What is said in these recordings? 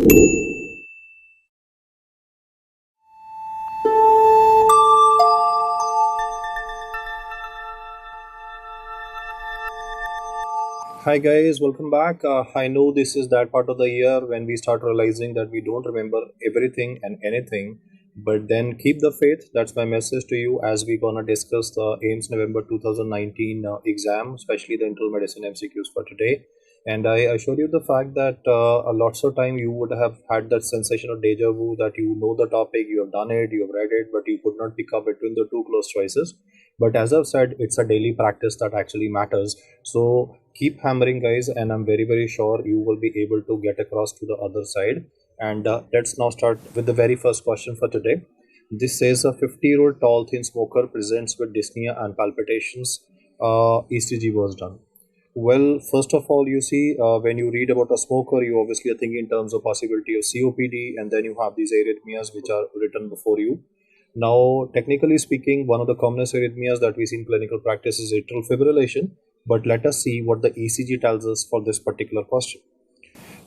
Hi guys, welcome back. I know this is that part of the year when we start realizing that we don't remember everything and anything, but then keep the faith. That's my message to you as we gonna discuss the AIMS November 2019 exam, especially the internal medicine MCQs for today. And I assure you the fact that a lots of time you would have had that sensation of deja vu that you know the topic, you have done it, you have read it, but you could not pick up between the two close choices. But as I've said, it's a daily practice that actually matters. So keep hammering, guys, and I'm very sure you will be able to get across to the other side. And let's now start with the very first question for today. This says a 50-year-old tall thin smoker presents with dyspnea and palpitations. ECG was done. Well, first of all, you see, when you read about a smoker, you obviously are thinking in terms of possibility of COPD, and then you have these arrhythmias which are written before you. Now, technically speaking, one of the commonest arrhythmias that we see in clinical practice is atrial fibrillation, but let us see what the ECG tells us for this particular question.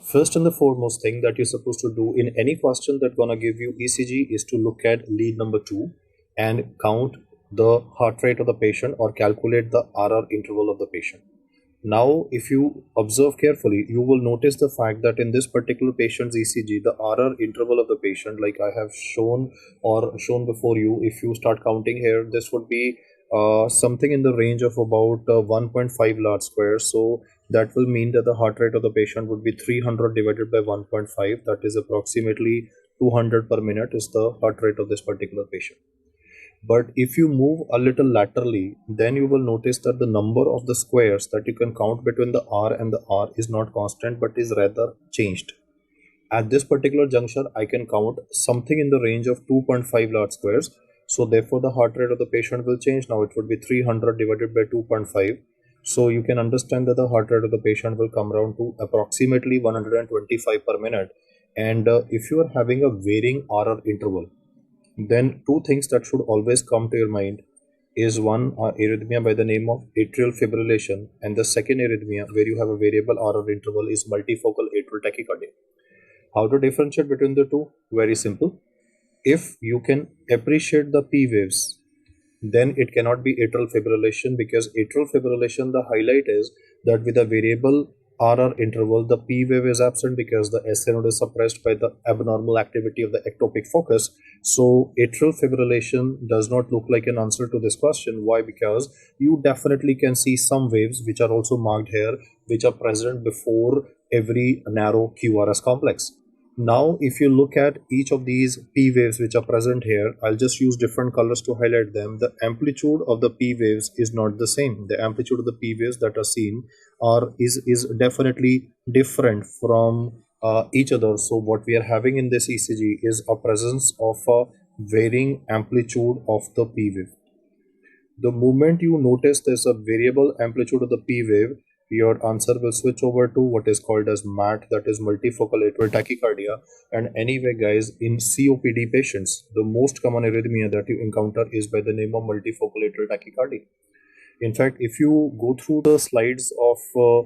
First and the foremost thing that you're supposed to do in any question that's gonna give you ECG is to look at lead number 2 and count the heart rate of the patient or calculate the RR interval of the patient. Now, if you observe carefully, you will notice the fact that in this particular patient's ECG, the RR interval of the patient, like I have shown or shown before you, if you start counting here, this would be something in the range of about 1.5 large squares. So that will mean that the heart rate of the patient would be 300 divided by 1.5. That is approximately 200 per minute is the heart rate of this particular patient. But if you move a little laterally, then you will notice that the number of the squares that you can count between the R and the R is not constant but is rather changed. At this particular juncture, I can count something in the range of 2.5 large squares. So therefore the heart rate of the patient will change. Now it would be 300 divided by 2.5. So you can understand that the heart rate of the patient will come around to approximately 125 per minute. And if you are having a varying RR interval, then two things that should always come to your mind is one arrhythmia by the name of atrial fibrillation, and the second arrhythmia where you have a variable RR interval is multifocal atrial tachycardia. How to differentiate between the two? Very simple. If you can appreciate the P waves, then it cannot be atrial fibrillation, because atrial fibrillation, the highlight is that with a variable RR interval, the P wave is absent because the SI node is suppressed by the abnormal activity of the ectopic focus. So atrial fibrillation does not look like an answer to this question. Why? Because you definitely can see some waves which are also marked here, which are present before every narrow QRS complex. Now, if you look at each of these P waves which are present here, I'll just use different colors to highlight them. The amplitude of the P waves is not the same. The amplitude of the P waves that are seen is definitely different from each other. So what we are having in this ECG is a presence of a varying amplitude of the P wave. The moment you notice there's a variable amplitude of the P wave, your answer will switch over to what is called as MAT, that is multifocal atrial tachycardia. And anyway, guys, in COPD patients, the most common arrhythmia that you encounter is by the name of multifocal atrial tachycardia. In fact, if you go through the slides of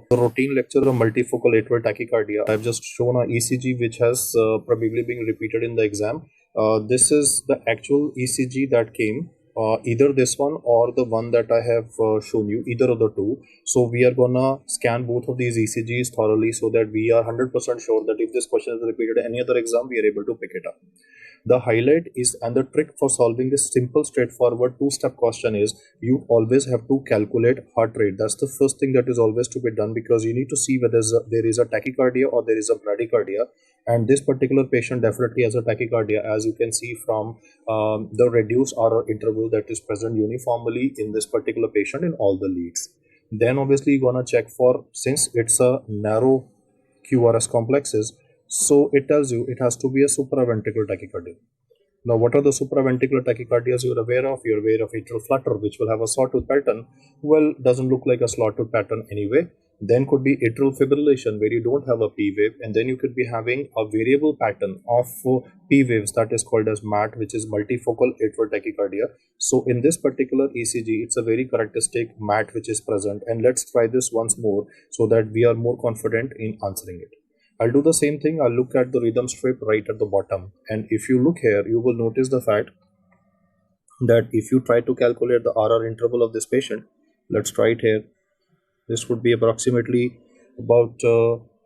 the routine lecture of multifocal atrial tachycardia, I've just shown a ECG which has probably been repeated in the exam. This is the actual ECG that came, either this one or the one that I have shown you, either of the two. So we are gonna scan both of these ECGs thoroughly so that we are 100% sure that if this question is repeated in any other exam, we are able to pick it up. The highlight is, and the trick for solving this simple straightforward two-step question is, you always have to calculate heart rate. That's the first thing that is always to be done, because you need to see whether there is a tachycardia or there is a bradycardia. And this particular patient definitely has a tachycardia, as you can see from the reduced RR interval that is present uniformly in this particular patient in all the leads. Then obviously you're gonna check for, since it's a narrow QRS complexes, so it tells you it has to be a supraventricular tachycardia. Now, what are the supraventricular tachycardias you're aware of? You're aware of atrial flutter, which will have a sawtooth pattern. Well, doesn't look like a sawtooth pattern anyway. Then could be atrial fibrillation, where you don't have a P wave, and then you could be having a variable pattern of P waves that is called as MAT, which is multifocal atrial tachycardia. So in this particular ECG, it's a very characteristic MAT which is present. And let's try this once more so that we are more confident in answering it. I'll do the same thing. I'll look at the rhythm strip right at the bottom. And if you look here, you will notice the fact that if you try to calculate the RR interval of this patient, let's try it here. This would be approximately about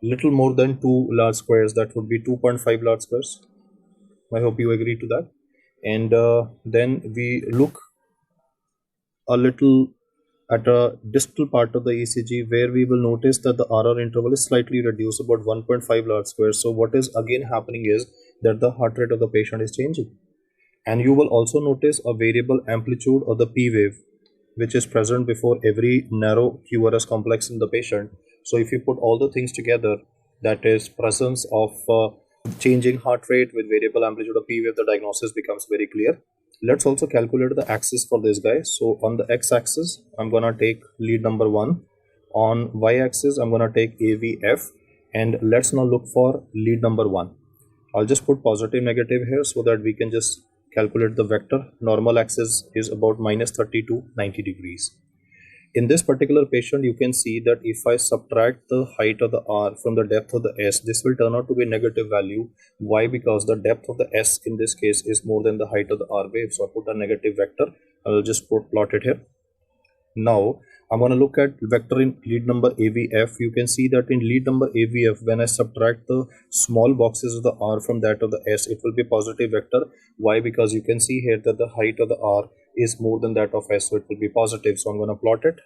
little more than 2 large squares. That would be 2.5 large squares. I hope you agree to that. And then we look a little at a distal part of the ECG, where we will notice that the RR interval is slightly reduced, about 1.5 large squares. So what is again happening is that the heart rate of the patient is changing. And you will also notice a variable amplitude of the P wave, which is present before every narrow QRS complex in the patient. So if you put all the things together, that is presence of changing heart rate with variable amplitude of P wave, the diagnosis becomes very clear. Let's also calculate the axis for this guy. So on the x-axis, I'm gonna take lead number 1. On y-axis, I'm gonna take AVF. And let's now look for lead number 1. I'll just put positive negative here so that we can just calculate the vector. Normal axis is about -30 to 90 degrees. In this particular patient, you can see that if I subtract the height of the R from the depth of the S, this will turn out to be a negative value. Why? Because the depth of the S in this case is more than the height of the R wave. So I put a negative vector. I'll just plot it here. Now I'm going to look at vector in lead number AVF. You can see that in lead number AVF, when I subtract the small boxes of the R from that of the S, it will be positive vector. Why? Because you can see here that the height of the R is more than that of S, so it will be positive. So I'm going to plot it.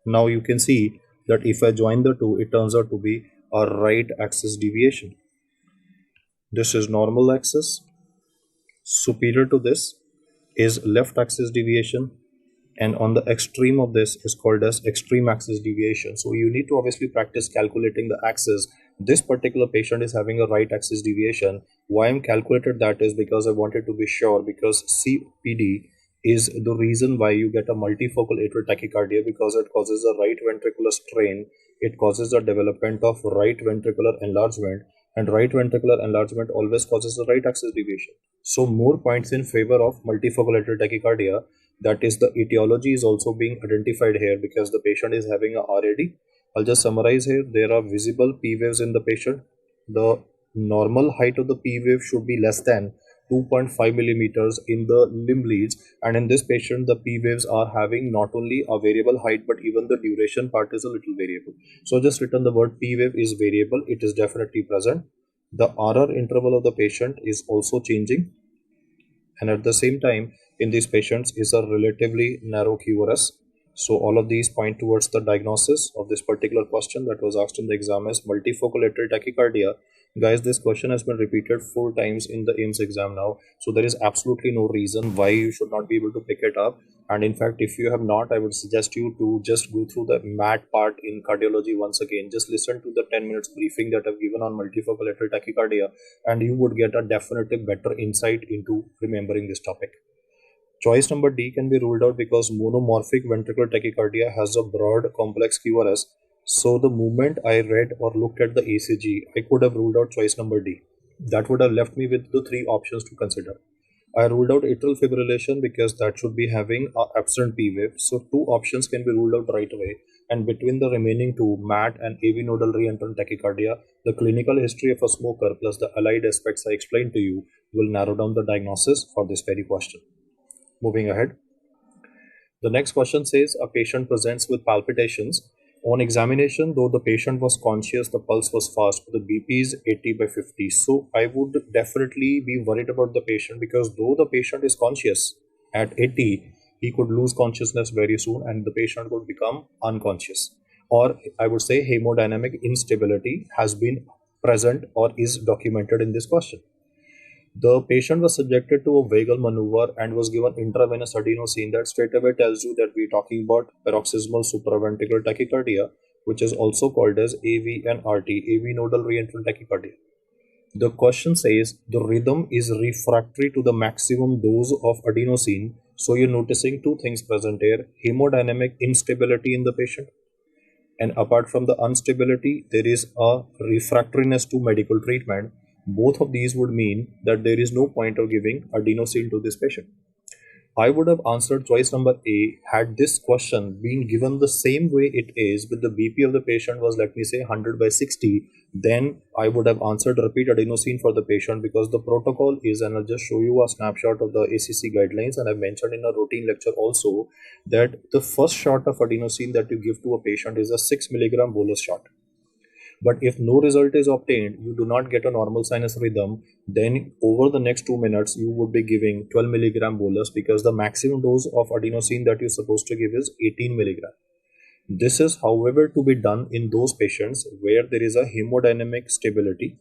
Now you can see that if I join the two, it turns out to be a right axis deviation. This is normal axis. Superior to this is left axis deviation, and on the extreme of this is called as extreme axis deviation. So you need to obviously practice calculating the axis. This particular patient is having a right axis deviation. Why I'm calculated that is because I wanted to be sure, because CPD is the reason why you get a multifocal atrial tachycardia, because it causes a right ventricular strain. It causes the development of right ventricular enlargement, and right ventricular enlargement always causes a right axis deviation. So more points in favor of multifocal atrial tachycardia. That is, the etiology is also being identified here because the patient is having a RAD. I'll just summarize here. There are visible P waves in the patient. The normal height of the P wave should be less than 2.5 millimeters in the limb leads, and in this patient the P waves are having not only a variable height but even the duration part is a little variable. So just written the word P wave is variable. It is definitely present. The RR interval of the patient is also changing, and at the same time in these patients is a relatively narrow QRS. So all of these point towards the diagnosis of this particular question that was asked in the exam as multifocal atrial tachycardia. Guys, this question has been repeated 4 times in the AIIMS exam now, so there is absolutely no reason why you should not be able to pick it up. And in fact, if you have not, I would suggest you to just go through the MAT part in cardiology once again. Just listen to the 10 minutes briefing that I've given on multifocal atrial tachycardia, and you would get a definitive better insight into remembering this topic. Choice number D can be ruled out because monomorphic ventricular tachycardia has a broad complex QRS. So the moment I read or looked at the ECG, I could have ruled out choice number D. That would have left me with the 3 options to consider. I ruled out atrial fibrillation because that should be having an absent P wave. So 2 options can be ruled out right away. And between the remaining 2, MAT and AV nodal reentrant tachycardia, the clinical history of a smoker plus the allied aspects I explained to you will narrow down the diagnosis for this very question. Moving ahead. The next question says a patient presents with palpitations. On examination, though the patient was conscious, the pulse was fast, the BP is 80/50. So I would definitely be worried about the patient, because though the patient is conscious at 80, he could lose consciousness very soon and the patient would become unconscious. Or I would say hemodynamic instability has been present or is documented in this question. The patient was subjected to a vagal maneuver and was given intravenous adenosine. That straight away tells you that we're talking about paroxysmal supraventricular tachycardia, which is also called as AV and RT, AV nodal reentrant tachycardia. The question says the rhythm is refractory to the maximum dose of adenosine. So you're noticing 2 things present here: hemodynamic instability in the patient, and apart from the instability, there is a refractoriness to medical treatment. Both of these would mean that there is no point of giving adenosine to this patient. I would have answered choice number A had this question been given the same way it is with the BP of the patient was, let me say, 100 by 60. Then I would have answered repeat adenosine for the patient, because the protocol is, and I'll just show you a snapshot of the ACC guidelines, and I mentioned in a routine lecture also that the first shot of adenosine that you give to a patient is a 6 milligram bolus shot. But if no result is obtained, you do not get a normal sinus rhythm, then over the next 2 minutes, you would be giving 12 milligram bolus, because the maximum dose of adenosine that you're supposed to give is 18 milligram. This is, however, to be done in those patients where there is a hemodynamic stability.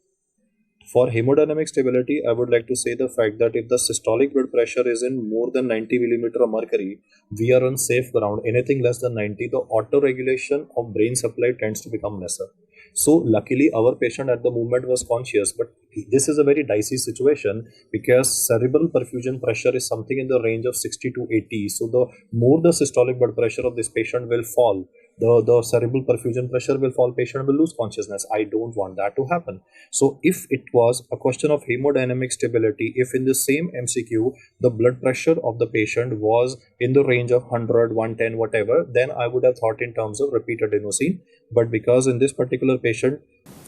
For hemodynamic stability, I would like to say the fact that if the systolic blood pressure is in more than 90 millimeter of mercury, we are on safe ground. Anything less than 90, the auto-regulation of brain supply tends to become lesser. So luckily, our patient at the moment was conscious, but this is a very dicey situation because cerebral perfusion pressure is something in the range of 60 to 80. So the more the systolic blood pressure of this patient will fall, the cerebral perfusion pressure will fall, patient will lose consciousness. I don't want that to happen. So if it was a question of hemodynamic stability, if in the same MCQ the blood pressure of the patient was in the range of 100, 110, whatever, then I would have thought in terms of repeat adenosine. But because in this particular patient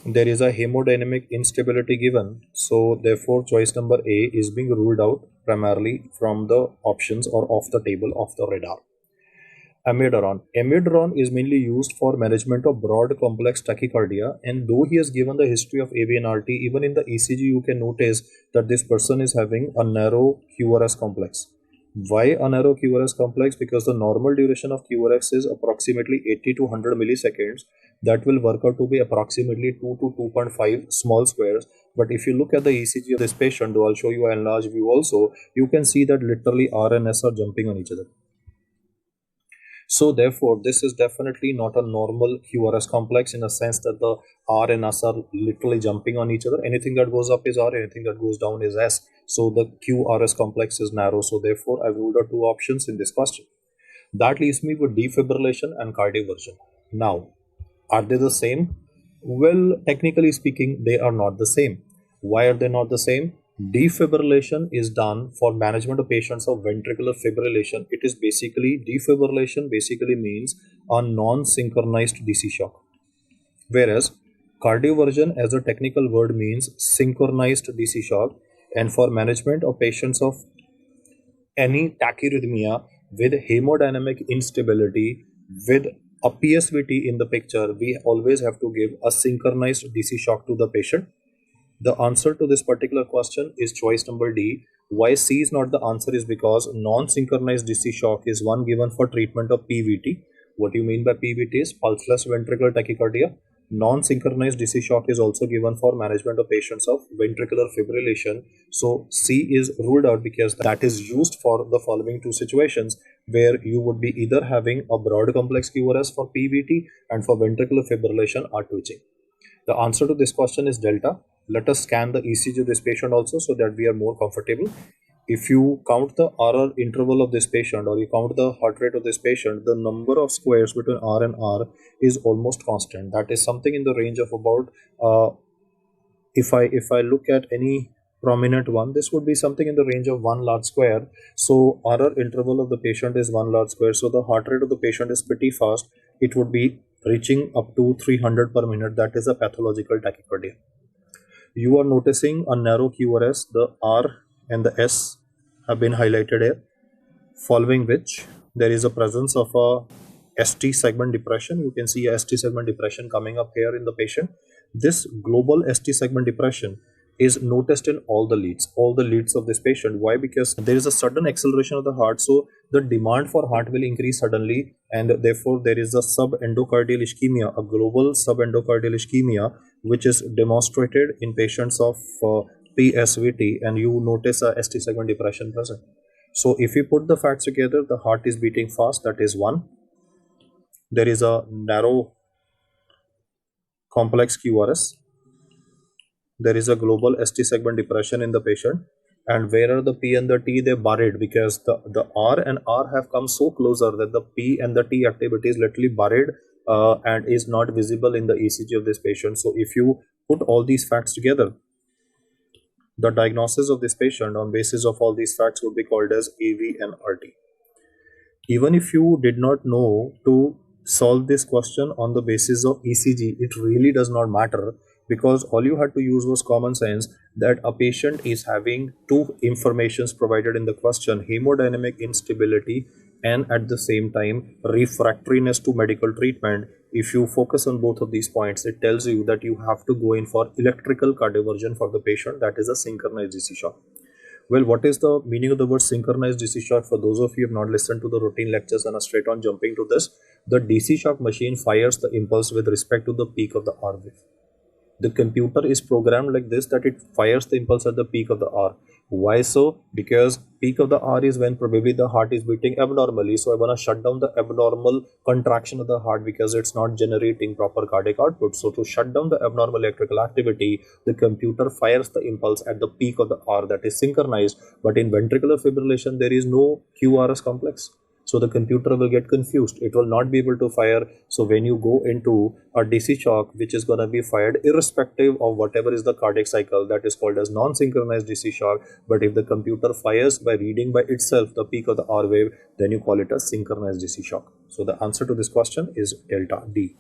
there is a hemodynamic instability given, so therefore choice number A is being ruled out primarily from the options or off the table of the radar. Amiodarone. Amiodarone is mainly used for management of broad complex tachycardia, and though he has given the history of AV and RT, even in the ECG you can notice that this person is having a narrow QRS complex. Why a narrow QRS complex? Because the normal duration of QRS is approximately 80 to 100 milliseconds. That will work out to be approximately 2 to 2.5 small squares. But if you look at the ECG of this patient, though I'll show you an enlarged view also, you can see that literally R and S are jumping on each other. So therefore, this is definitely not a normal QRS complex in a sense that the R and S are literally jumping on each other. Anything that goes up is R, anything that goes down is S. So the QRS complex is narrow. So therefore, I've ruled out two options in this question. That leaves me with defibrillation and cardioversion. Now, are they the same? Well, technically speaking, they are not the same. Why are they not the same? Defibrillation is done for management of patients of ventricular fibrillation. It is basically, defibrillation basically means a non-synchronized DC shock. Whereas cardioversion as a technical word means synchronized DC shock, and for management of patients of any tachyarrhythmia with hemodynamic instability, with a PSVT in the picture, we always have to give a synchronized DC shock to the patient. The answer to this particular question is choice number D. Why C is not the answer is because non-synchronized DC shock is one given for treatment of PVT. What do you mean by PVT is pulseless ventricular tachycardia. Non-synchronized DC shock is also given for management of patients of ventricular fibrillation. So C is ruled out because that is used for the following two situations where you would be either having a broad complex QRS for PVT and for ventricular fibrillation or twitching. The answer to this question is delta. Let us scan the ECG of this patient also so that we are more comfortable. If you count the RR interval of this patient or you count the heart rate of this patient, the number of squares between R and R is almost constant. That is something in the range of about, if I look at any prominent one, this would be something in the range of 1 large square. So RR interval of the patient is 1 large square. So the heart rate of the patient is pretty fast. It would be reaching up to 300 per minute. That is a pathological tachycardia. You are noticing a narrow QRS, the R and the S have been highlighted here, following which there is a presence of a ST segment depression. You can see a ST segment depression coming up here in the patient. This global ST segment depression is noticed in all the leads of this patient. Why? Because there is a sudden acceleration of the heart, so the demand for heart will increase suddenly, and therefore there is a subendocardial ischemia, a global subendocardial ischemia, which is demonstrated in patients of PSVT, and you notice a ST segment depression present. So if you put the facts together, the heart is beating fast, that is one. There is a narrow complex QRS. There is a global ST segment depression in the patient. And where are the P and the T? They're buried because the R and R have come so closer that the P and the T activity is literally buried and is not visible in the ECG of this patient. So if you put all these facts together, The diagnosis of this patient on basis of all these facts would be called as AV and RT. Even if you did not know to solve this question on the basis of ECG, it really does not matter, because all you had to use was common sense that a patient is having two informations provided in the question: hemodynamic instability and at the same time refractoriness to medical treatment. If you focus on both of these points, it tells you that you have to go in for electrical cardioversion for the patient, that is a synchronized DC shock. Well, what is the meaning of the word synchronized DC shock? For those of you who have not listened to the routine lectures and are straight on jumping to this, the DC shock machine fires the impulse with respect to the peak of the R wave. The computer is programmed like this, that it fires the impulse at the peak of the R. Why so? Because peak of the R is when probably the heart is beating abnormally. So I want to shut down the abnormal contraction of the heart because it's not generating proper cardiac output. So to shut down the abnormal electrical activity, the computer fires the impulse at the peak of the R, that is synchronized. But in ventricular fibrillation, there is no QRS complex. So the computer will get confused. It will not be able to fire. So when you go into a DC shock, which is going to be fired irrespective of whatever is the cardiac cycle, that is called as non-synchronized DC shock. But if the computer fires by reading by itself the peak of the R wave, then you call it a synchronized DC shock. So the answer to this question is delta D.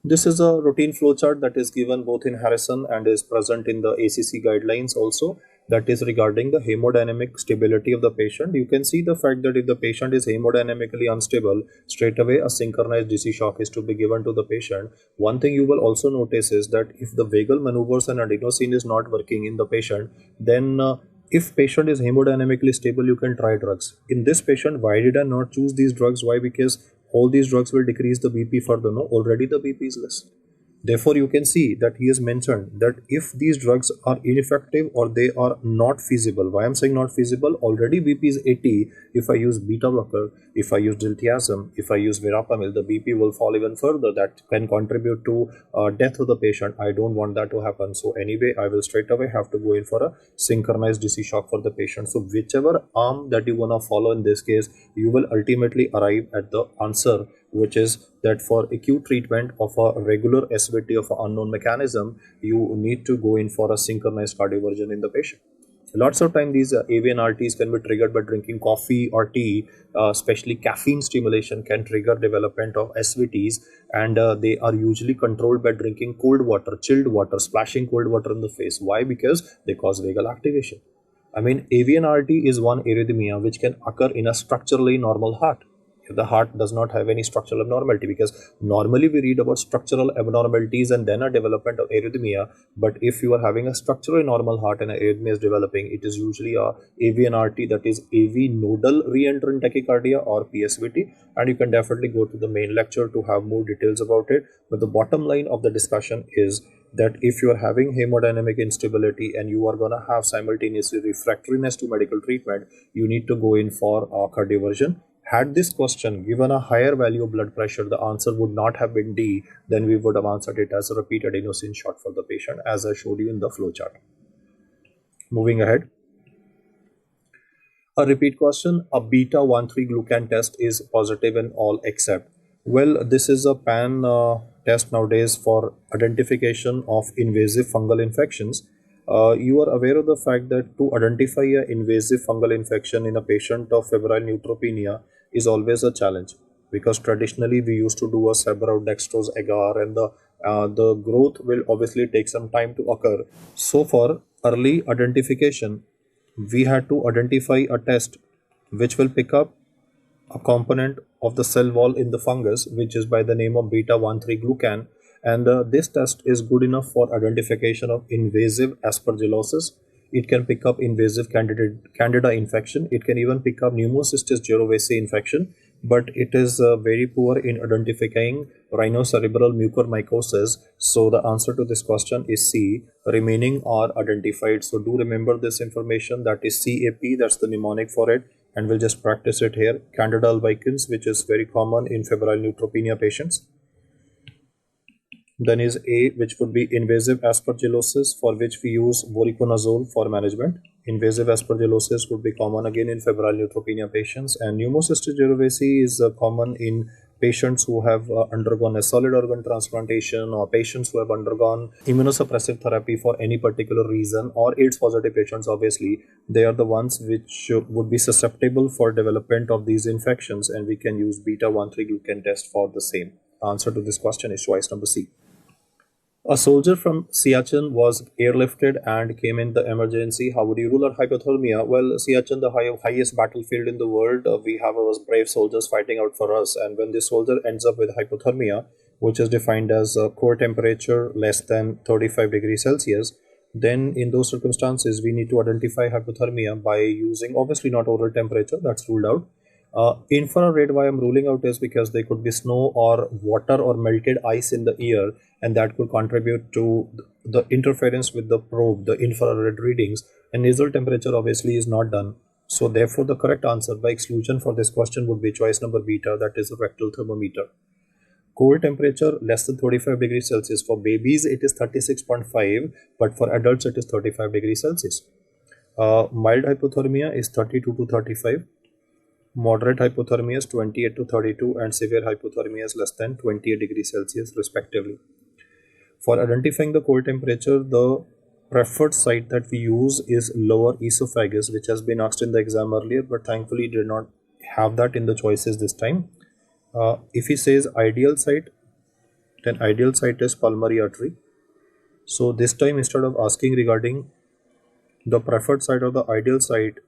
This is a routine flowchart that is given both in Harrison and is present in the ACC guidelines also, that is regarding the hemodynamic stability of the patient. You can see the fact that if the patient is hemodynamically unstable, straight away a synchronized DC shock is to be given to the patient. One thing you will also notice is that if the vagal maneuvers and adenosine is not working in the patient, then if patient is hemodynamically stable, you can try drugs. In this patient, why did I not choose these drugs? Why? Because all these drugs will decrease the BP further. No, already the BP is less. Therefore, you can see that he has mentioned that if these drugs are ineffective or they are not feasible. Why I'm saying not feasible? Already BP is 80. If I use beta blocker, if I use diltiazem, if I use verapamil, the BP will fall even further. That can contribute to death of the patient. I don't want that to happen. So anyway, I will straight away have to go in for a synchronized DC shock for the patient. So whichever arm that you want to follow in this case, you will ultimately arrive at the answer, which is that for acute treatment of a regular SVT of an unknown mechanism, you need to go in for a synchronized cardioversion in the patient. Lots of time these AV and RTs can be triggered by drinking coffee or tea, especially caffeine stimulation can trigger development of SVTs, and they are usually controlled by drinking cold water, chilled water, splashing cold water in the face. Why? Because they cause vagal activation. I mean, AV and RT is one arrhythmia which can occur in a structurally normal heart. If the heart does not have any structural abnormality, because normally we read about structural abnormalities and then a development of arrhythmia, but if you are having a structurally normal heart and an arrhythmia is developing, it is usually a AVNRT, that is AV nodal reentrant tachycardia or PSVT, and you can definitely go to the main lecture to have more details about it. But the bottom line of the discussion is that if you are having hemodynamic instability and you are going to have simultaneously refractoriness to medical treatment, you need to go in for a cardioversion. Had this question given a higher value of blood pressure, the answer would not have been D, then we would have answered it as a repeat adenosine shot for the patient, as I showed you in the flowchart. Moving ahead. A repeat question, a beta-1,3-glucan test is positive in all except. Well, this is a pan test nowadays for identification of invasive fungal infections. You are aware of the fact that to identify an invasive fungal infection in a patient of febrile neutropenia is always a challenge, because traditionally we used to do a seborrheic dextrose agar, and the growth will obviously take some time to occur. So for early identification, we had to identify a test which will pick up a component of the cell wall in the fungus, which is by the name of beta-1,3-glucan. And this test is good enough for identification of invasive aspergillosis. It can pick up invasive candida infection. It can even pick up pneumocystis jirovecii infection, but it is very poor in identifying rhinocerebral mucormycosis. So the answer to this question is C. Remaining are identified. So do remember this information, that is CAP, that's the mnemonic for it, and we'll just practice it here. Candida albicans, which is very common in febrile neutropenia patients. Then is A, which would be invasive aspergillosis, for which we use voriconazole for management. Invasive aspergillosis would be common again in febrile neutropenia patients, and pneumocystis jirovecii is common in patients who have undergone a solid organ transplantation, or patients who have undergone immunosuppressive therapy for any particular reason, or AIDS positive patients, obviously, they are the ones which would be susceptible for development of these infections, and we can use beta-1,3-glucan test for the same. Answer to this question is choice number C. A soldier from Siachen was airlifted and came in the emergency. How would you rule out hypothermia? Well, Siachen, the highest battlefield in the world, we have our brave soldiers fighting out for us. And when this soldier ends up with hypothermia, which is defined as a core temperature less than 35 degrees Celsius, then in those circumstances, we need to identify hypothermia by using, obviously not oral temperature, that's ruled out. Infrared, why I'm ruling out is because there could be snow or water or melted ice in the ear, and that could contribute to the interference with the probe, the infrared readings, and nasal temperature obviously is not done. So therefore, the correct answer by exclusion for this question would be choice number beta, that is a rectal thermometer. Core temperature less than 35 degrees Celsius. For babies, it is 36.5, but for adults, it is 35 degrees Celsius. Mild hypothermia is 32 to 35. Moderate hypothermia is 28 to 32, and severe hypothermia is less than 28 degrees Celsius respectively. For identifying the core temperature, the preferred site that we use is lower esophagus, which has been asked in the exam earlier, but thankfully did not have that in the choices this time. If he says ideal site, then ideal site is pulmonary artery. So this time, instead of asking regarding the preferred site or the ideal site,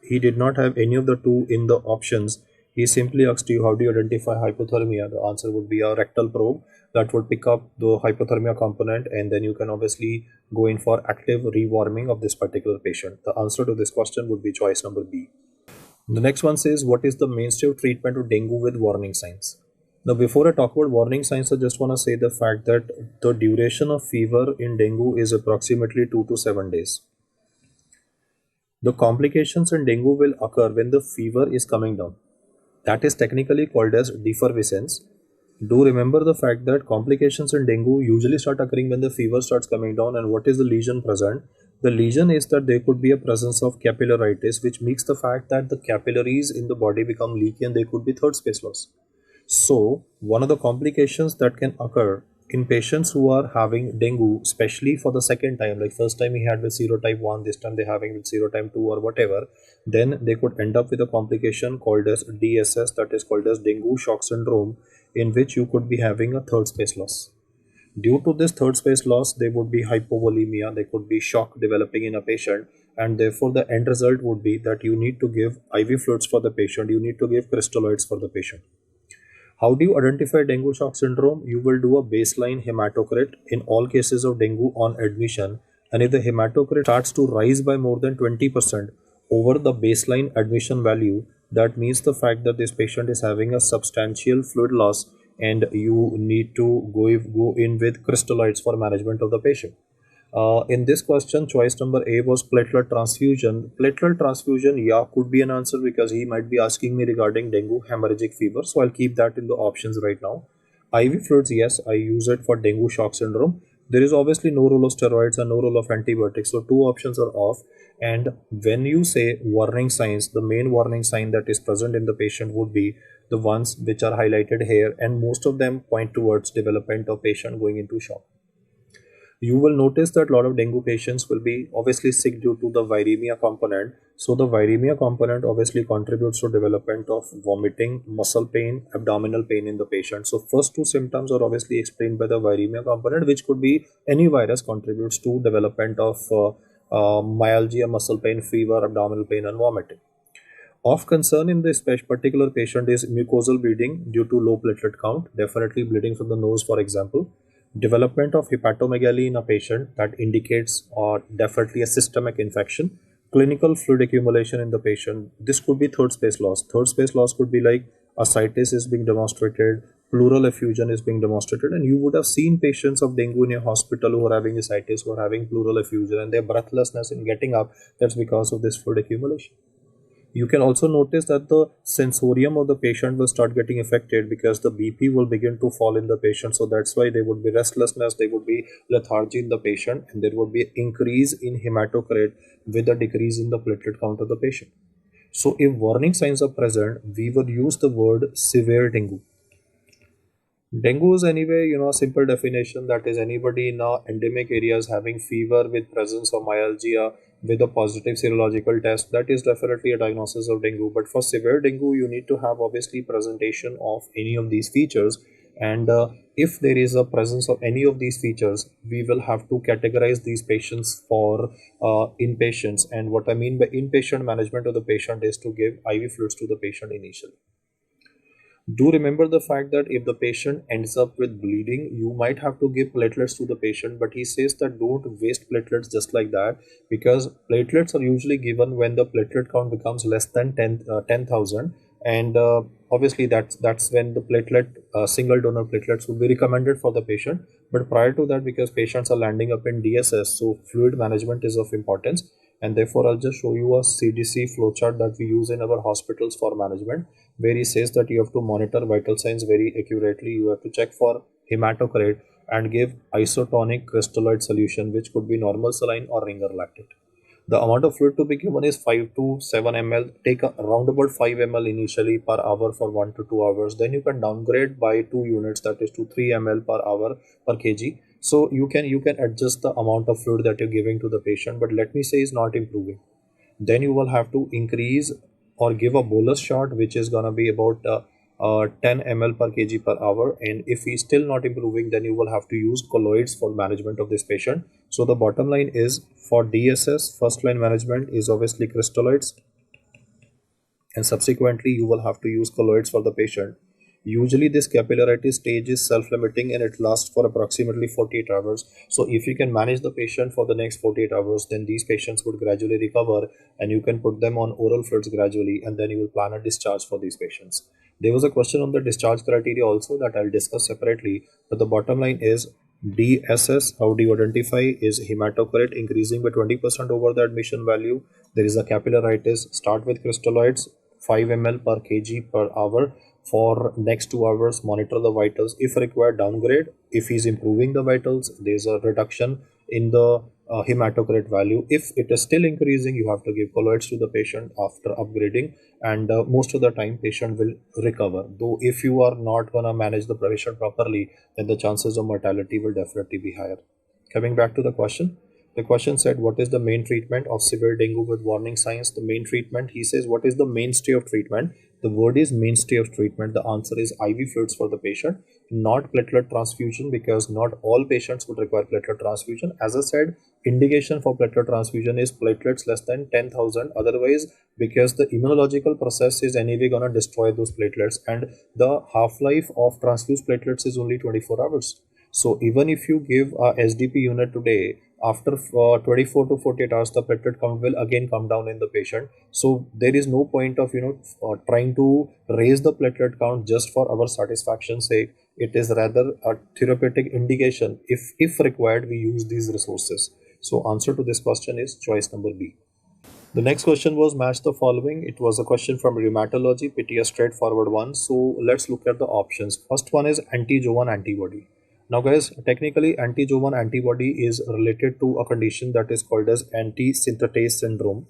he did not have any of the two in the options. He simply asked you, how do you identify hypothermia? The answer would be a rectal probe that would pick up the hypothermia component, and then you can obviously go in for active rewarming of this particular patient. The answer to this question would be choice number B. The next one says, what is the mainstay of treatment of dengue with warning signs? Now, before I talk about warning signs, I just want to say the fact that the duration of fever in dengue is approximately 2 to 7 days. The complications in dengue will occur when the fever is coming down. That is technically called as defervescence. Do remember the fact that complications in dengue usually start occurring when the fever starts coming down. And what is the lesion present? The lesion is that there could be a presence of capillaritis, which makes the fact that the capillaries in the body become leaky and there could be third space loss. So one of the complications that can occur in patients who are having dengue, especially for the second time, like first time he had with serotype 1, this time they're having with serotype 2 or whatever, then they could end up with a complication called as DSS, that is called as dengue shock syndrome, in which you could be having a third space loss. Due to this third space loss, there would be hypovolemia, there could be shock developing in a patient, and therefore the end result would be that you need to give IV fluids for the patient, you need to give crystalloids for the patient. How do you identify dengue shock syndrome? You will do a baseline hematocrit in all cases of dengue on admission, and if the hematocrit starts to rise by more than 20% over the baseline admission value, that means the fact that this patient is having a substantial fluid loss and you need to go in with crystalloids for management of the patient. In this question, choice number A was platelet transfusion. Platelet transfusion, yeah, could be an answer because he might be asking me regarding dengue hemorrhagic fever. So I'll keep that in the options right now. IV fluids, yes, I use it for dengue shock syndrome. There is obviously no role of steroids and no role of antibiotics. So two options are off. And when you say warning signs, the main warning sign that is present in the patient would be the ones which are highlighted here. And most of them point towards development of patient going into shock. You will notice that a lot of dengue patients will be obviously sick due to the viremia component. So the viremia component obviously contributes to development of vomiting, muscle pain, abdominal pain in the patient. So first two symptoms are obviously explained by the viremia component, which could be any virus contributes to development of myalgia, muscle pain, fever, abdominal pain, and vomiting. Of concern in this particular patient is mucosal bleeding due to low platelet count, definitely bleeding from the nose, for example. Development of hepatomegaly in a patient that indicates definitely a systemic infection. Clinical fluid accumulation in the patient. This could be third space loss. Third space loss could be like ascites is being demonstrated, pleural effusion is being demonstrated, and you would have seen patients of dengue in your hospital who are having ascites, who are having pleural effusion, and their breathlessness in getting up. That's because of this fluid accumulation. You can also notice that the sensorium of the patient will start getting affected because the BP will begin to fall in the patient. So that's why there would be restlessness, there would be lethargy in the patient, and there would be increase in hematocrit with a decrease in the platelet count of the patient. So if warning signs are present, we would use the word severe dengue. Dengue is anyway, a simple definition that is anybody in endemic areas having fever with presence of myalgia with a positive serological test. That is definitely a diagnosis of dengue. But for severe dengue, you need to have obviously presentation of any of these features. And if there is a presence of any of these features, we will have to categorize these patients for inpatients. And what I mean by inpatient management of the patient is to give IV fluids to the patient initially. Do remember the fact that if the patient ends up with bleeding, you might have to give platelets to the patient, but he says that don't waste platelets just like that, because platelets are usually given when the platelet count becomes less than 10,000, and obviously that's when the platelet single donor platelets would be recommended for the patient. But prior to that, because patients are landing up in DSS, so fluid management is of importance, and therefore I'll just show you a CDC flowchart that we use in our hospitals for management, where he says that you have to monitor vital signs very accurately. You have to check for hematocrit and give isotonic crystalloid solution, which could be normal saline or ringer lactate. The amount of fluid to be given is 5 to 7 ml. Take around about 5 ml initially per hour for 1 to 2 hours. Then you can downgrade by 2 units, that is to 3 ml per hour per kg. So you can adjust the amount of fluid that you're giving to the patient. But let me say is not improving, then you will have to increase or give a bolus shot, which is going to be about 10 ml per kg per hour. And if he's still not improving, then you will have to use colloids for management of this patient. So the bottom line is, for DSS, first line management is obviously crystalloids, and subsequently you will have to use colloids for the patient. Usually this capillaritis stage is self-limiting and it lasts for approximately 48 hours. So if you can manage the patient for the next 48 hours, then these patients would gradually recover and you can put them on oral fluids gradually, and then you will plan a discharge for these patients. There was a question on the discharge criteria also that I'll discuss separately, but the bottom line is DSS, how do you identify, is hematocrit increasing by 20% over the admission value. There is a capillaritis, start with crystalloids, 5 ml per kg per hour. For next 2 hours, monitor the vitals. If required, downgrade. If he's improving the vitals, there's a reduction in the hematocrit value. If it is still increasing, you have to give colloids to the patient after upgrading, and most of the time patient will recover. Though if you are not going to manage the patient properly, then the chances of mortality will definitely be higher. Coming back to the question said, what is the main treatment of severe dengue with warning signs? The main treatment, he says, what is the mainstay of treatment? The word is mainstay of treatment. The answer is IV fluids for the patient, not platelet transfusion, because not all patients would require platelet transfusion. As I said, indication for platelet transfusion is platelets less than 10,000. Otherwise, because the immunological process is anyway going to destroy those platelets, and the half-life of transfused platelets is only 24 hours. So even if you give a SDP unit today, after 24 to 48 hours, the platelet count will again come down in the patient. So there is no point of trying to raise the platelet count just for our satisfaction's sake. It is rather a therapeutic indication. If required, we use these resources. So answer to this question is choice number B. The next question was match the following. It was a question from rheumatology, pretty a straightforward one. So let's look at the options. First one is anti-Jovan antibody. Now guys, technically anti-Jovan antibody is related to a condition that is called as anti-synthetase syndrome,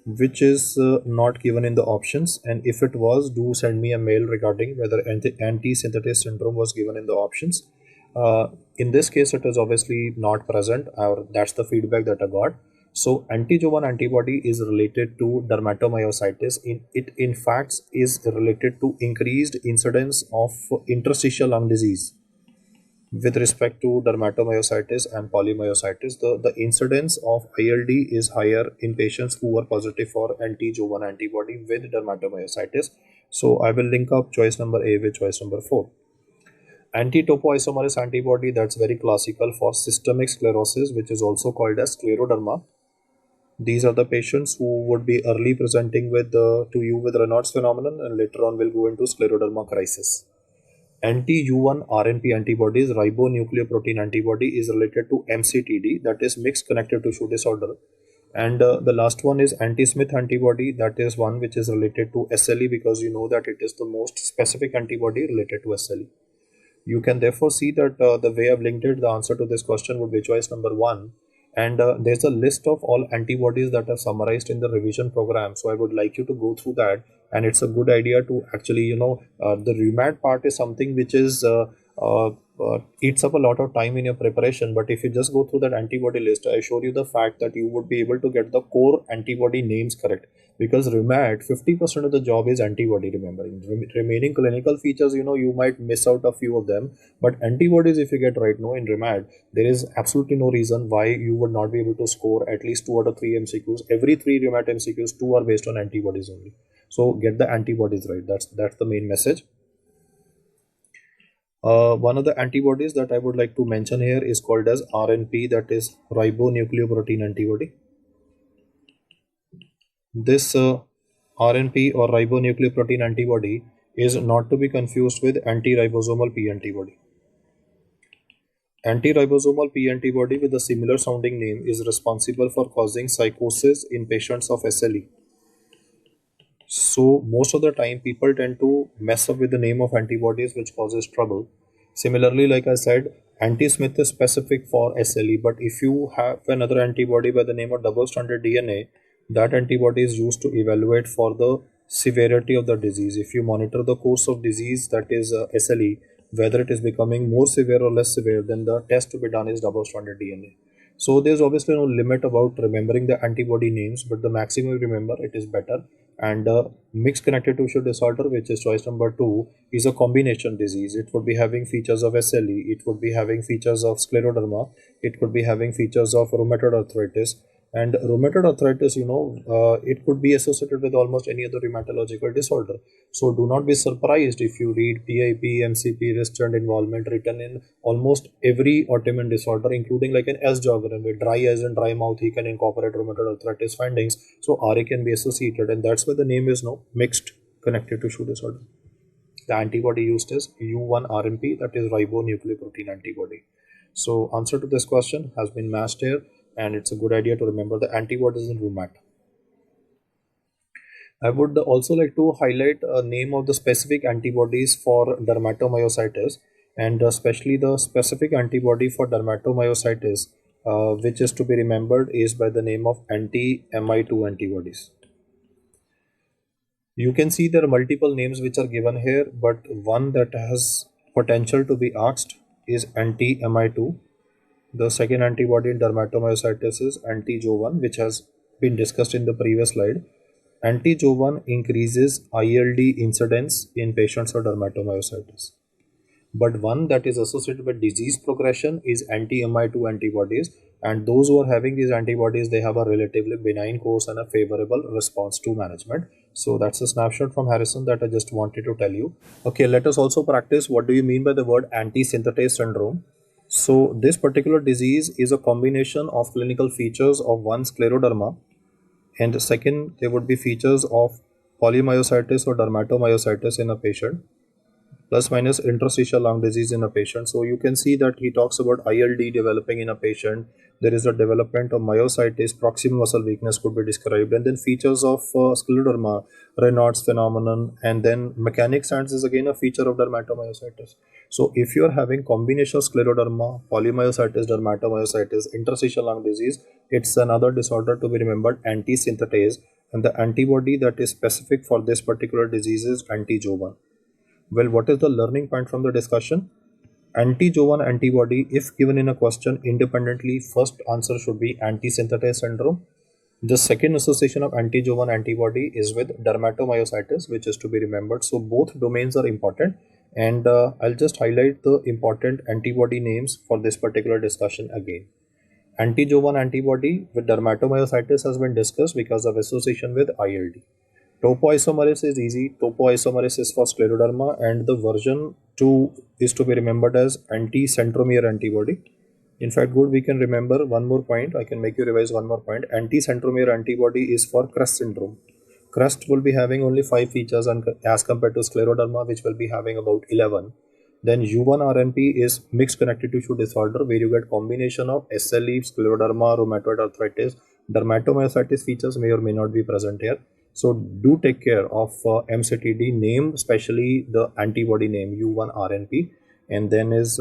which is not given in the options. And if it was, do send me a mail regarding whether anti-synthetase syndrome was given in the options. In this case, it is obviously not present, or that's the feedback that I got. So anti-Jovan antibody is related to dermatomyositis. It in fact is related to increased incidence of interstitial lung disease. With respect to dermatomyositis and polymyositis, the incidence of ILD is higher in patients who are positive for anti-Jovan antibody with dermatomyositis. So I will link up choice number A with choice number 4. Anti-topoisomerase antibody, that's very classical for systemic sclerosis, which is also called as scleroderma. These are the patients who would be early presenting with to you with Raynaud's phenomenon, and later on will go into scleroderma crisis. Anti-U1 RNP antibodies, ribonucleoprotein antibody, is related to MCTD, that is mixed connective tissue disorder. And the last one is anti-Smith antibody, that is one which is related to SLE, because you know that it is the most specific antibody related to SLE. You can therefore see that the way I've linked it, the answer to this question would be choice number 1. And there's a list of all antibodies that are summarized in the revision program. So I would like you to go through that. And it's a good idea to actually, the rheumat part is something which is eats up a lot of time in your preparation. But if you just go through that antibody list, I assure you the fact that you would be able to get the core antibody names correct. Because REMAT, 50% of the job is antibody, remember. In remaining clinical features, you might miss out a few of them. But antibodies, if you get right now in REMAT, there is absolutely no reason why you would not be able to score at least 2 out of 3 MCQs. Every 3 REMAT MCQs, 2 are based on antibodies only. So get the antibodies right. That's the main message. One of the antibodies that I would like to mention here is called as RNP, that is ribonucleoprotein antibody. This RNP or ribonucleoprotein antibody is not to be confused with anti-ribosomal P antibody. Anti-ribosomal P antibody with a similar sounding name is responsible for causing psychosis in patients of SLE. So most of the time people tend to mess up with the name of antibodies, which causes trouble. Similarly, like I said, anti-Smith is specific for SLE, but if you have another antibody by the name of double-stranded DNA, that antibody is used to evaluate for the severity of the disease. If you monitor the course of disease, that is SLE, whether it is becoming more severe or less severe, then the test to be done is double-stranded DNA. So there's obviously no limit about remembering the antibody names, but the maximum you remember, it is better. And mixed connective tissue disorder, which is choice number 2, is a combination disease. It would be having features of SLE, it would be having features of scleroderma, it could be having features of rheumatoid arthritis. And rheumatoid arthritis, it could be associated with almost any other rheumatological disorder. So do not be surprised if you read PIP, MCP, wrist joint involvement written in almost every autoimmune disorder, including like an S diagram with dry eyes and dry mouth. He can incorporate rheumatoid arthritis findings. So RA can be associated, and that's why the name is now mixed connective tissue disorder. The antibody used is U1-RNP, that is ribonucleoprotein antibody. So answer to this question has been matched here, and it's a good idea to remember the antibodies in rheumatoid. I would also like to highlight a name of the specific antibodies for dermatomyositis, and especially the specific antibody for dermatomyositis, which is to be remembered, is by the name of anti-MI2 antibodies. You can see there are multiple names which are given here, but one that has potential to be asked is anti-MI2. The second antibody in dermatomyositis is anti-Jo1, which has been discussed in the previous slide. Anti-Jo1 increases ILD incidence in patients with dermatomyositis. But one that is associated with disease progression is anti-MI2 antibodies, and those who are having these antibodies, they have a relatively benign course and a favorable response to management. So that's a snapshot from Harrison that I just wanted to tell you. Okay, let us also practice what do you mean by the word anti-synthetase syndrome. So this particular disease is a combination of clinical features of one, scleroderma, and second, there would be features of polymyositis or dermatomyositis in a patient, plus minus interstitial lung disease in a patient. So you can see that he talks about ILD developing in a patient. There is a development of myositis, proximal muscle weakness could be described, and then features of scleroderma, Raynaud's phenomenon, and then mechanic stance is again a feature of dermatomyositis. So if you are having combination of scleroderma, polymyositis, dermatomyositis, interstitial lung disease, it's another disorder to be remembered, anti-synthetase, and the antibody that is specific for this particular disease is anti-Jo1. Well, what is the learning point from the discussion? Anti-Jo1 antibody, if given in a question independently, first answer should be anti-synthetase syndrome. The second association of anti-Jo1 antibody is with dermatomyositis, which is to be remembered. So both domains are important, and I'll just highlight the important antibody names for this particular discussion again. Anti-Jo1 antibody with dermatomyositis has been discussed because of association with ILD. Topoisomerase is easy. Topoisomerase is for scleroderma, and the version 2 is to be remembered as anti-centromere antibody. In fact, good, we can remember one more point. I can make you revise one more point. Anti-centromere antibody is for CREST syndrome. CREST will be having only 5 features as compared to scleroderma, which will be having about 11. Then U1-RNP is mixed connective tissue disorder, where you get combination of SLE, scleroderma, rheumatoid arthritis. Dermatomyositis features may or may not be present here. So do take care of MCTD name, especially the antibody name U1-RNP, and then is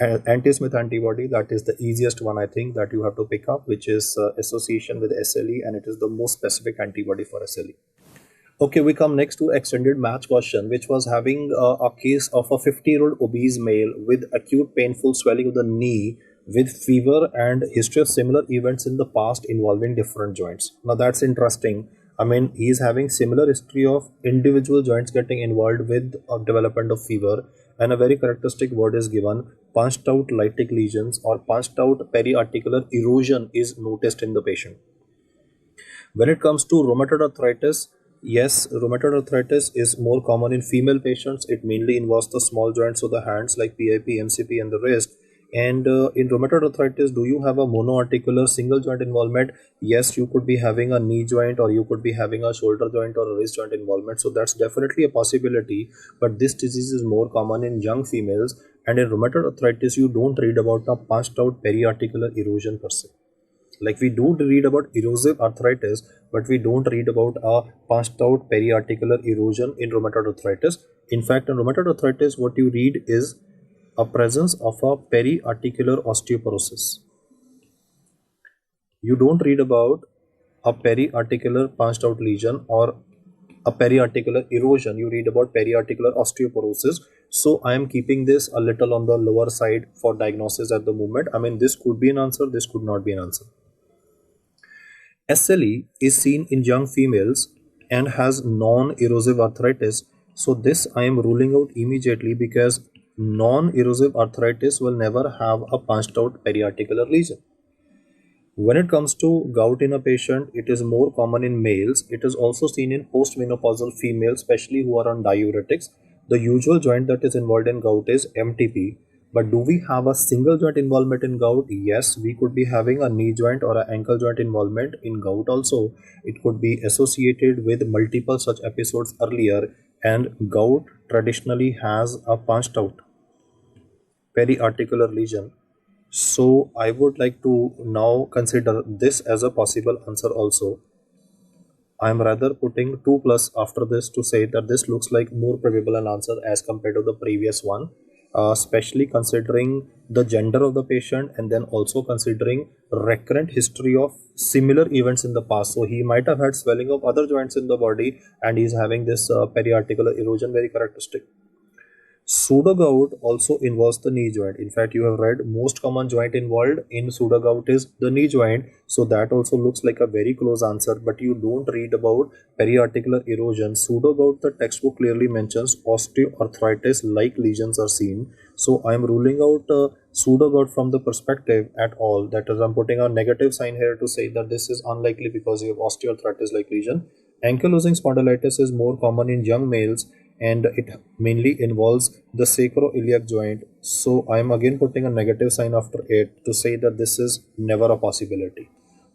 anti-Smith antibody. That is the easiest one, I think, that you have to pick up, which is association with SLE, and it is the most specific antibody for SLE. Okay, we come next to extended match question, which was having a case of a 50-year-old obese male with acute painful swelling of the knee with fever and history of similar events in the past involving different joints. Now that's interesting. I mean, he's having similar history of individual joints getting involved with development of fever, and a very characteristic word is given: punched out lytic lesions or punched out periarticular erosion is noticed in the patient. When it comes to rheumatoid arthritis, yes, rheumatoid arthritis is more common in female patients. It mainly involves the small joints of the hands like PIP, MCP, and the wrist. And in rheumatoid arthritis, do you have a monoarticular single joint involvement? Yes, you could be having a knee joint, or you could be having a shoulder joint or a wrist joint involvement. So that's definitely a possibility. But this disease is more common in young females. And in rheumatoid arthritis, you don't read about a punched out periarticular erosion per se. Like we do read about erosive arthritis, but we don't read about a punched out periarticular erosion in rheumatoid arthritis. In fact, in rheumatoid arthritis, what you read is a presence of a periarticular osteoporosis. You don't read about a periarticular punched out lesion or a periarticular erosion. You read about periarticular osteoporosis. So I am keeping this a little on the lower side for diagnosis at the moment. I mean, this could be an answer, this could not be an answer. SLE is seen in young females and has non-erosive arthritis. So this I am ruling out immediately, because non-erosive arthritis will never have a punched out periarticular lesion. When it comes to gout in a patient, it is more common in males. It is also seen in postmenopausal females, especially who are on diuretics. The usual joint that is involved in gout is MTP. But do we have a single joint involvement in gout? Yes, we could be having a knee joint or an ankle joint involvement in gout also. It could be associated with multiple such episodes earlier, and gout traditionally has a punched out periarticular lesion. So I would like to now consider this as a possible answer also. I am rather putting 2 plus after this to say that this looks like more probable an answer as compared to the previous one, especially considering the gender of the patient and then also considering recurrent history of similar events in the past. So he might have had swelling of other joints in the body, and he's having this periarticular erosion, very characteristic. Pseudogout also involves the knee joint. In fact, you have read most common joint involved in pseudogout is the knee joint. So that also looks like a very close answer, but you don't read about periarticular erosion. Pseudogout, the textbook clearly mentions osteoarthritis-like lesions are seen. So I am ruling out pseudogout from the perspective at all. That is, I'm putting a negative sign here to say that this is unlikely because you have osteoarthritis-like lesion. Ankylosing spondylitis is more common in young males, and it mainly involves the sacroiliac joint. So I am again putting a negative sign after it to say that this is never a possibility.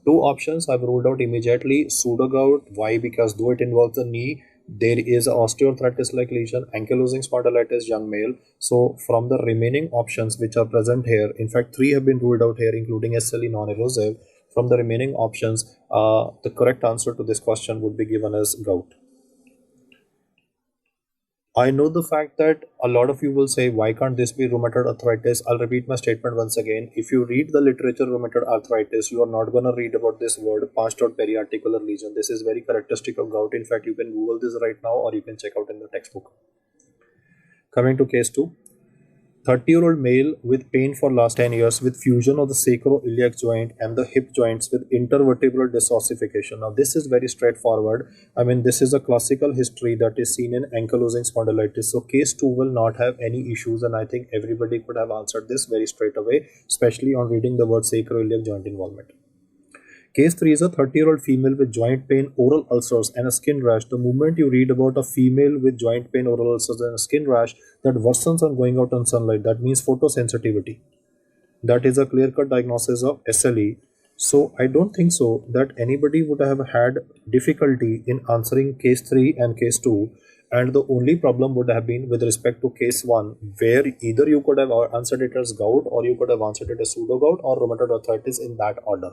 Two options I've ruled out immediately: pseudogout. Why? Because though it involves the knee, there is a osteoarthritis like lesion. Ankylosing spondylitis, young male. So from the remaining options which are present here, in fact 3 have been ruled out here, including SLE non-erosive. From the remaining options, the correct answer to this question would be given as gout. I know the fact that a lot of you will say, why can't this be rheumatoid arthritis? I'll repeat my statement once again. If you read the literature rheumatoid arthritis, you are not going to read about this word punched out periarticular lesion. This is very characteristic of gout. In fact, you can Google this right now, or you can check out in the textbook. Coming to case 2. 30-year-old male with pain for last 10 years with fusion of the sacroiliac joint and the hip joints with intervertebral disossification. Now this is very straightforward. I mean, this is a classical history that is seen in ankylosing spondylitis. So case 2 will not have any issues, and I think everybody could have answered this very straight away, especially on reading the word sacroiliac joint involvement. Case 3 is a 30-year-old female with joint pain, oral ulcers, and a skin rash. The moment you read about a female with joint pain, oral ulcers, and a skin rash that worsens on going out on sunlight, that means photosensitivity. That is a clear-cut diagnosis of SLE. So I don't think so that anybody would have had difficulty in answering case 3 and case 2. And the only problem would have been with respect to case 1, where either you could have answered it as gout, or you could have answered it as pseudogout or rheumatoid arthritis in that order.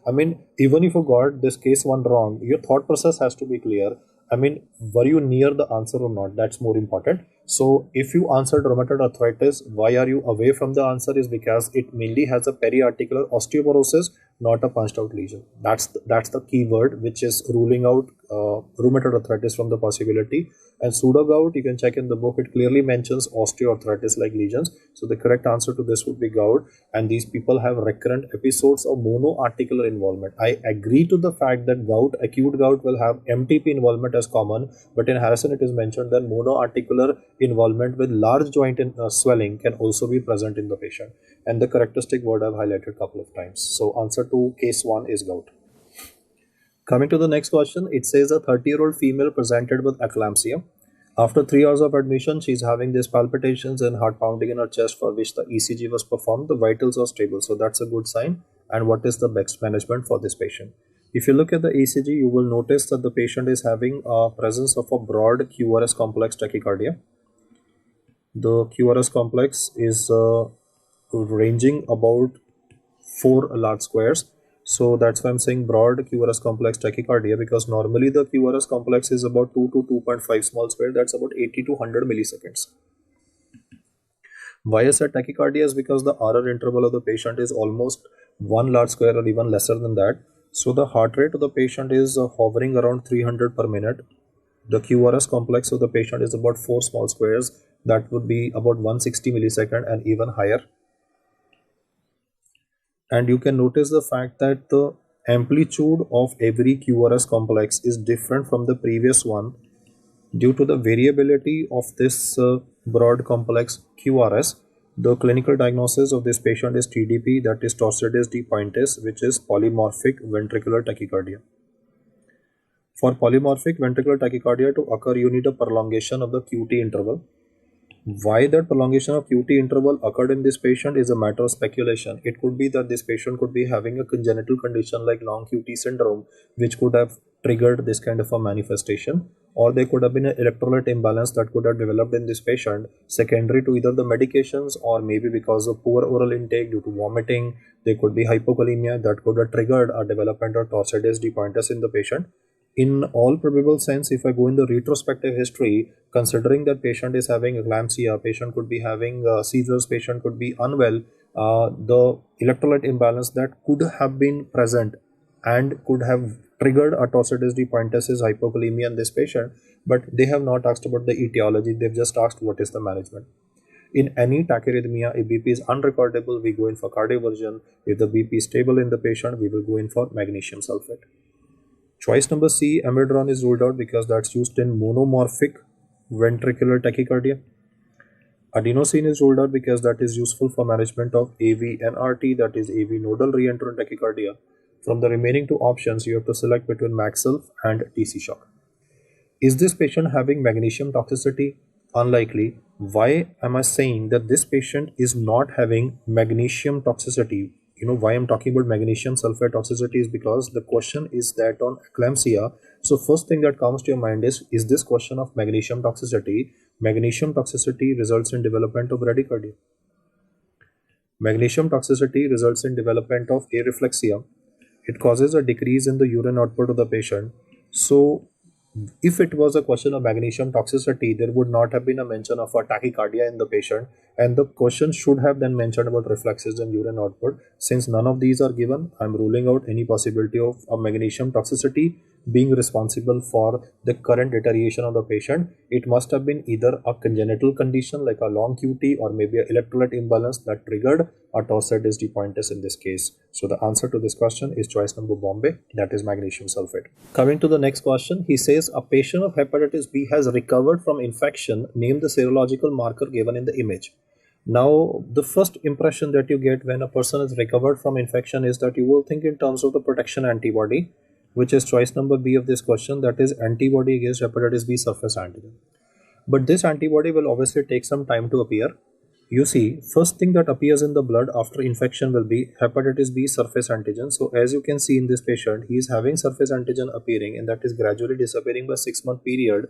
I mean, even if you got this case 1 wrong, your thought process has to be clear. I mean, were you near the answer or not? That's more important. So if you answered rheumatoid arthritis, why are you away from the answer? Is because it mainly has a periarticular osteoporosis, not a punched out lesion. That's the key word which is ruling out rheumatoid arthritis from the possibility. And pseudo gout, you can check in the book, it clearly mentions osteoarthritis like lesions. So the correct answer to this would be gout. And these people have recurrent episodes of monoarticular involvement. I agree to the fact that gout, acute gout, will have MTP involvement as common, but in Harrison it is mentioned that monoarticular involvement with large joint swelling can also be present in the patient. And the characteristic word I've highlighted a couple of times. So answer to case 1 is gout. Coming to the next question, it says a 30-year-old female presented with eclampsia. After 3 hours of admission, she's having these palpitations and heart pounding in her chest for which the ECG was performed. The vitals are stable, so that's a good sign. And what is the best management for this patient? If you look at the ECG, you will notice that the patient is having a presence of a broad QRS complex tachycardia. The QRS complex is ranging about 4 large squares. So that's why I'm saying broad QRS complex tachycardia, because normally the QRS complex is about 2 to 2.5 small square. That's about 80 to 100 milliseconds. Why I said tachycardia is because the RR interval of the patient is almost 1 large square or even lesser than that. So the heart rate of the patient is hovering around 300 per minute. The QRS complex of the patient is about 4 small squares. That would be about 160 millisecond and even higher. And you can notice the fact that the amplitude of every QRS complex is different from the previous one due to the variability of this broad complex QRS. The clinical diagnosis of this patient is TDP, that is Torsades de Pointes, which is polymorphic ventricular tachycardia. For polymorphic ventricular tachycardia to occur, you need a prolongation of the QT interval. Why that prolongation of QT interval occurred in this patient is a matter of speculation. It could be that this patient could be having a congenital condition like long QT syndrome, which could have triggered this kind of a manifestation, or there could have been an electrolyte imbalance that could have developed in this patient secondary to either the medications or maybe because of poor oral intake due to vomiting. There could be hypokalemia that could have triggered a development of Torsades de Pointes in the patient. In all probable sense, if I go in the retrospective history, considering that patient is having eclampsia, patient could be having seizures, patient could be unwell, the electrolyte imbalance that could have been present and could have triggered a Torsades de Pointes hypokalemia in this patient, but they have not asked about the etiology, they've just asked what is the management. In any tachyarrhythmia, if BP is unrecordable, we go in for cardioversion. If the BP is stable in the patient, we will go in for magnesium sulfate. Choice number C, amiodarone, is ruled out because that's used in monomorphic ventricular tachycardia. Adenosine is ruled out because that is useful for management of AV-NRT, that is AV nodal reentrant tachycardia. From the remaining 2 options, you have to select between MagSulf and TC shock. Is this patient having magnesium toxicity? Unlikely. Why am I saying that this patient is not having magnesium toxicity? You know why I'm talking about magnesium sulfate toxicity is because the question is that on eclampsia. So first thing that comes to your mind is this question of magnesium toxicity? Magnesium toxicity results in development of bradycardia. Magnesium toxicity results in development of areflexia. It causes a decrease in the urine output of the patient. So if it was a question of magnesium toxicity, there would not have been a mention of a tachycardia in the patient, and the question should have then mentioned about reflexes and urine output. Since none of these are given, I'm ruling out any possibility of a magnesium toxicity being responsible for the current deterioration of the patient. It must have been either a congenital condition like a long QT or maybe an electrolyte imbalance that triggered a Torsades de Pointes in this case. So the answer to this question is choice number Bombay, that is magnesium sulfate. Coming to the next question, he says a patient of hepatitis B has recovered from infection. Name the serological marker given in the image. Now, the first impression that you get when a person is recovered from infection is that you will think in terms of the protection antibody, which is choice number B of this question, that is antibody against hepatitis B surface antigen. But this antibody will obviously take some time to appear. You see, first thing that appears in the blood after infection will be hepatitis B surface antigen. So as you can see in this patient, he is having surface antigen appearing and that is gradually disappearing by 6-month period.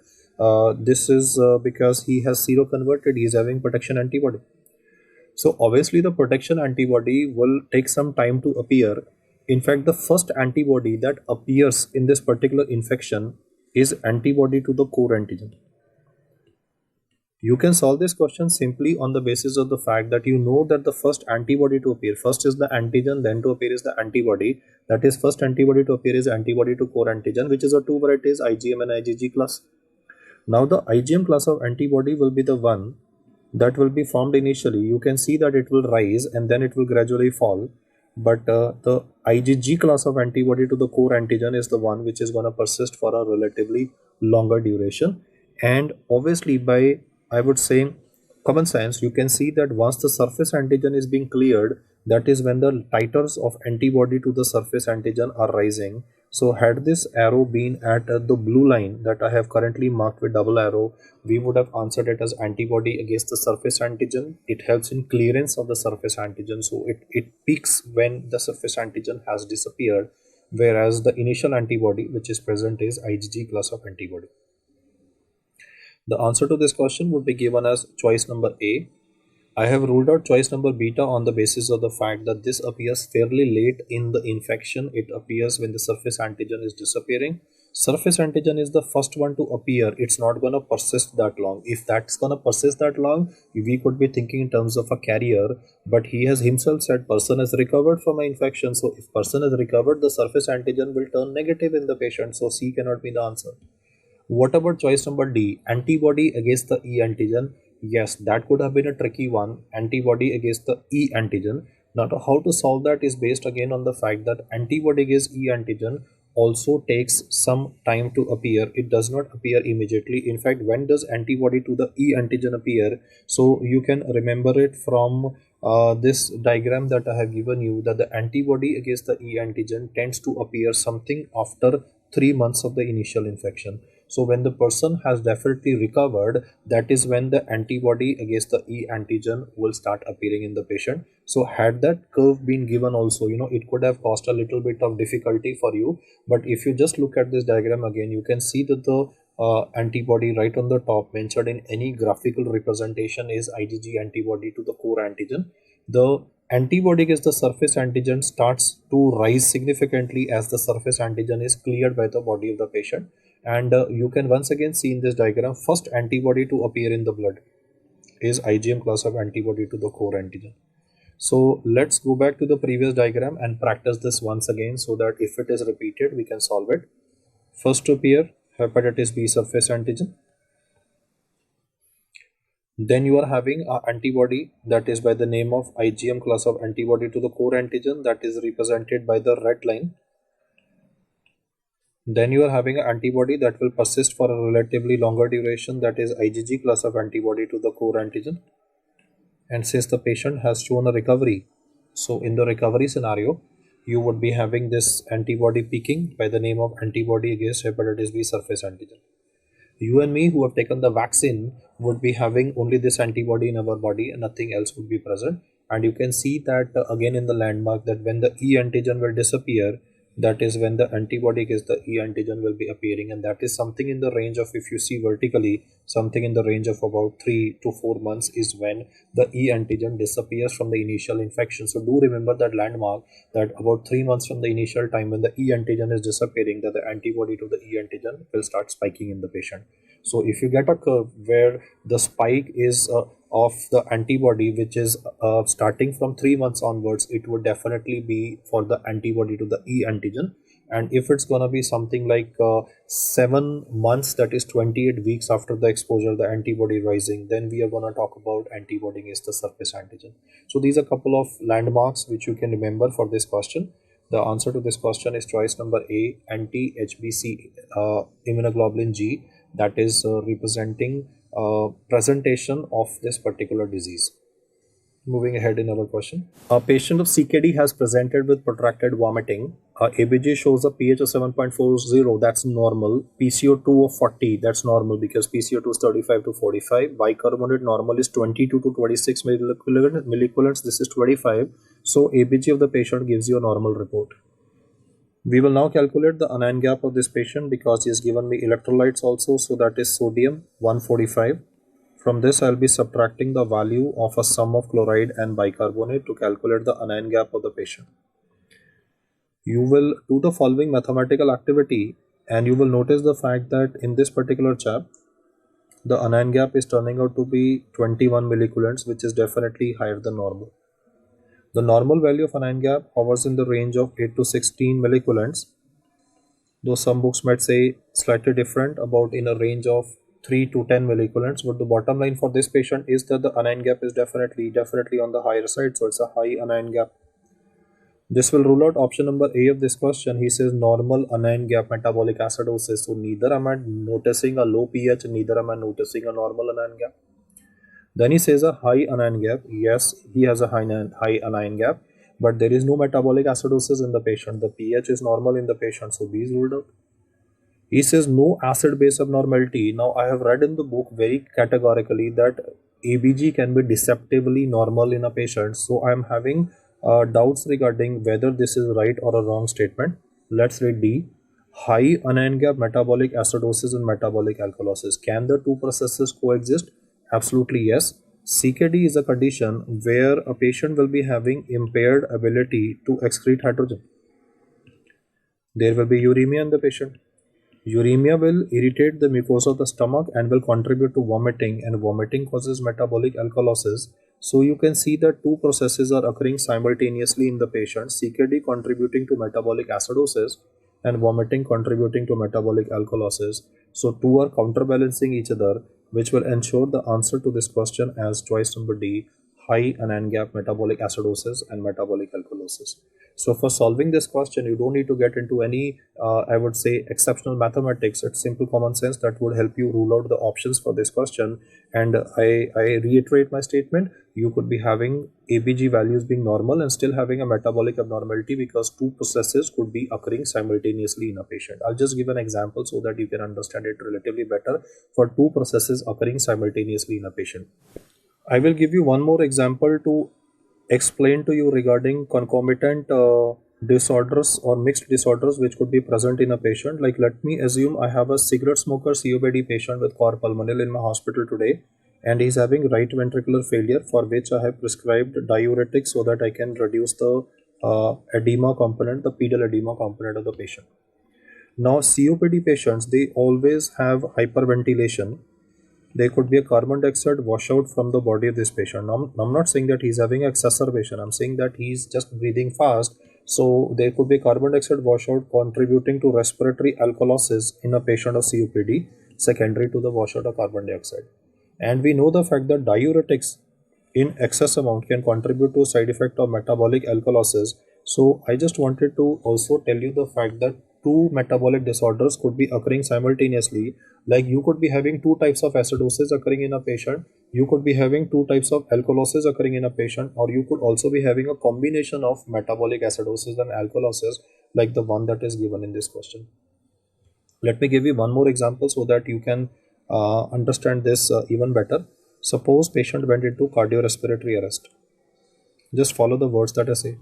This is because he has seroconverted, he is having protection antibody. So obviously the protection antibody will take some time to appear. In fact, the first antibody that appears in this particular infection is antibody to the core antigen. You can solve this question simply on the basis of the fact that you know that the first antibody to appear, first is the antigen, then to appear is the antibody. That is, first antibody to appear is antibody to core antigen, which is a two varieties, IgM and IgG class. Now the IgM class of antibody will be the one that will be formed initially. You can see that it will rise and then it will gradually fall. But the IgG class of antibody to the core antigen is the one which is going to persist for a relatively longer duration. And obviously, by, I would say, common sense, you can see that once the surface antigen is being cleared, that is when the titers of antibody to the surface antigen are rising. So had this arrow been at the blue line that I have currently marked with double arrow, we would have answered it as antibody against the surface antigen. It helps in clearance of the surface antigen, so it peaks when the surface antigen has disappeared, whereas the initial antibody which is present is IgG class of antibody. The answer to this question would be given as choice number A. I have ruled out choice number beta on the basis of the fact that this appears fairly late in the infection. It appears when the surface antigen is disappearing. Surface antigen is the first one to appear. It's not going to persist that long. If that's going to persist that long, we could be thinking in terms of a carrier, but he has himself said person has recovered from an infection. So if person has recovered, the surface antigen will turn negative in the patient. So C cannot be the answer. What about choice number D, antibody against the E antigen? Yes, that could have been a tricky one, antibody against the E antigen. Now, how to solve that is based again on the fact that antibody against E antigen also takes some time to appear. It does not appear immediately. In fact, when does antibody to the E antigen appear? So you can remember it from this diagram that I have given you, that the antibody against the E antigen tends to appear something after 3 months of the initial infection. So when the person has definitely recovered, that is when the antibody against the E antigen will start appearing in the patient. So had that curve been given also, it could have caused a little bit of difficulty for you. But if you just look at this diagram again, you can see that the antibody right on the top mentioned in any graphical representation is IgG antibody to the core antigen. The antibody against the surface antigen starts to rise significantly as the surface antigen is cleared by the body of the patient. And you can once again see in this diagram, first antibody to appear in the blood is IgM class of antibody to the core antigen. So let's go back to the previous diagram and practice this once again so that if it is repeated, we can solve it. First to appear, hepatitis B surface antigen. Then you are having an antibody that is by the name of IgM class of antibody to the core antigen, that is represented by the red line. Then you are having an antibody that will persist for a relatively longer duration, that is IgG class of antibody to the core antigen. And since the patient has shown a recovery, so in the recovery scenario, you would be having this antibody peaking by the name of antibody against hepatitis B surface antigen. You and me who have taken the vaccine would be having only this antibody in our body and nothing else would be present. And you can see that again in the landmark, that when the E antigen will disappear, that is when the antibody against the E antigen will be appearing, and that is something in the range of, if you see vertically, something in the range of about 3 to 4 months is when the E antigen disappears from the initial infection. So do remember that landmark, that about 3 months from the initial time when the E antigen is disappearing, that the antibody to the E antigen will start spiking in the patient. So if you get a curve where the spike is of the antibody which is starting from 3 months onwards, it would definitely be for the antibody to the E antigen. And if it's going to be something like 7 months, that is 28 weeks after the exposure, the antibody rising, then we are going to talk about antibody against the surface antigen. So these are a couple of landmarks which you can remember for this question. The answer to this question is choice number A, anti-HBC immunoglobulin G, that is representing presentation of this particular disease. Moving ahead in our question. A patient of CKD has presented with protracted vomiting. ABG shows a pH of 7.40, that's normal. PCO2 of 40, that's normal because PCO2 is 35 to 45. Bicarbonate normal is 22 to 26 milliequivalents, this is 25. So ABG of the patient gives you a normal report. We will now calculate the anion gap of this patient because he has given me electrolytes also, so that is sodium 145. From this I will be subtracting the value of a sum of chloride and bicarbonate to calculate the anion gap of the patient. You will do the following mathematical activity and you will notice the fact that in this particular chap, the anion gap is turning out to be 21 milliequivalents, which is definitely higher than normal. The normal value of anion gap hovers in the range of 8 to 16 milliequivalents, though some books might say slightly different, about in a range of 3 to 10 milliequivalents. But the bottom line for this patient is that the anion gap is definitely on the higher side, so it's a high anion gap. This will rule out option number A of this question. He says normal anion gap metabolic acidosis. So neither am I noticing a low pH, neither am I noticing a normal anion gap. Then he says a high anion gap. Yes, he has a high anion gap, but there is no metabolic acidosis in the patient. The pH is normal in the patient, so B is ruled out. He says no acid base abnormality. Now I have read in the book very categorically that ABG can be deceptively normal in a patient. So I am having doubts regarding whether this is right or a wrong statement. Let's read D. High anion gap metabolic acidosis and metabolic alkalosis. Can the two processes coexist? Absolutely yes. CKD is a condition where a patient will be having impaired ability to excrete hydrogen. There will be uremia in the patient. Uremia will irritate the mucosa of the stomach and will contribute to vomiting, and vomiting causes metabolic alkalosis. So you can see that two processes are occurring simultaneously in the patient, CKD contributing to metabolic acidosis and vomiting contributing to metabolic alkalosis. So two are counterbalancing each other, which will ensure the answer to this question as choice number D, high anion gap metabolic acidosis and metabolic alkalosis. So for solving this question, you don't need to get into any, I would say, exceptional mathematics. It's simple common sense that would help you rule out the options for this question. And I reiterate my statement, you could be having ABG values being normal and still having a metabolic abnormality because two processes could be occurring simultaneously in a patient. I'll just give an example so that you can understand it relatively better for two processes occurring simultaneously in a patient. I will give you one more example to explain to you regarding concomitant disorders or mixed disorders which could be present in a patient. Like, let me assume I have a cigarette smoker COPD patient with cor pulmonale in my hospital today, and he's having right ventricular failure, for which I have prescribed diuretics so that I can reduce the edema component, the pedal edema component of the patient. Now COPD patients, they always have hyperventilation. There could be a carbon dioxide washout from the body of this patient. Now, I'm not saying that he's having exacerbation. I'm saying that he's just breathing fast. So there could be carbon dioxide washout contributing to respiratory alkalosis in a patient of COPD, secondary to the washout of carbon dioxide. And we know the fact that diuretics in excess amount can contribute to a side effect of metabolic alkalosis. So I just wanted to also tell you the fact that two metabolic disorders could be occurring simultaneously. Like, you could be having two types of acidosis occurring in a patient, you could be having two types of alkalosis occurring in a patient, or you could also be having a combination of metabolic acidosis and alkalosis like the one that is given in this question. Let me give you one more example so that you can understand this even better. Suppose patient went into cardiorespiratory arrest. Just follow the words that I say.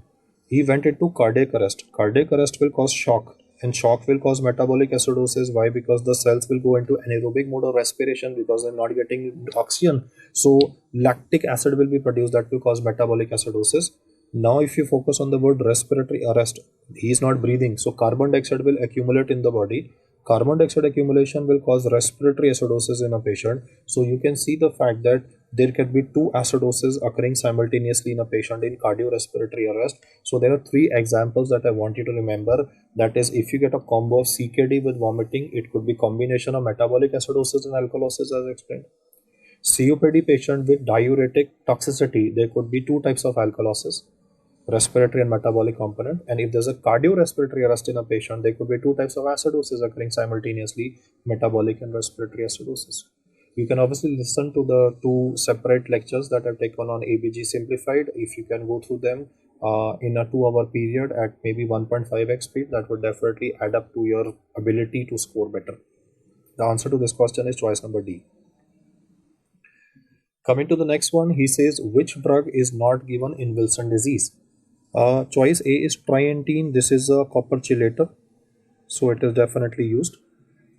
He went into cardiac arrest. Cardiac arrest will cause shock, and shock will cause metabolic acidosis. Why? Because the cells will go into anaerobic mode of respiration because they're not getting oxygen. So lactic acid will be produced that will cause metabolic acidosis. Now if you focus on the word respiratory arrest, he is not breathing, so carbon dioxide will accumulate in the body. Carbon dioxide accumulation will cause respiratory acidosis in a patient. So you can see the fact that there can be two acidoses occurring simultaneously in a patient in cardiorespiratory arrest. So there are three examples that I want you to remember. That is, if you get a combo of CKD with vomiting, it could be combination of metabolic acidosis and alkalosis as explained. COPD patient with diuretic toxicity, there could be two types of alkalosis, respiratory and metabolic component. And if there's a cardiorespiratory arrest in a patient, there could be two types of acidosis occurring simultaneously, metabolic and respiratory acidosis. You can obviously listen to the two separate lectures that I've taken on ABG simplified. If you can go through them in a 2-hour period at maybe 1.5x speed, that would definitely add up to your ability to score better. The answer to this question is choice number D. Coming to the next one, he says which drug is not given in Wilson disease? Choice A is trientine. This is a copper chelator, so it is definitely used.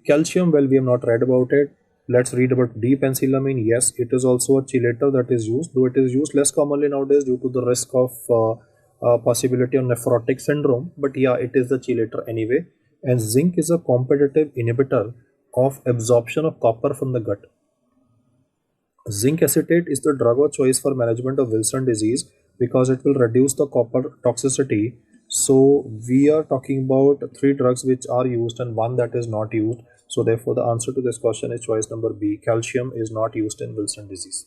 Calcium, well, we have not read about it. Let's read about D-penicillamine. Yes, it is also a chelator that is used, though it is used less commonly nowadays due to the risk of possibility of nephrotic syndrome. But yeah, it is the chelator anyway. And zinc is a competitive inhibitor of absorption of copper from the gut. Zinc acetate is the drug of choice for management of Wilson disease. because it will reduce the copper toxicity. So we are talking about three drugs which are used and one that is not used. So therefore the answer to this question is choice number B. Calcium is not used in Wilson disease.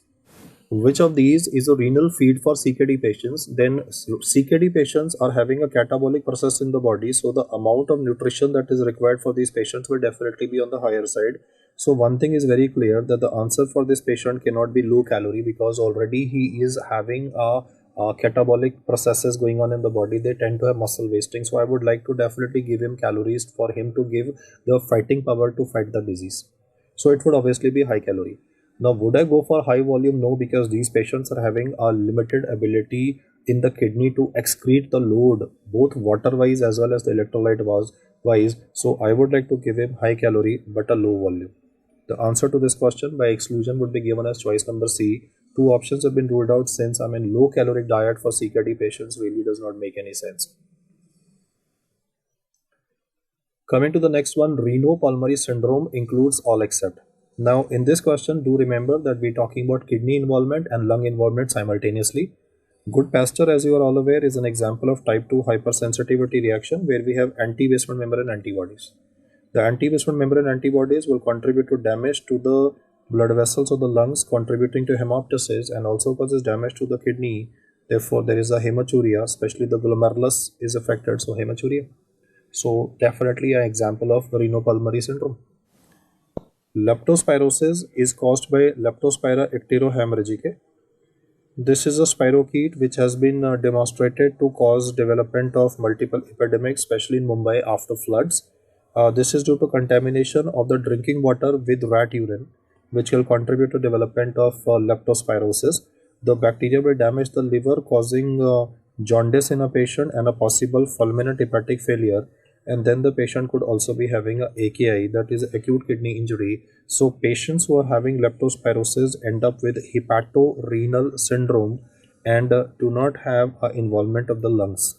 Which of these is a renal feed for CKD patients? Then CKD patients are having a catabolic process in the body, so the amount of nutrition that is required for these patients will definitely be on the higher side. So one thing is very clear, that the answer for this patient cannot be low calorie, because already he is having a catabolic processes going on in the body. They tend to have muscle wasting. So I would like to definitely give him calories for him to give the fighting power to fight the disease. So it would obviously be high calorie. Now, would I go for high volume? No, because these patients are having a limited ability in the kidney to excrete the load, both water wise as well as the electrolyte wise. So I would like to give him high calorie but a low volume. The answer to this question by exclusion would be given as choice number C. Two options have been ruled out, since low caloric diet for CKD patients really does not make any sense. Coming to the next one, renal-pulmonary syndrome includes all except. Now, in this question, do remember that we're talking about kidney involvement and lung involvement simultaneously. Good pasture, as you are all aware, is an example of type 2 hypersensitivity reaction where we have anti-basement membrane antibodies. The anti-basement membrane antibodies will contribute to damage to the blood vessels of the lungs, contributing to hemoptysis, and also causes damage to the kidney. Therefore, there is a hematuria, especially the glomerulus is affected, so hematuria. So definitely an example of renal-pulmonary syndrome. Leptospirosis is caused by Leptospira icterohemorrhagicae. This is a spirochete which has been demonstrated to cause development of multiple epidemics, especially in Mumbai after floods. This is due to contamination of the drinking water with rat urine, which will contribute to development of leptospirosis. The bacteria will damage the liver, causing jaundice in a patient and a possible fulminant hepatic failure. And then the patient could also be having a AKI, that is acute kidney injury. So patients who are having leptospirosis end up with hepatorenal syndrome and do not have involvement of the lungs.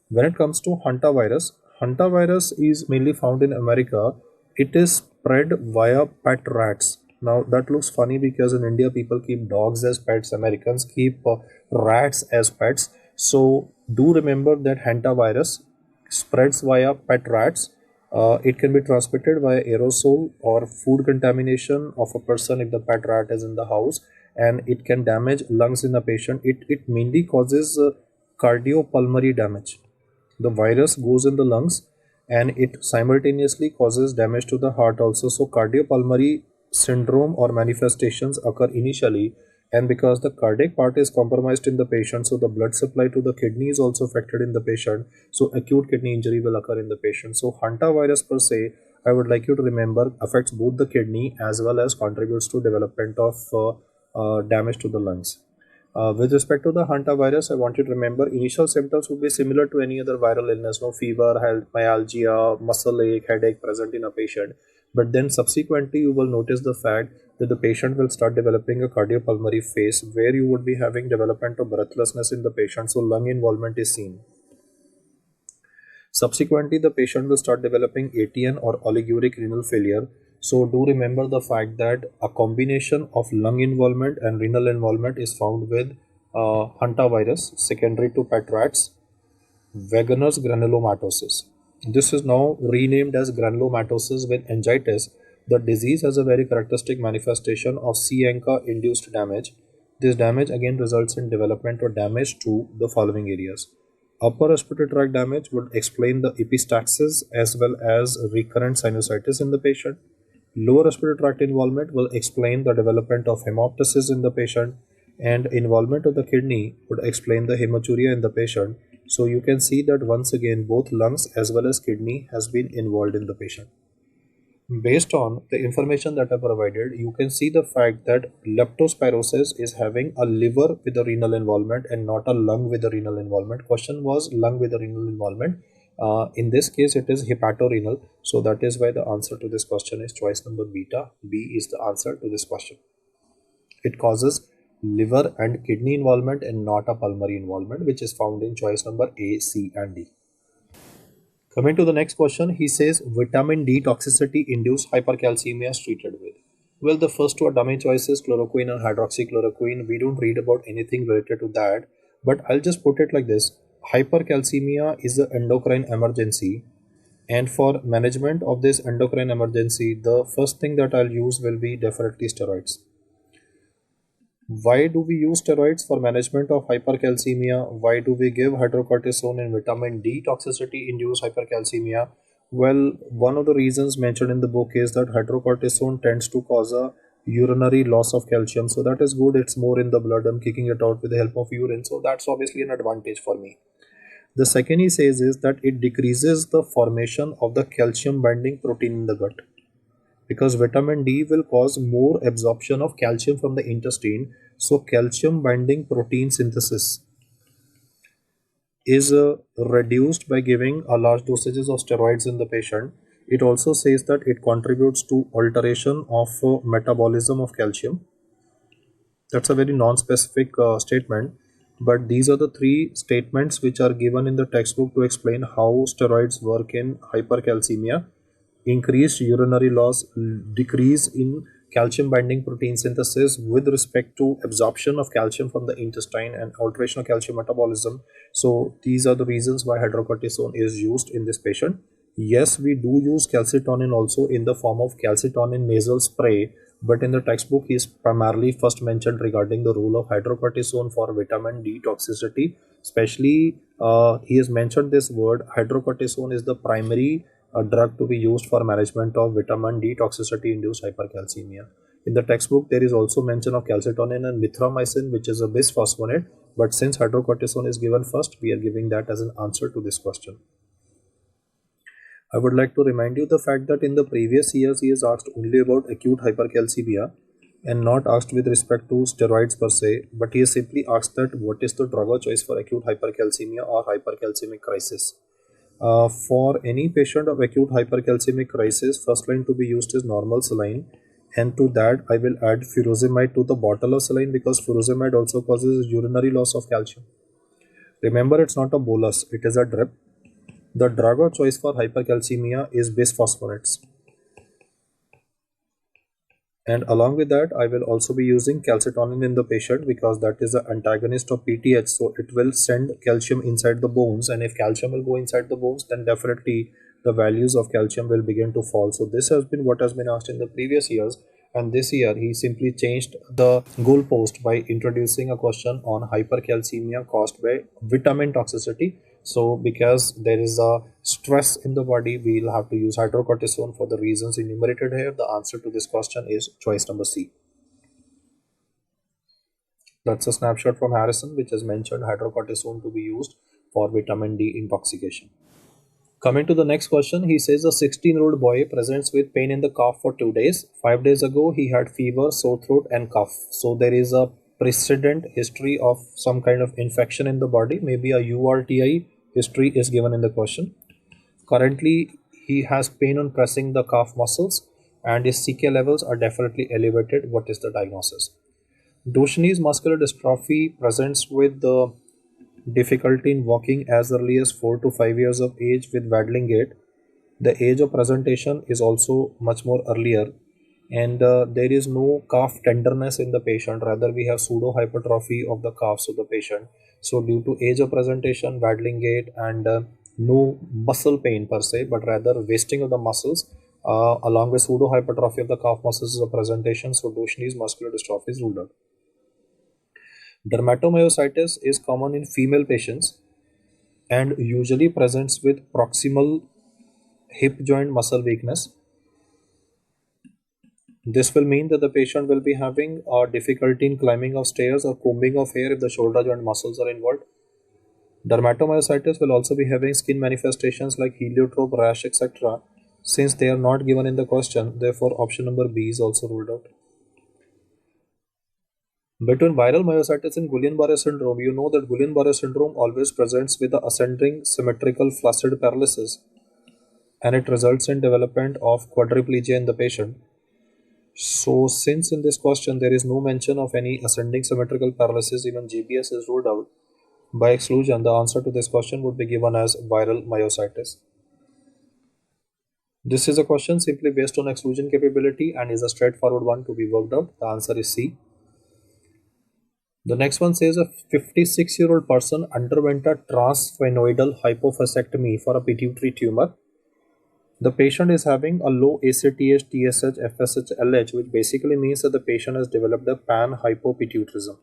When it comes to hantavirus is mainly found in America. It is spread via pet rats. Now that looks funny because in India people keep dogs as pets, Americans keep rats as pets. So do remember that hantavirus spreads via pet rats. It can be transmitted via aerosol or food contamination of a person if the pet rat is in the house, and it can damage lungs in a patient. It mainly causes cardiopulmonary damage. The virus goes in the lungs and it simultaneously causes damage to the heart also. So cardiopulmonary syndrome or manifestations occur initially, and because the cardiac part is compromised in the patient, so the blood supply to the kidney is also affected in the patient, so acute kidney injury will occur in the patient. So hantavirus per se, I would like you to remember, affects both the kidney as well as contributes to development of damage to the lungs. With respect to the hantavirus, I want you to remember initial symptoms would be similar to any other viral illness, no fever, myalgia, muscle ache, headache present in a patient. But then subsequently, you will notice the fact that the patient will start developing a cardiopulmonary phase where you would be having development of breathlessness in the patient, so lung involvement is seen. Subsequently, the patient will start developing ATN or oliguric renal failure. So do remember the fact that a combination of lung involvement and renal involvement is found with hantavirus secondary to pet rats, Wegener's granulomatosis. This is now renamed as granulomatosis with angiitis. The disease has a very characteristic manifestation of C. ANCA induced damage. This damage again results in development or damage to the following areas. Upper respiratory tract damage would explain the epistaxis as well as recurrent sinusitis in the patient. Lower respiratory tract involvement will explain the development of hemoptysis in the patient, and involvement of the kidney would explain the hematuria in the patient. So you can see that once again both lungs as well as kidney has been involved in the patient. Based on the information that I provided, you can see the fact that leptospirosis is having a liver with a renal involvement and not a lung with a renal involvement. Question was lung with a renal involvement. In this case, it is hepatorenal. So that is why the answer to this question is choice number beta. B is the answer to this question. It causes liver and kidney involvement and not a pulmonary involvement, which is found in choice number A, C, and D. Coming to the next question, he says vitamin D toxicity induced hypercalcemia is treated with. Well, the first two are dummy choices, chloroquine and hydroxychloroquine. We don't read about anything related to that. But I'll just put it like this: hypercalcemia is an endocrine emergency, and for management of this endocrine emergency, the first thing that I'll use will be definitely steroids. Why do we use steroids for management of hypercalcemia? Why do we give hydrocortisone and vitamin D toxicity induced hypercalcemia? Well, one of the reasons mentioned in the book is that hydrocortisone tends to cause a urinary loss of calcium. So that is good. It's more in the blood. I'm kicking it out with the help of urine. So that's obviously an advantage for me. The second he says is that it decreases the formation of the calcium binding protein in the gut, because vitamin D will cause more absorption of calcium from the intestine. So calcium binding protein synthesis is reduced by giving a large dosages of steroids in the patient. It also says that it contributes to alteration of metabolism of calcium. That's a very non-specific statement, but these are the three statements which are given in the textbook to explain how steroids work in hypercalcemia: increased urinary loss, decrease in calcium binding protein synthesis with respect to absorption of calcium from the intestine, and alteration of calcium metabolism. So these are the reasons why hydrocortisone is used in this patient. Yes, we do use calcitonin also in the form of calcitonin nasal spray, but in the textbook he is primarily first mentioned regarding the role of hydrocortisone for vitamin D toxicity. Especially he has mentioned this word: hydrocortisone is the primary drug to be used for management of vitamin D toxicity induced hypercalcemia. In the textbook there is also mention of calcitonin and mithramycin, which is a bisphosphonate, but since hydrocortisone is given first, we are giving that as an answer to this question. I would like to remind you the fact that in the previous years he has asked only about acute hypercalcemia and not asked with respect to steroids per se, but he has simply asked that what is the drug of choice for acute hypercalcemia or hypercalcemic crisis. For any patient of acute hypercalcemic crisis, first line to be used is normal saline, and to that I will add furosemide to the bottle of saline, because furosemide also causes urinary loss of calcium. Remember, it's not a bolus, it is a drip. The drug of choice for hypercalcemia is bisphosphonates. And along with that, I will also be using calcitonin in the patient, because that is an antagonist of PTH. So it will send calcium inside the bones. And if calcium will go inside the bones, then definitely the values of calcium will begin to fall. So this has been what has been asked in the previous years. And this year, he simply changed the goalpost by introducing a question on hypercalcemia caused by vitamin toxicity. So because there is a stress in the body, we'll have to use hydrocortisone for the reasons enumerated here. The answer to this question is choice number C. That's a snapshot from Harrison, which has mentioned hydrocortisone to be used for vitamin D intoxication. Coming to the next question, he says a 16-year-old boy presents with pain in the calf for 2 days. 5 days ago, he had fever, sore throat, and cough. So there is a precedent history of some kind of infection in the body. Maybe a URTI history is given in the question. Currently, he has pain on pressing the calf muscles, and his CK levels are definitely elevated. What is the diagnosis? Duchenne's muscular dystrophy presents with the difficulty in walking as early as 4 to 5 years of age with waddling gait. The age of presentation is also much more earlier, and there is no calf tenderness in the patient. Rather, we have pseudo hypertrophy of the calves of the patient. So due to age of presentation, waddling gait, and no muscle pain per se, but rather wasting of the muscles, along with pseudo hypertrophy of the calf muscles is a presentation. So Duchenne's muscular dystrophy is ruled out. Dermatomyositis is common in female patients and usually presents with proximal hip joint muscle weakness. This will mean that the patient will be having difficulty in climbing of stairs or combing of hair if the shoulder joint muscles are involved. Dermatomyositis will also be having skin manifestations like heliotrope, rash, etc. Since they are not given in the question, therefore option number B is also ruled out. Between viral myositis and Guillain-Barré syndrome, you know that Guillain-Barré syndrome always presents with the ascending symmetrical flaccid paralysis, and it results in development of quadriplegia in the patient. So since in this question there is no mention of any ascending symmetrical paralysis, even GBS is ruled out. By exclusion, the answer to this question would be given as viral myositis. This is a question simply based on exclusion capability and is a straightforward one to be worked out. The answer is C. The next one says a 56-year-old person underwent a transsphenoidal hypophyseectomy for a pituitary tumor. The patient is having a low ACTH, TSH, FSH, LH, which basically means that the patient has developed a panhypopituitarism.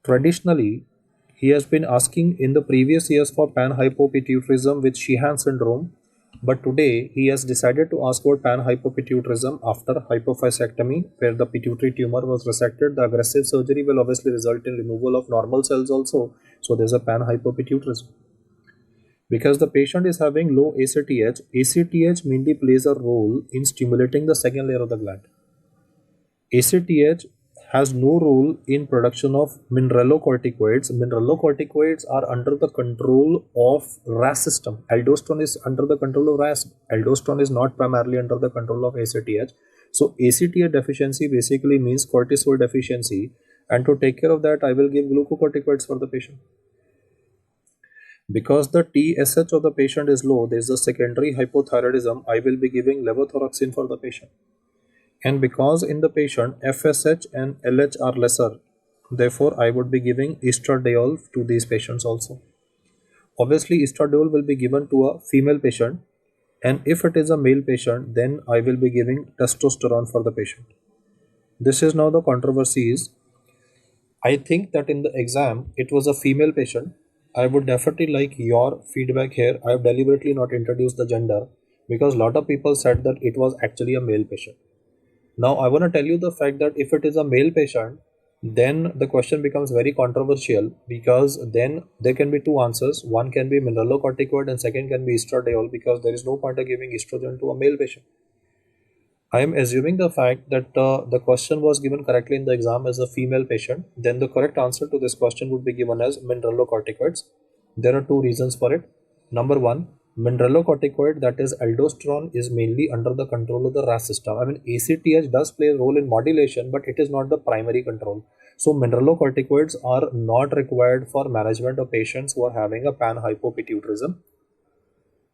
Traditionally, he has been asking in the previous years for panhypopituitarism with Sheehan syndrome, but today he has decided to ask for panhypopituitarism after hypophysectomy, where the pituitary tumor was resected. The aggressive surgery will obviously result in removal of normal cells also, so there's a panhypopituitarism. Because the patient is having low ACTH, ACTH mainly plays a role in stimulating the second layer of the gland. ACTH has no role in production of mineralocorticoids. Mineralocorticoids are under the control of RAS system. Aldosterone is under the control of RAS. Aldosterone is not primarily under the control of ACTH. So ACTH deficiency basically means cortisol deficiency, and to take care of that, I will give glucocorticoids for the patient. Because the TSH of the patient is low, there is a secondary hypothyroidism, I will be giving levothyroxine for the patient. And because in the patient FSH and LH are lesser, therefore I would be giving estradiol to these patients also. Obviously estradiol will be given to a female patient, and if it is a male patient, then I will be giving testosterone for the patient. This is now the controversy is, I think that in the exam it was a female patient. I would definitely like your feedback here. I have deliberately not introduced the gender because a lot of people said that it was actually a male patient. Now I want to tell you the fact that if it is a male patient, then the question becomes very controversial because then there can be two answers. One can be mineralocorticoid and second can be estradiol, because there is no point of giving estrogen to a male patient. I am assuming the fact that the question was given correctly in the exam as a female patient, then the correct answer to this question would be given as mineralocorticoids. There are two reasons for it. Number one, mineralocorticoid, that is aldosterone, is mainly under the control of the RAS system. I mean, ACTH does play a role in modulation, but it is not the primary control. So mineralocorticoids are not required for management of patients who are having a panhypopituitarism.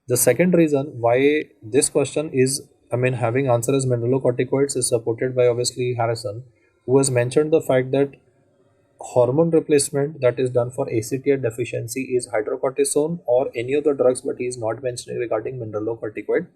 The second reason why this question is, having answer as mineralocorticoids is supported by obviously Harrison, who has mentioned the fact that hormone replacement that is done for ACTH deficiency is hydrocortisone or any of the drugs, but he is not mentioning regarding mineralocorticoid.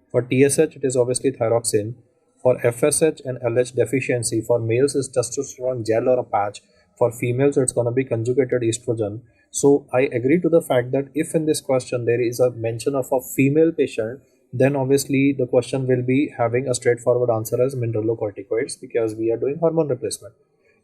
For TSH, it is obviously thyroxine. For FSH and LH deficiency, for males is testosterone gel or a patch. For females, it's going to be conjugated estrogen. So I agree to the fact that if in this question there is a mention of a female patient, then obviously the question will be having a straightforward answer as mineralocorticoids because we are doing hormone replacement.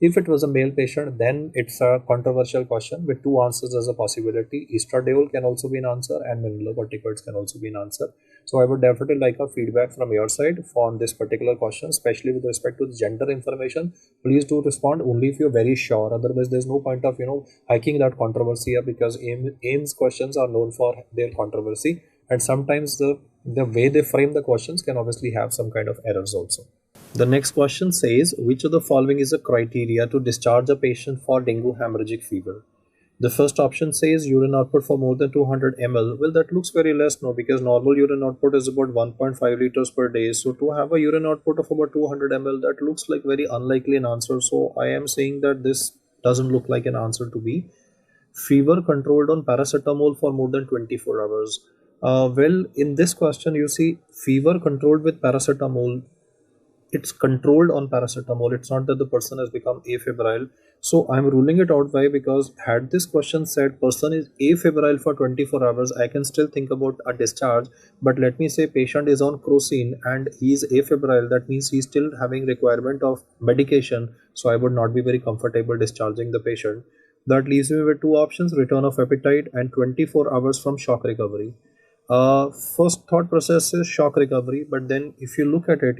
If it was a male patient, then it's a controversial question with two answers as a possibility. Estradiol can also be an answer and mineralocorticoids can also be an answer. So I would definitely like a feedback from your side on this particular question, especially with respect to the gender information. Please do respond only if you're very sure. Otherwise, there's no point of hiking that controversy up because AIIMS questions are known for their controversy, and sometimes the way they frame the questions can obviously have some kind of errors also. The next question says, which of the following is a criteria to discharge a patient for dengue hemorrhagic fever? The first option says urine output for more than 200 ml. Well, that looks very less now because normal urine output is about 1.5 liters per day. So to have a urine output of about 200 ml, that looks like very unlikely an answer. So I am saying that this doesn't look like an answer to be. Fever controlled on paracetamol for more than 24 hours. Well, in this question, you see fever controlled with paracetamol, it's controlled on paracetamol. It's not that the person has become afebrile. So I'm ruling it out. Why? Because had this question said person is afebrile for 24 hours, I can still think about a discharge. But let me say patient is on crocin and he is afebrile. That means he's still having requirement of medication. So I would not be very comfortable discharging the patient. That leaves me with two options: return of appetite and 24 hours from shock recovery. First thought process is shock recovery, but then if you look at it,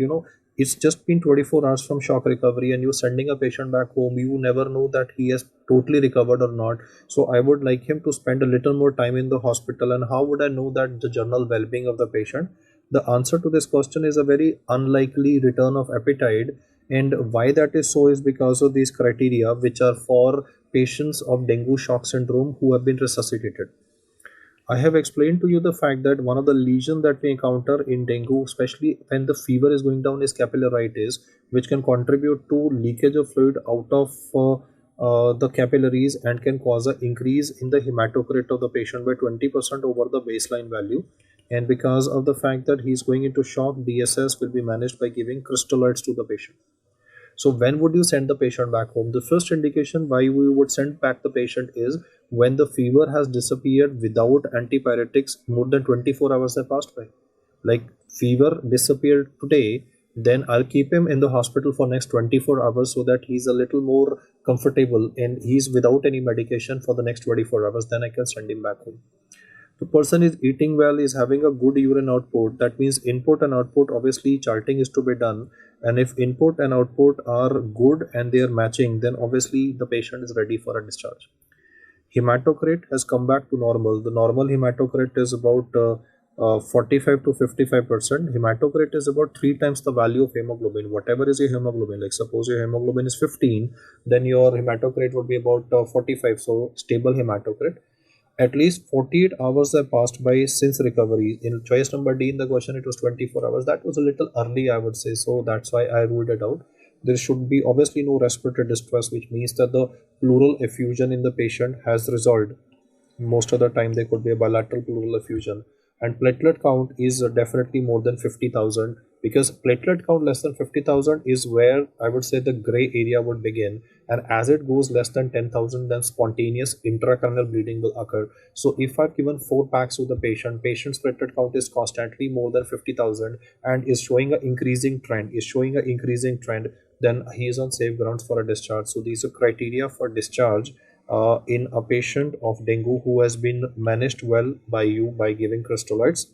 it's just been 24 hours from shock recovery and you're sending a patient back home. You never know that he has totally recovered or not. So I would like him to spend a little more time in the hospital. And how would I know that the general well-being of the patient? The answer to this question is a very unlikely return of appetite. And why that is so is because of these criteria, which are for patients of dengue shock syndrome who have been resuscitated. I have explained to you the fact that one of the lesions that we encounter in dengue, especially when the fever is going down, is capillaritis, which can contribute to leakage of fluid out of the capillaries and can cause an increase in the hematocrit of the patient by 20% over the baseline value. And because of the fact that he's going into shock, DSS will be managed by giving crystalloids to the patient. So when would you send the patient back home? The first indication why we would send back the patient is when the fever has disappeared without antipyretics more than 24 hours have passed by. Like fever disappeared today, then I'll keep him in the hospital for next 24 hours so that he's a little more comfortable and he's without any medication for the next 24 hours. Then I can send him back home. The person is eating well, is having a good urine output. That means input and output, obviously charting is to be done, and if input and output are good and they are matching, then obviously the patient is ready for a discharge. Hematocrit has come back to normal. The normal hematocrit is about 45 to 55%. Hematocrit is about 3 times the value of hemoglobin. Whatever is your hemoglobin, like suppose your hemoglobin is 15, then your hematocrit would be about 45, so stable hematocrit. At least 48 hours have passed by since recovery. In choice number D in the question, it was 24 hours. That was a little early, I would say. So that's why I ruled it out. There should be obviously no respiratory distress, which means that the pleural effusion in the patient has resolved. Most of the time, there could be a bilateral pleural effusion. And platelet count is definitely more than 50,000, because platelet count less than 50,000 is where I would say the gray area would begin, and as it goes less than 10,000, then spontaneous intracranial bleeding will occur. So if I've given 4 packs to the patient's platelet count is constantly more than 50,000 and is showing an increasing trend, then he is on safe grounds for a discharge. So these are criteria for discharge in a patient of dengue who has been managed well by you by giving crystalloids.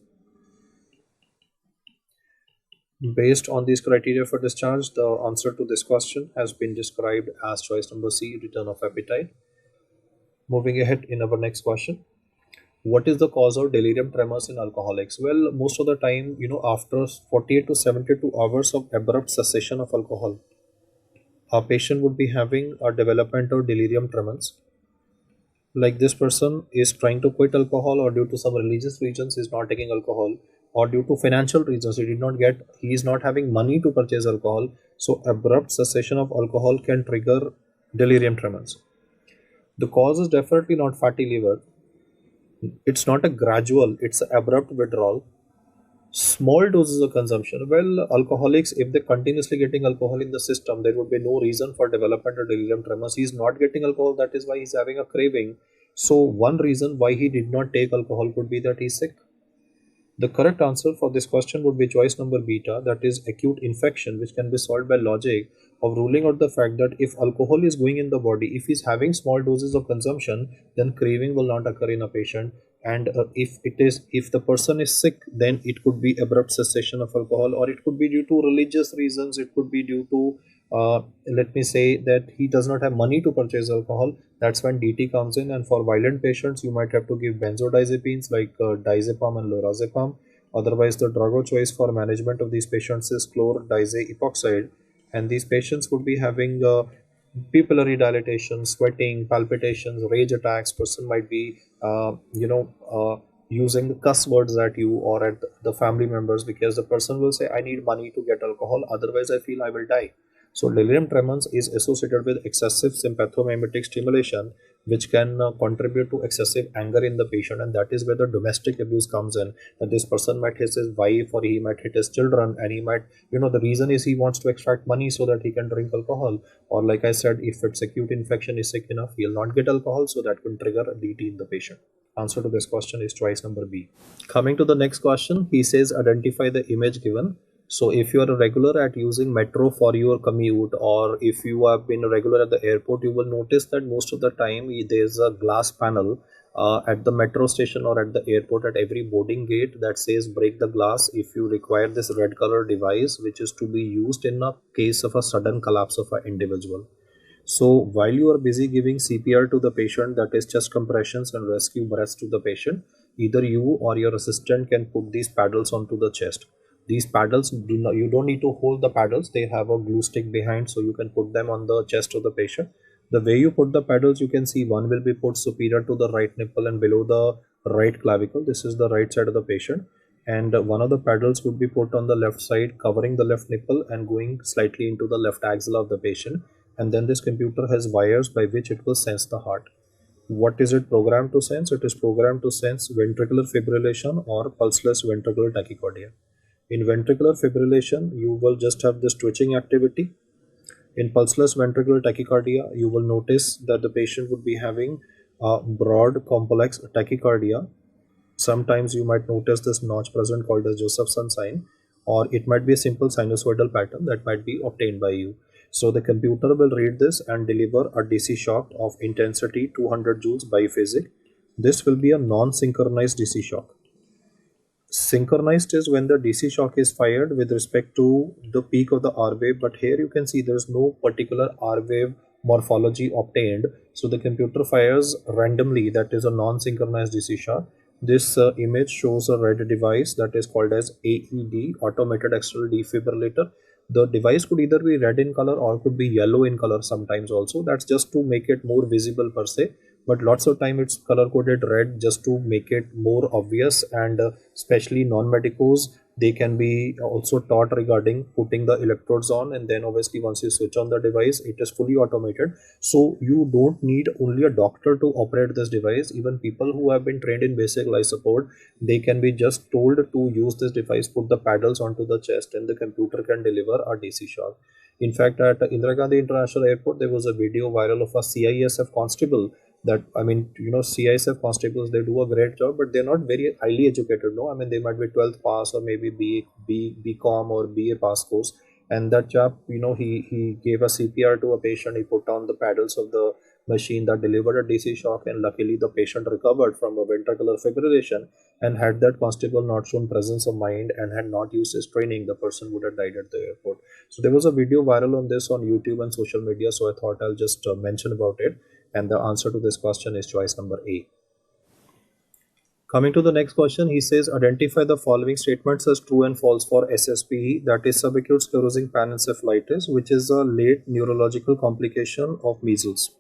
Based on these criteria for discharge, the answer to this question has been described as choice number C, return of appetite. Moving ahead in our next question. What is the cause of delirium tremors in alcoholics? Well, most of the time, after 48 to 72 hours of abrupt cessation of alcohol, a patient would be having a development of delirium tremors. Like this person is trying to quit alcohol, or due to some religious reasons is not taking alcohol, or due to financial reasons he is not having money to purchase alcohol. So abrupt cessation of alcohol can trigger delirium tremors. The cause is definitely not fatty liver. It's not a gradual, it's an abrupt withdrawal. Small doses of consumption. Well, alcoholics, if they're continuously getting alcohol in the system, there would be no reason for development of delirium tremors. He's not getting alcohol, that is why he's having a craving. So one reason why he did not take alcohol could be that he's sick. The correct answer for this question would be choice number beta, that is acute infection, which can be solved by logic of ruling out the fact that if alcohol is going in the body, if he's having small doses of consumption, then craving will not occur in a patient. And if the person is sick, then it could be abrupt cessation of alcohol, or it could be due to religious reasons, it could be due to let me say that he does not have money to purchase alcohol. That's when DT comes in. And for violent patients, you might have to give benzodiazepines like diazepam and lorazepam. Otherwise, the drug of choice for management of these patients is chlordiazepoxide, and these patients would be having pupillary dilatation, sweating, palpitations, rage attacks. Person might be using cuss words at you or at the family members, because the person will say, I need money to get alcohol, otherwise I feel I will die. So delirium tremens is associated with excessive sympathomimetic stimulation, which can contribute to excessive anger in the patient, and that is where the domestic abuse comes in. That this person might hit his wife, or he might hit his children, and he might, the reason is he wants to extract money so that he can drink alcohol. Or like I said, if it's acute infection is sick enough, he'll not get alcohol, so that could trigger a DT in the patient. Answer to this question is choice number B. Coming to the next question, he says identify the image given. So if you are a regular at using metro for your commute, or if you have been a regular at the airport, you will notice that most of the time there's a glass panel at the metro station or at the airport at every boarding gate that says break the glass if you require this red color device, which is to be used in a case of a sudden collapse of an individual. So while you are busy giving CPR to the patient, that is chest compressions and rescue breaths to the patient, either you or your assistant can put these paddles onto the chest. These paddles, you don't need to hold the paddles, they have a glue stick behind, so you can put them on the chest of the patient. The way you put the paddles, you can see one will be put superior to the right nipple and below the right clavicle. This is the right side of the patient. And one of the paddles would be put on the left side, covering the left nipple and going slightly into the left axilla of the patient. and then this computer has wires by which it will sense the heart. What is it programmed to sense? It is programmed to sense ventricular fibrillation or pulseless ventricular tachycardia. In ventricular fibrillation, you will just have this twitching activity. In pulseless ventricular tachycardia, you will notice that the patient would be having a broad complex tachycardia. Sometimes you might notice this notch present called as Josephson sign, or it might be a simple sinusoidal pattern that might be obtained by you. So the computer will read this and deliver a DC shock of intensity 200 joules biphasic. This will be a non-synchronized DC shock. Synchronized is when the DC shock is fired with respect to the peak of the R wave, but here you can see there is no particular R wave morphology obtained. So the computer fires randomly, that is a non-synchronized DC shock. This image shows a red device that is called as AED, automated external defibrillator. The device could either be red in color or could be yellow in color sometimes also. That's just to make it more visible per se, but lots of time it's color coded red just to make it more obvious. And especially non-medicos, they can be also taught regarding putting the electrodes on, and then obviously once you switch on the device, it is fully automated. So you don't need only a doctor to operate this device. Even people who have been trained in basic life support, they can be just told to use this device, put the paddles onto the chest, and the computer can deliver a DC shock. In fact, at Indira Gandhi International Airport, there was a video viral of a CISF constable. That, I mean, CISF constables, they do a great job, but they're not very highly educated. No, I mean, they might be 12th pass or maybe BCom or BA pass course. And that chap, he gave a CPR to a patient. He put on the paddles of the machine that delivered a DC shock, and luckily the patient recovered from a ventricular fibrillation. And had that constable not shown presence of mind and had not used his training, the person would have died at the airport. So there was a video viral on this on YouTube and social media, so I thought I'll just mention about it. And the answer to this question is choice number A. Coming to the next question, he says identify the following statements as true and false for SSPE, that is subacute sclerosing panencephalitis, which is a late neurological complication of measles.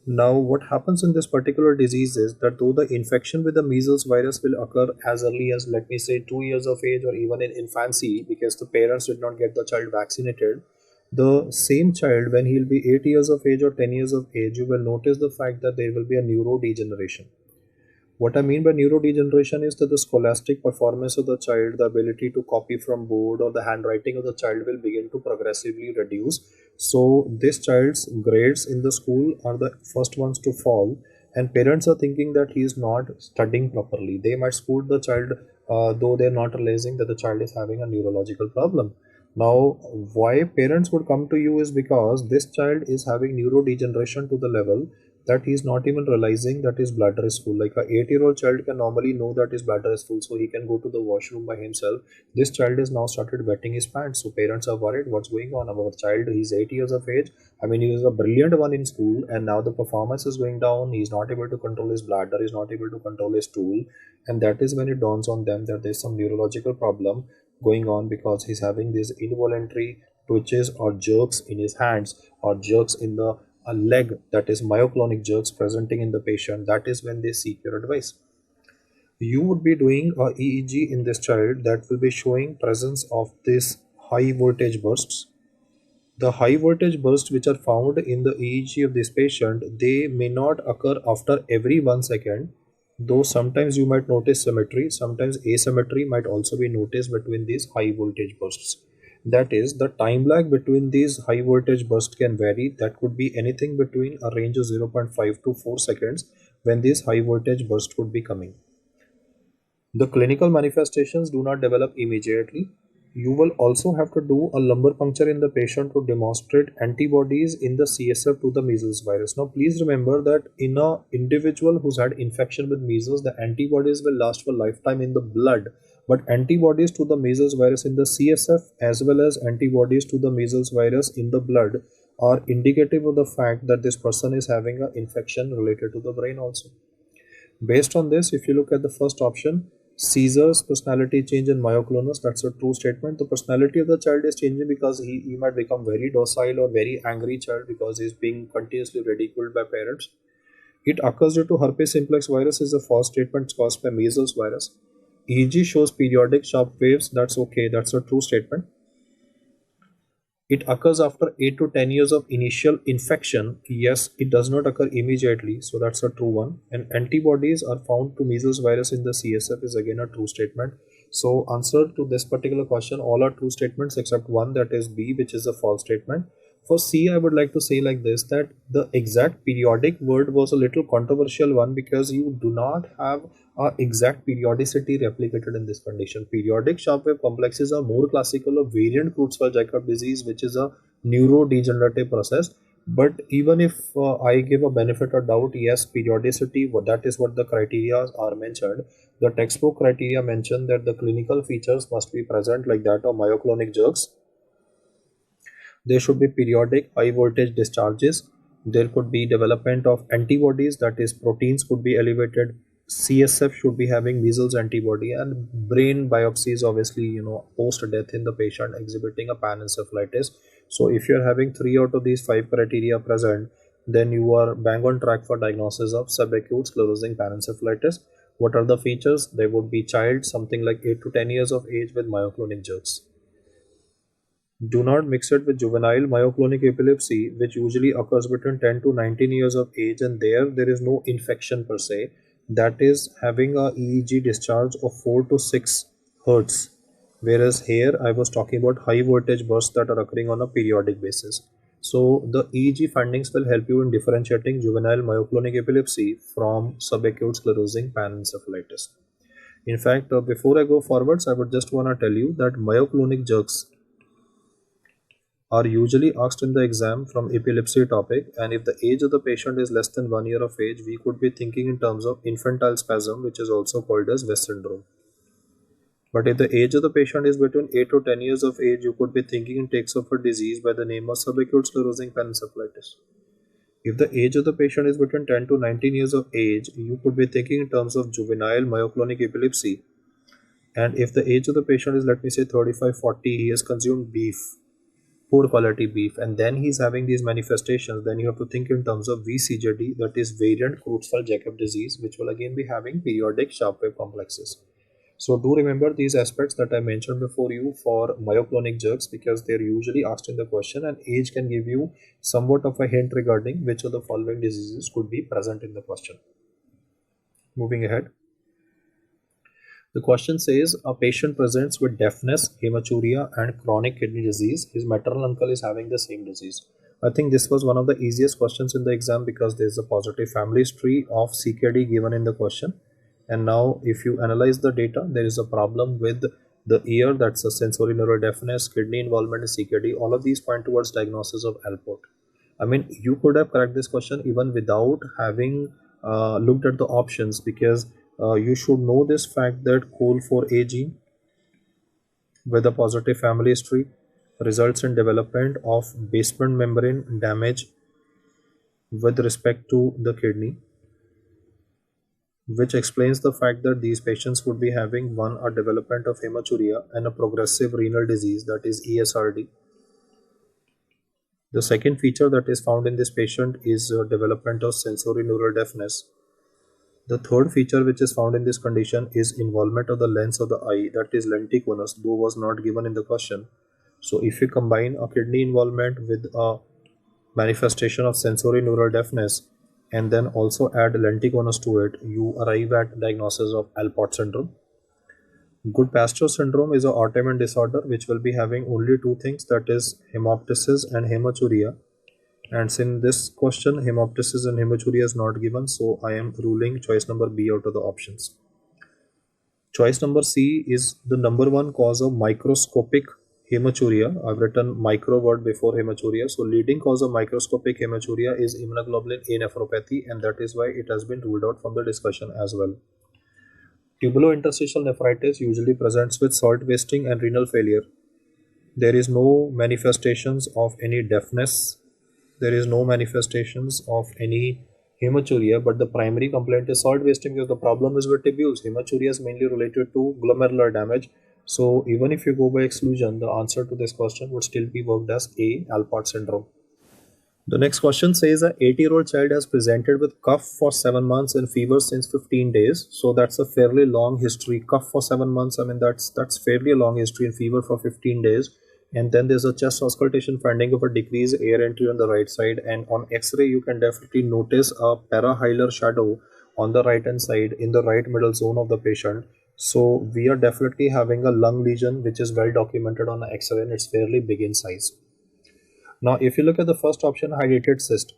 Now, what happens in this particular disease is that though the infection with the measles virus will occur as early as, let me say, 2 years of age or even in infancy, because the parents did not get the child vaccinated, the same child, when he'll be 8 years of age or 10 years of age, you will notice the fact that there will be a neurodegeneration. What I mean by neurodegeneration is that the scholastic performance of the child, the ability to copy from board or the handwriting of the child will begin to progressively reduce. So this child's grades in the school are the first ones to fall, and parents are thinking that he is not studying properly. They might scold the child, though they're not realizing that the child is having a neurological problem. Now, why parents would come to you is because this child is having neurodegeneration to the level that he is not even realizing that his bladder is full. Like a 8-year-old child can normally know that his bladder is full, so he can go to the washroom by himself. This child has now started wetting his pants, so parents are worried what's going on. Our child, he's 8 years of age. I mean, he is a brilliant one in school, and now the performance is going down. He's not able to control his bladder, he's not able to control his stool, and that is when it dawns on them that there's some neurological problem going on, because he's having these involuntary twitches or jerks in his hands or jerks in the leg, that is myoclonic jerks presenting in the patient. That is when they seek your advice. You would be doing a EEG in this child that will be showing presence of this high voltage bursts. The high voltage bursts which are found in the EEG of this patient, they may not occur after every 1 second, though sometimes you might notice symmetry, sometimes asymmetry might also be noticed between these high voltage bursts. That is, the time lag between these high voltage bursts can vary. That could be anything between a range of 0.5 to 4 seconds when these high voltage bursts would be coming. The clinical manifestations do not develop immediately. You will also have to do a lumbar puncture in the patient to demonstrate antibodies in the CSF to the measles virus. Now, please remember that in an individual who's had infection with measles, the antibodies will last for lifetime in the blood. But antibodies to the measles virus in the CSF as well as antibodies to the measles virus in the blood are indicative of the fact that this person is having an infection related to the brain also. Based on this, if you look at the first option, seizures, personality change in myoclonus, that's a true statement. The personality of the child is changing because he might become very docile or very angry child because he's being continuously ridiculed by parents. It occurs due to herpes simplex virus is a false statement caused by measles virus. EEG shows periodic sharp waves, that's okay, that's a true statement. It occurs after 8 to 10 years of initial infection. Yes, it does not occur immediately, so that's a true one. And antibodies are found to measles virus in the CSF is again a true statement. So answer to this particular question, all are true statements except one, that is B, which is a false statement. For C, I would like to say like this, that the exact periodic word was a little controversial one because you do not have exact periodicity replicated in this condition. Periodic sharp wave complexes are more classical of variant Creutzfeldt-Jakob disease, which is a neurodegenerative process. But even if I give a benefit of doubt, yes, periodicity, that is what the criteria are mentioned. The textbook criteria mention that the clinical features must be present like that of myoclonic jerks. There should be periodic high voltage discharges. There could be development of antibodies, that is proteins could be elevated. CSF should be having measles antibody, and brain biopsies obviously, post death in the patient exhibiting a panencephalitis. So if you're having 3 out of these 5 criteria present, then you are bang on track for diagnosis of subacute sclerosing panencephalitis. What are the features? They would be child something like 8 to 10 years of age with myoclonic jerks. Do not mix it with juvenile myoclonic epilepsy, which usually occurs between 10 to 19 years of age, and there is no infection per se. That is having a EEG discharge of 4 to 6 hertz. Whereas here I was talking about high voltage bursts that are occurring on a periodic basis. So the EEG findings will help you in differentiating juvenile myoclonic epilepsy from subacute sclerosing panencephalitis. In fact, before I go forwards, I would just want to tell you that myoclonic jerks are usually asked in the exam from epilepsy topic, and if the age of the patient is less than 1 year of age, we could be thinking in terms of infantile spasm, which is also called as West syndrome. But if the age of the patient is between 8 to 10 years of age, you could be thinking in takes of a disease by the name of subacute sclerosing panencephalitis. If the age of the patient is between 10 to 19 years of age, you could be thinking in terms of juvenile myoclonic epilepsy. And if the age of the patient is, let me say, 35-40, he has consumed beef, poor quality beef, and then he's having these manifestations, then you have to think in terms of VCJD, that is variant Creutzfeldt-Jakob disease, which will again be having periodic sharp wave complexes. So do remember these aspects that I mentioned before you for myoclonic jerks, because they're usually asked in the question, and age can give you somewhat of a hint regarding which of the following diseases could be present in the question. Moving ahead. The question says a patient presents with deafness, hematuria, and chronic kidney disease. His maternal uncle is having the same disease. I think this was one of the easiest questions in the exam because there is a positive family history of CKD given in the question. And now if you analyze the data, there is a problem with the ear, that's a sensory neural deafness, kidney involvement in CKD. All of these point towards diagnosis of Alport. I mean, you could have cracked this question even without having looked at the options, because you should know this fact that COL4A gene with a positive family history results in development of basement membrane damage with respect to the kidney, which explains the fact that these patients would be having a development of hematuria and a progressive renal disease, that is ESRD. The second feature that is found in this patient is development of sensory neural deafness. The third feature which is found in this condition is involvement of the lens of the eye, that is lenticonus, though was not given in the question. So if you combine a kidney involvement with a manifestation of sensory neural deafness and then also add lenticonus to it, you arrive at diagnosis of Alport syndrome. Goodpasture syndrome is an autoimmune disorder which will be having only two things, that is hemoptysis and hematuria. And in this question, hemoptysis and hematuria is not given, so I am ruling choice number B out of the options. Choice number C is the number one cause of microscopic hematuria. I've written micro word before hematuria. So leading cause of microscopic hematuria is immunoglobulin A nephropathy, and that is why it has been ruled out from the discussion as well. Tubulointerstitial nephritis usually presents with salt wasting and renal failure. There is no manifestations of any deafness. There is no manifestations of any hematuria, but the primary complaint is salt wasting because the problem is with tubules. Hematuria is mainly related to glomerular damage. So even if you go by exclusion, the answer to this question would still be worked as A, Alport syndrome. The next question says a 80-year-old child has presented with cough for 7 months and fever since 15 days. So that's a fairly long history. Cough for 7 months, I mean that's fairly a long history, and fever for 15 days. And then there's a chest auscultation finding of a decreased air entry on the right side, and on x-ray you can definitely notice a parahilar shadow on the right hand side in the right middle zone of the patient. So we are definitely having a lung lesion which is well documented on the x-ray, and it's fairly big in size. Now if you look at the first option, hydrated cyst,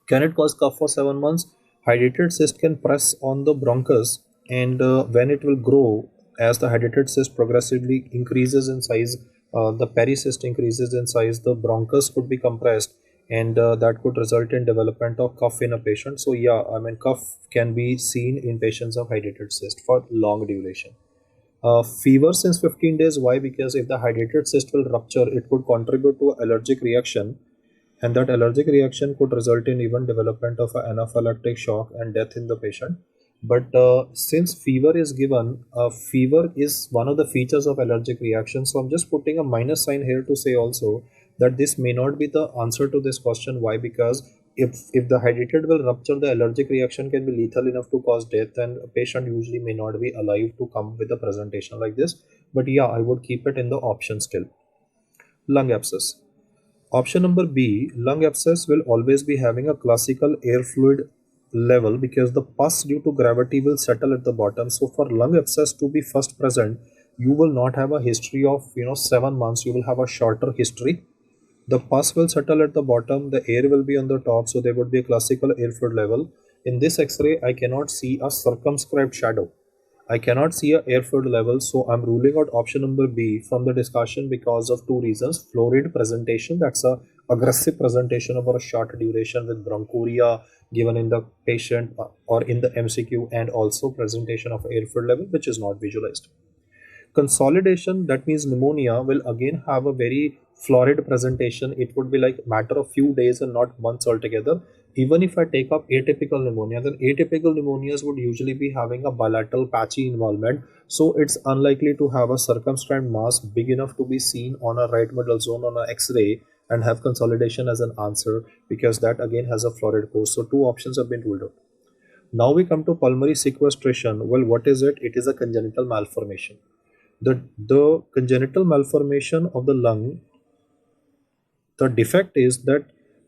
can it cause cough for 7 months? Hydrated cyst can press on the bronchus, and when it will grow, as the hydrated cyst progressively increases in size, the pericyst increases in size, the bronchus could be compressed, and that could result in development of cough in a patient. So yeah, I mean cough can be seen in patients of hydrated cyst for long duration. Fever since 15 days. Why? Because if the hydrated cyst will rupture, it could contribute to allergic reaction, and that allergic reaction could result in even development of an anaphylactic shock and death in the patient. But since fever is given, fever is one of the features of allergic reaction, so I'm just putting a minus sign here to say also that this may not be the answer to this question. Why? Because if the hydrated will rupture, the allergic reaction can be lethal enough to cause death, and a patient usually may not be alive to come with a presentation like this. But yeah, I would keep it in the option still. Lung abscess. Option number B, lung abscess will always be having a classical air fluid level because the pus due to gravity will settle at the bottom. So for lung abscess to be first present, you will not have a history of 7 months. You will have a shorter history. The pus will settle at the bottom, the air will be on the top, so there would be a classical air fluid level. In this X-ray, I cannot see a circumscribed shadow. I cannot see a air fluid level, so I'm ruling out option number B from the discussion because of two reasons. Florid presentation, that's a aggressive presentation over a short duration with bronchuria given in the patient or in the MCQ, and also presentation of air fluid level which is not visualized. Consolidation, that means pneumonia, will again have a very florid presentation. It would be like matter of few days and not months altogether. Even if I take up atypical pneumonia, then atypical pneumonias would usually be having a bilateral patchy involvement, so it's unlikely to have a circumscribed mass big enough to be seen on a right middle zone on an X-ray and have consolidation as an answer, because that again has a florid course. So two options have been ruled out. Now we come to pulmonary sequestration. Well, what is it? It is a congenital malformation. The congenital malformation of the lung, the defect is that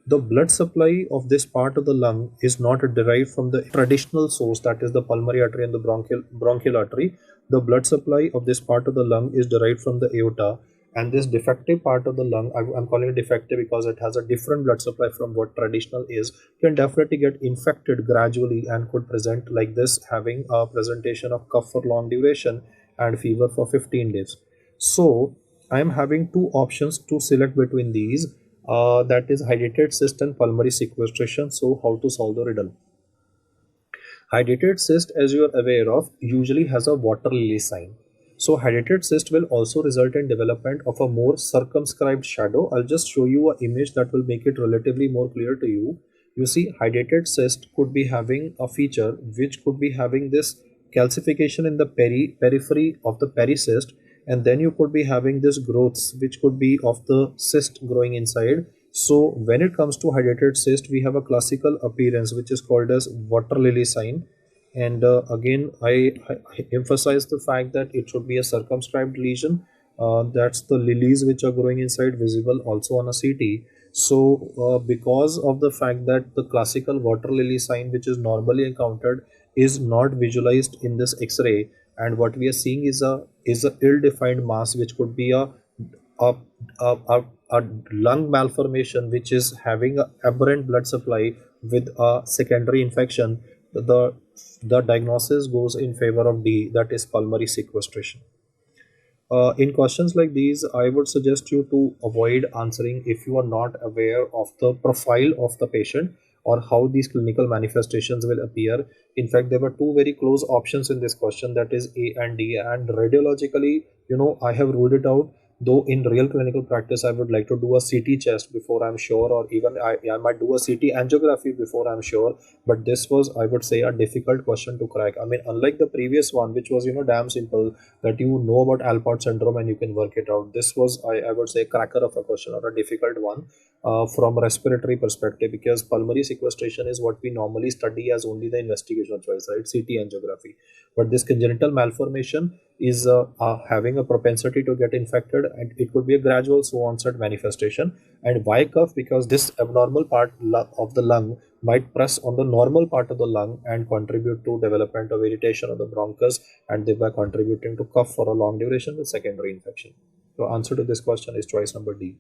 the blood supply of this part of the lung is not derived from the traditional source, that is the pulmonary artery and the bronchial artery. The blood supply of this part of the lung is derived from the aorta, and this defective part of the lung, I'm calling it defective because it has a different blood supply from what traditional is, can definitely get infected gradually and could present like this, having a presentation of cough for long duration and fever for 15 days. So I am having two options to select between these, that is hydrated cyst and pulmonary sequestration. So how to solve the riddle? Hydrated cyst, as you are aware of, usually has a water lily sign. So hydrated cyst will also result in development of a more circumscribed shadow. I'll just show you an image that will make it relatively more clear to you. You see, hydrated cyst could be having a feature which could be having this calcification in the periphery of the pericyst, and then you could be having this growths which could be of the cyst growing inside. So when it comes to hydrated cyst, we have a classical appearance which is called as water lily sign. And again, I emphasize the fact that it should be a circumscribed lesion. That's the lilies which are growing inside, visible also on a CT. So because of the fact that the classical water lily sign which is normally encountered is not visualized in this X-ray, and what we are seeing is a ill-defined mass which could be a a, a lung malformation which is having a aberrant blood supply with a secondary infection. The diagnosis goes in favor of D, that is pulmonary sequestration. In questions like these, I would suggest you to avoid answering if you are not aware of the profile of the patient or how these clinical manifestations will appear. In fact, there were two very close options in this question, that is A and D, and radiologically, I have ruled it out. Though in real clinical practice, I would like to do a CT chest before I'm sure, or even I might do a CT angiography before I'm sure. But this was, I would say, a difficult question to crack. I mean, unlike the previous one, which was, damn simple, that you know about Alport syndrome and you can work it out. This was, I would say, cracker of a question or a difficult one from a respiratory perspective, because pulmonary sequestration is what we normally study as only the investigational choice, right? CT angiography. But this congenital malformation, is having a propensity to get infected, and it could be a gradual slow onset manifestation. And why cough? Because this abnormal part of the lung might press on the normal part of the lung and contribute to development of irritation of the bronchus, and thereby contributing to cough for a long duration with secondary infection. So answer to this question is choice number D.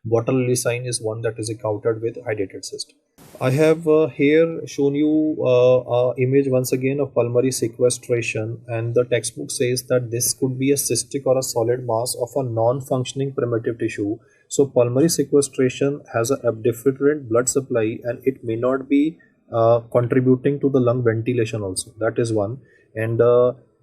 Water lily sign is one that is encountered with hydrated cyst. I have here shown you image once again of pulmonary sequestration, and the textbook says that this could be a cystic or a solid mass of a non-functioning primitive tissue. So pulmonary sequestration has a different blood supply, and it may not be contributing to the lung ventilation also. That is one. And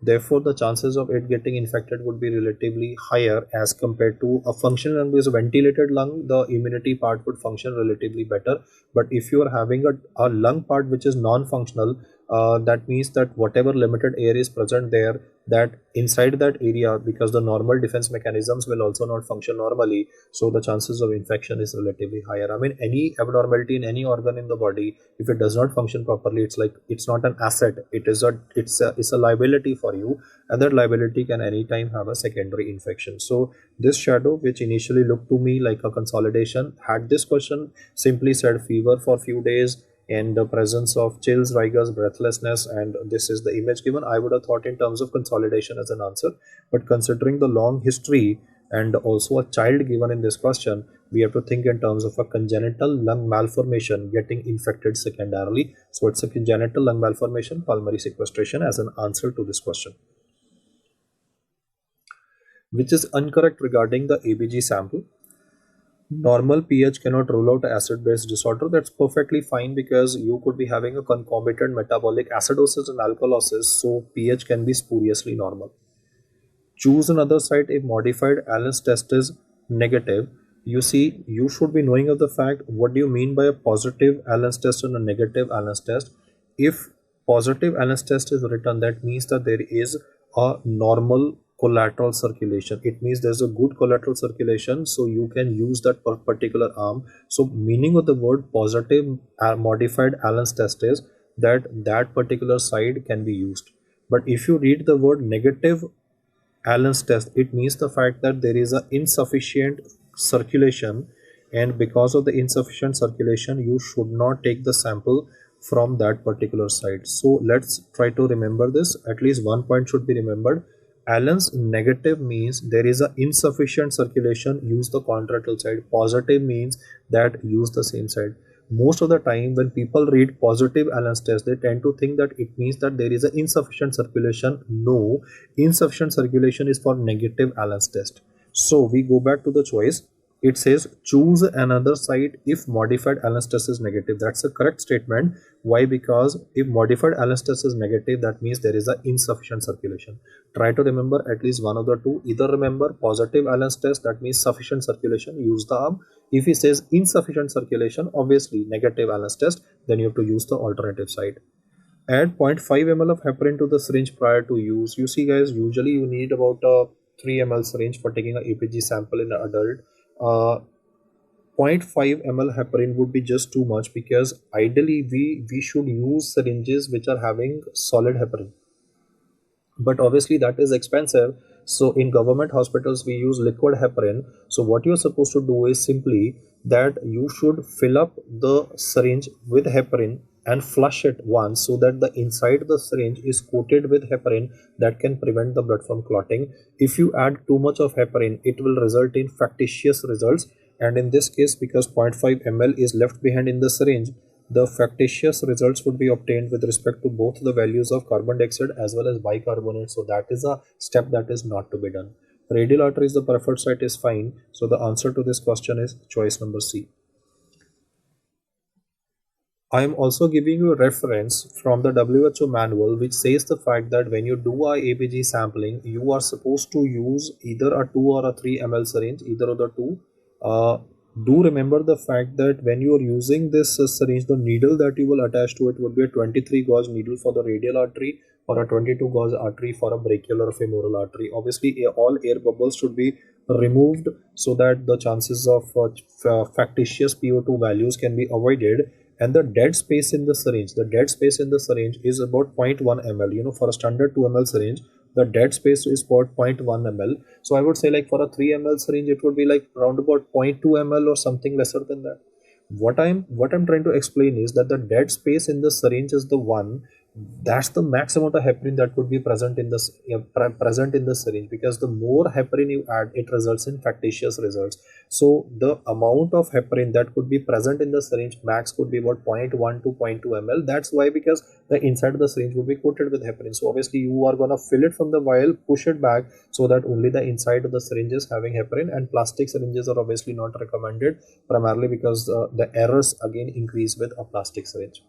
therefore the chances of it getting infected would be relatively higher as compared to a functional lung. Because a ventilated lung, the immunity part would function relatively better. But if you are having a lung part which is non-functional, that means that whatever limited air is present there, that inside that area, because the normal defense mechanisms will also not function normally, so the chances of infection is relatively higher. I mean, any abnormality in any organ in the body, if it does not function properly, it's like it's not an asset, it's a liability for you, and that liability can anytime have a secondary infection. So this shadow, which initially looked to me like a consolidation, had this question simply said fever for few days and the presence of chills, rigors, breathlessness, and this is the image given, I would have thought in terms of consolidation as an answer. But considering the long history and also a child given in this question, we have to think in terms of a congenital lung malformation getting infected secondarily. So it's a congenital lung malformation, pulmonary sequestration as an answer to this question. Which is incorrect regarding the ABG sample? Normal pH cannot rule out acid-base disorder. That's perfectly fine, because you could be having a concomitant metabolic acidosis and alkalosis, so pH can be spuriously normal. Choose another site if modified ALANS test is negative. You see, you should be knowing of the fact what do you mean by a positive ALANS test and a negative ALANS test. If positive ALANS test is written, that means that there is a normal collateral circulation. It means there's a good collateral circulation, so you can use that particular arm. So meaning of the word positive modified ALANS test is that that particular side can be used. But if you read the word negative ALANS test, it means the fact that there is a insufficient circulation, and because of the insufficient circulation you should not take the sample from that particular site. So let's try to remember this. At least one point should be remembered. ALANS negative means there is a insufficient circulation, use the contralateral side. Positive means that use the same side. Most of the time when people read positive ALANS test, they tend to think that it means that there is a insufficient circulation. No, insufficient circulation is for negative ALANS test. So we go back to the choice. It says choose another site if modified ALANS test is negative. That's a correct statement. Why? Because if modified ALANS test is negative, that means there is a insufficient circulation. Try to remember at least one of the two. Either remember positive ALANS test, that means sufficient circulation, use the arm. If he says insufficient circulation, obviously negative ALANS test, then you have to use the alternative site. Add 0.5 ml of heparin to the syringe prior to use. You see guys, usually you need about a 3 ml syringe for taking an APG sample in an adult. 0.5 ml heparin would be just too much, because ideally we should use syringes which are having solid heparin, but obviously that is expensive. So in government hospitals we use liquid heparin. So what you're supposed to do is simply that you should fill up the syringe with heparin and flush it once, so that the inside the syringe is coated with heparin that can prevent the blood from clotting. If you add too much of heparin, it will result in factitious results, and in this case, because 0.5 ml is left behind in the syringe, the factitious results would be obtained with respect to both the values of carbon dioxide as well as bicarbonate. So that is a step that is not to be done. Radial artery is the preferred site is fine. So the answer to this question is choice number C. I am also giving you a reference from the WHO manual, which says the fact that when you do a ABG sampling, you are supposed to use either a 2 or a 3 ml syringe, either of the two. Do remember the fact that when you are using this syringe, the needle that you will attach to it would be a 23 gauge needle for the radial artery, or a 22 gauge artery for a brachial or femoral artery. Obviously, all air bubbles should be removed so that the chances of factitious PO2 values can be avoided. and the dead space in the syringe, is about zero point 0.1 ml. For a standard 2 ml syringe, the dead space is about zero point 0.1 ml. So I would say, like, for a 3 ml syringe, it would be like around about 0.2 ml or something lesser than that. What I'm trying to explain is that the dead space in the syringe is the one, that's the max amount of heparin that could be present in this present in the syringe, because the more heparin you add, it results in factitious results. So the amount of heparin that could be present in the syringe max could be about 0.1 to 0.2 ml. That's why, because the inside of the syringe will be coated with heparin. So obviously you are going to fill it from the vial, push it back, so that only the inside of the syringe is having heparin. And plastic syringes are obviously not recommended, primarily because the errors again increase with a plastic syringe.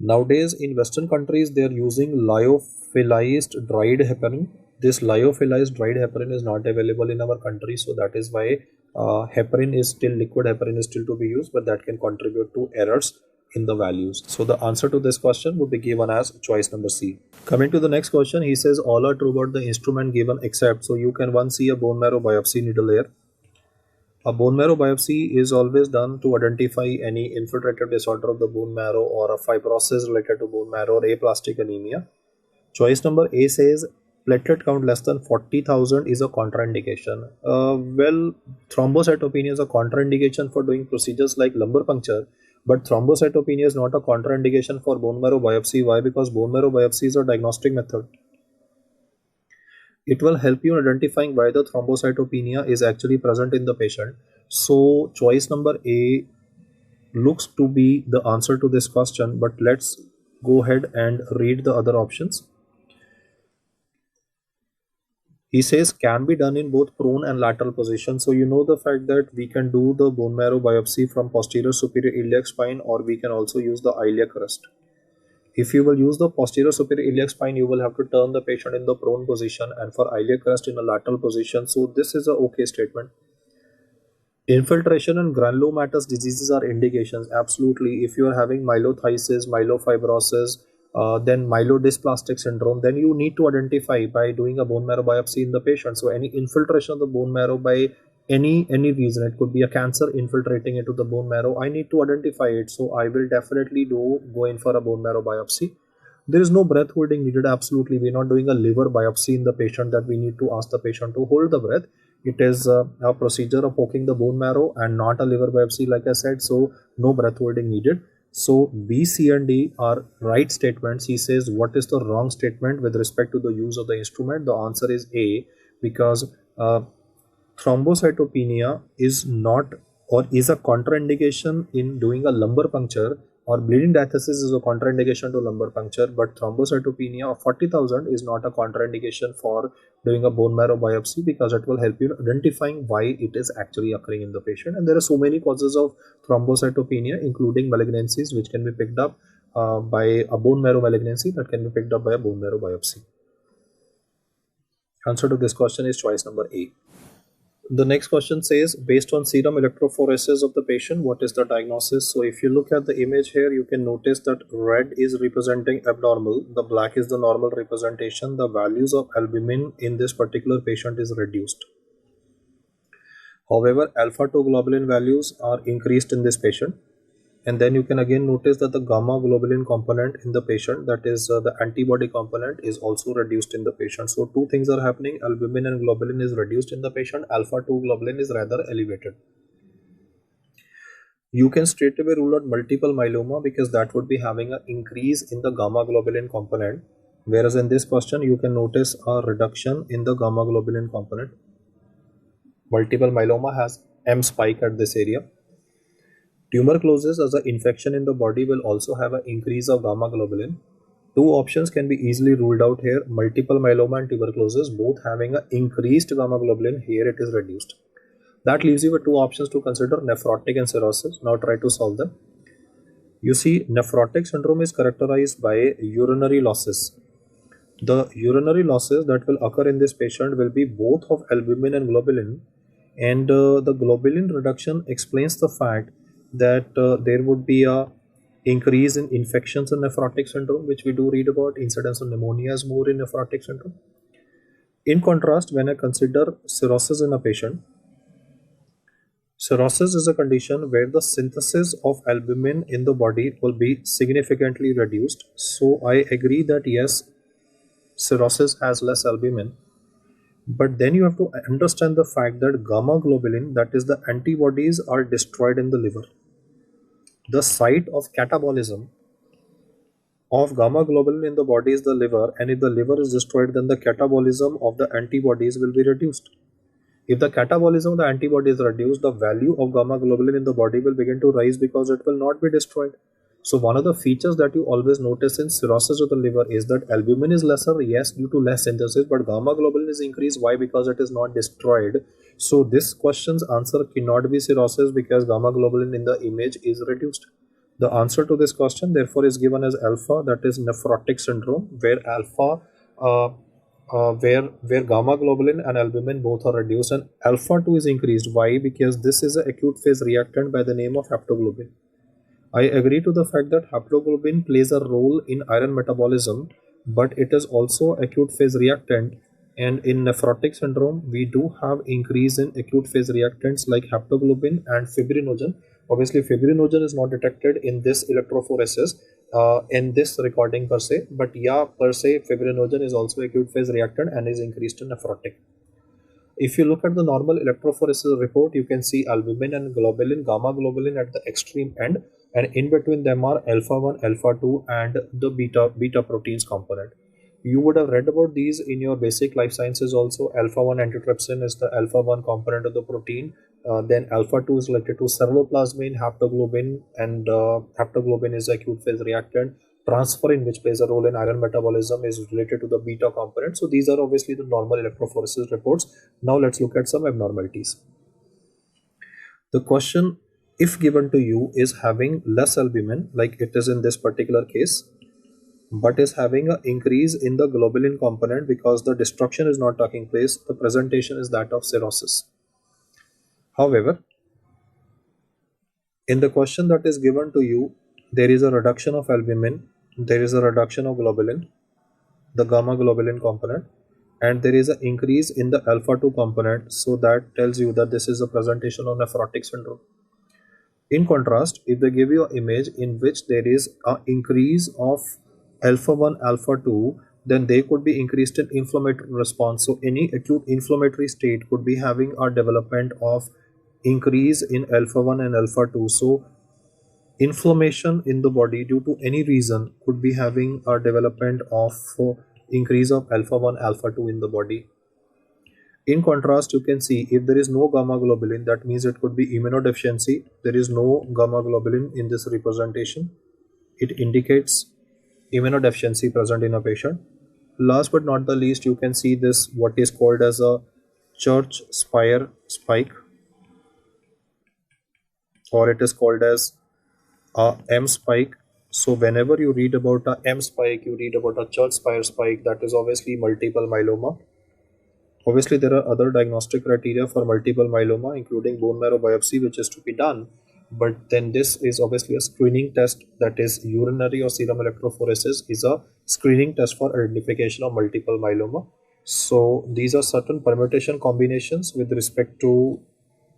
Nowadays, in Western countries, they are using lyophilized dried heparin. This lyophilized dried heparin is not available in our country, so that is why liquid heparin is still to be used, but that can contribute to errors in the values. So the answer to this question would be given as choice number C. Coming to the next question, he says all are true about the instrument given except. So you can once see a bone marrow biopsy needle here. A bone marrow biopsy is always done to identify any infiltrative disorder of the bone marrow or a fibrosis related to bone marrow or aplastic anemia. Choice number A says platelet count less than 40,000 is a contraindication. Well, thrombocytopenia is a contraindication for doing procedures like lumbar puncture, but thrombocytopenia is not a contraindication for bone marrow biopsy. Why? Because bone marrow biopsy is a diagnostic method. It will help you in identifying why the thrombocytopenia is actually present in the patient. So choice number A looks to be the answer to this question, but let's go ahead and read the other options. He says can be done in both prone and lateral position. So you know the fact that we can do the bone marrow biopsy from posterior superior iliac spine, or we can also use the iliac crest. If you will use the posterior superior iliac spine, you will have to turn the patient in the prone position, and for iliac crest in a lateral position. So this is a okay statement. Infiltration and granulomatous diseases are indications. Absolutely. If you are having myelothisis, myelofibrosis, then myelodysplastic syndrome, then you need to identify by doing a bone marrow biopsy in the patient. So any infiltration of the bone marrow by any reason, it could be a cancer infiltrating into the bone marrow, I need to identify it. So I will definitely go in for a bone marrow biopsy. There is no breath holding needed. Absolutely. We're not doing a liver biopsy in the patient that we need to ask the patient to hold the breath. It is a procedure of poking the bone marrow and not a liver biopsy, like I said. So no breath holding needed. So B, C and D are right statements. He says what is the wrong statement with respect to the use of the instrument? The answer is A, because thrombocytopenia is not, or is a contraindication in doing a lumbar puncture, or bleeding diathesis is a contraindication to lumbar puncture, but thrombocytopenia of 40,000 is not a contraindication for doing a bone marrow biopsy, because it will help you identifying why it is actually occurring in the patient. And there are so many causes of thrombocytopenia, including malignancies, which can be picked up by a bone marrow malignancy that can be picked up by a bone marrow biopsy. Answer to this question is choice number A. The next question says, based on serum electrophoresis of the patient, what is the diagnosis? So if you look at the image here, you can notice that red is representing abnormal, the black is the normal representation. The values of albumin in this particular patient is reduced. However, alpha-2 globulin values are increased in this patient. And then you can again notice that the gamma globulin component in the patient, that is the antibody component, is also reduced in the patient. So two things are happening: albumin and globulin is reduced in the patient, alpha-2 globulin is rather elevated. You can straight away rule out multiple myeloma, because that would be having an increase in the gamma globulin component, whereas in this question you can notice a reduction in the gamma globulin component. Multiple myeloma has M spike at this area. Tuberculosis as an infection in the body will also have an increase of gamma globulin. Two options can be easily ruled out here: multiple myeloma and tuberculosis, both having an increased gamma globulin. Here it is reduced. That leaves you with two options to consider: nephrotic and cirrhosis. Now try to solve them. You see, nephrotic syndrome is characterized by urinary losses. The urinary losses that will occur in this patient will be both of albumin and globulin, and the globulin reduction explains the fact that there would be a increase in infections in nephrotic syndrome, which we do read about. Incidence of pneumonia is more in nephrotic syndrome. In contrast, when I consider cirrhosis in a patient, Cirrhosis is a condition where the synthesis of albumin in the body will be significantly reduced. So I agree that yes, cirrhosis has less albumin, but then you have to understand the fact that gamma globulin, that is the antibodies, are destroyed in the liver. The site of catabolism of gamma globulin in the body is the liver, and if the liver is destroyed, then the catabolism of the antibodies will be reduced. If the catabolism of the antibody is reduced, the value of gamma globulin in the body will begin to rise because it will not be destroyed. So one of the features that you always notice in cirrhosis of the liver is that albumin is lesser, yes, due to less synthesis, but gamma globulin is increased. Why? Because it is not destroyed. So this question's answer cannot be cirrhosis because gamma globulin in the image is reduced. The answer to this question therefore is given as alpha, that is nephrotic syndrome, where alpha where gamma globulin and albumin both are reduced and alpha 2 is increased. Why? Because this is an acute phase reactant by the name of haptoglobin. I agree to the fact that haptoglobin plays a role in iron metabolism, but it is also acute phase reactant. And in nephrotic syndrome, we do have increase in acute phase reactants like haptoglobin and fibrinogen. Obviously, fibrinogen is not detected in this electrophoresis in this recording per se, but yeah, per se, fibrinogen is also acute phase reactant and is increased in nephrotic. If you look at the normal electrophoresis report, you can see albumin and globulin, gamma globulin at the extreme end, and in between them are alpha 1, alpha 2, and the beta proteins component. You would have read about these in your basic life sciences also. Alpha 1 antitrypsin is the alpha 1 component of the protein. Then alpha 2 is related to ceruloplasmin, haptoglobin, and haptoglobin is acute phase reactant. Transferrin, which plays a role in iron metabolism, is related to the beta component. So these are obviously the normal electrophoresis reports. Now let's look at some abnormalities. The question, if given to you, is having less albumin, like it is in this particular case, but is having an increase in the globulin component because the destruction is not taking place, the presentation is that of cirrhosis. However, in the question that is given to you, there is a reduction of albumin, there is a reduction of globulin, the gamma globulin component, and there is an increase in the alpha 2 component. So that tells you that this is a presentation of nephrotic syndrome. In contrast, if they give you an image in which there is an increase of alpha 1, alpha 2, then they could be increased in inflammatory response. So any acute inflammatory state could be having a development of increase in alpha 1 and alpha 2. So inflammation in the body due to any reason could be having a development of increase of alpha 1 alpha 2 in the body. In contrast, you can see if there is no gamma globulin, that means it could be immunodeficiency. There is no gamma globulin in this representation. It indicates immunodeficiency present in a patient. Last but not the least, you can see this, what is called as a church spire spike, or it is called as a M spike. So whenever you read about a M spike, you read about a church spire spike, that is obviously multiple myeloma. Obviously, there are other diagnostic criteria for multiple myeloma, including bone marrow biopsy, which is to be done. But then this is obviously a screening test, that is urinary or serum electrophoresis is a screening test for identification of multiple myeloma. So these are certain permutation combinations with respect to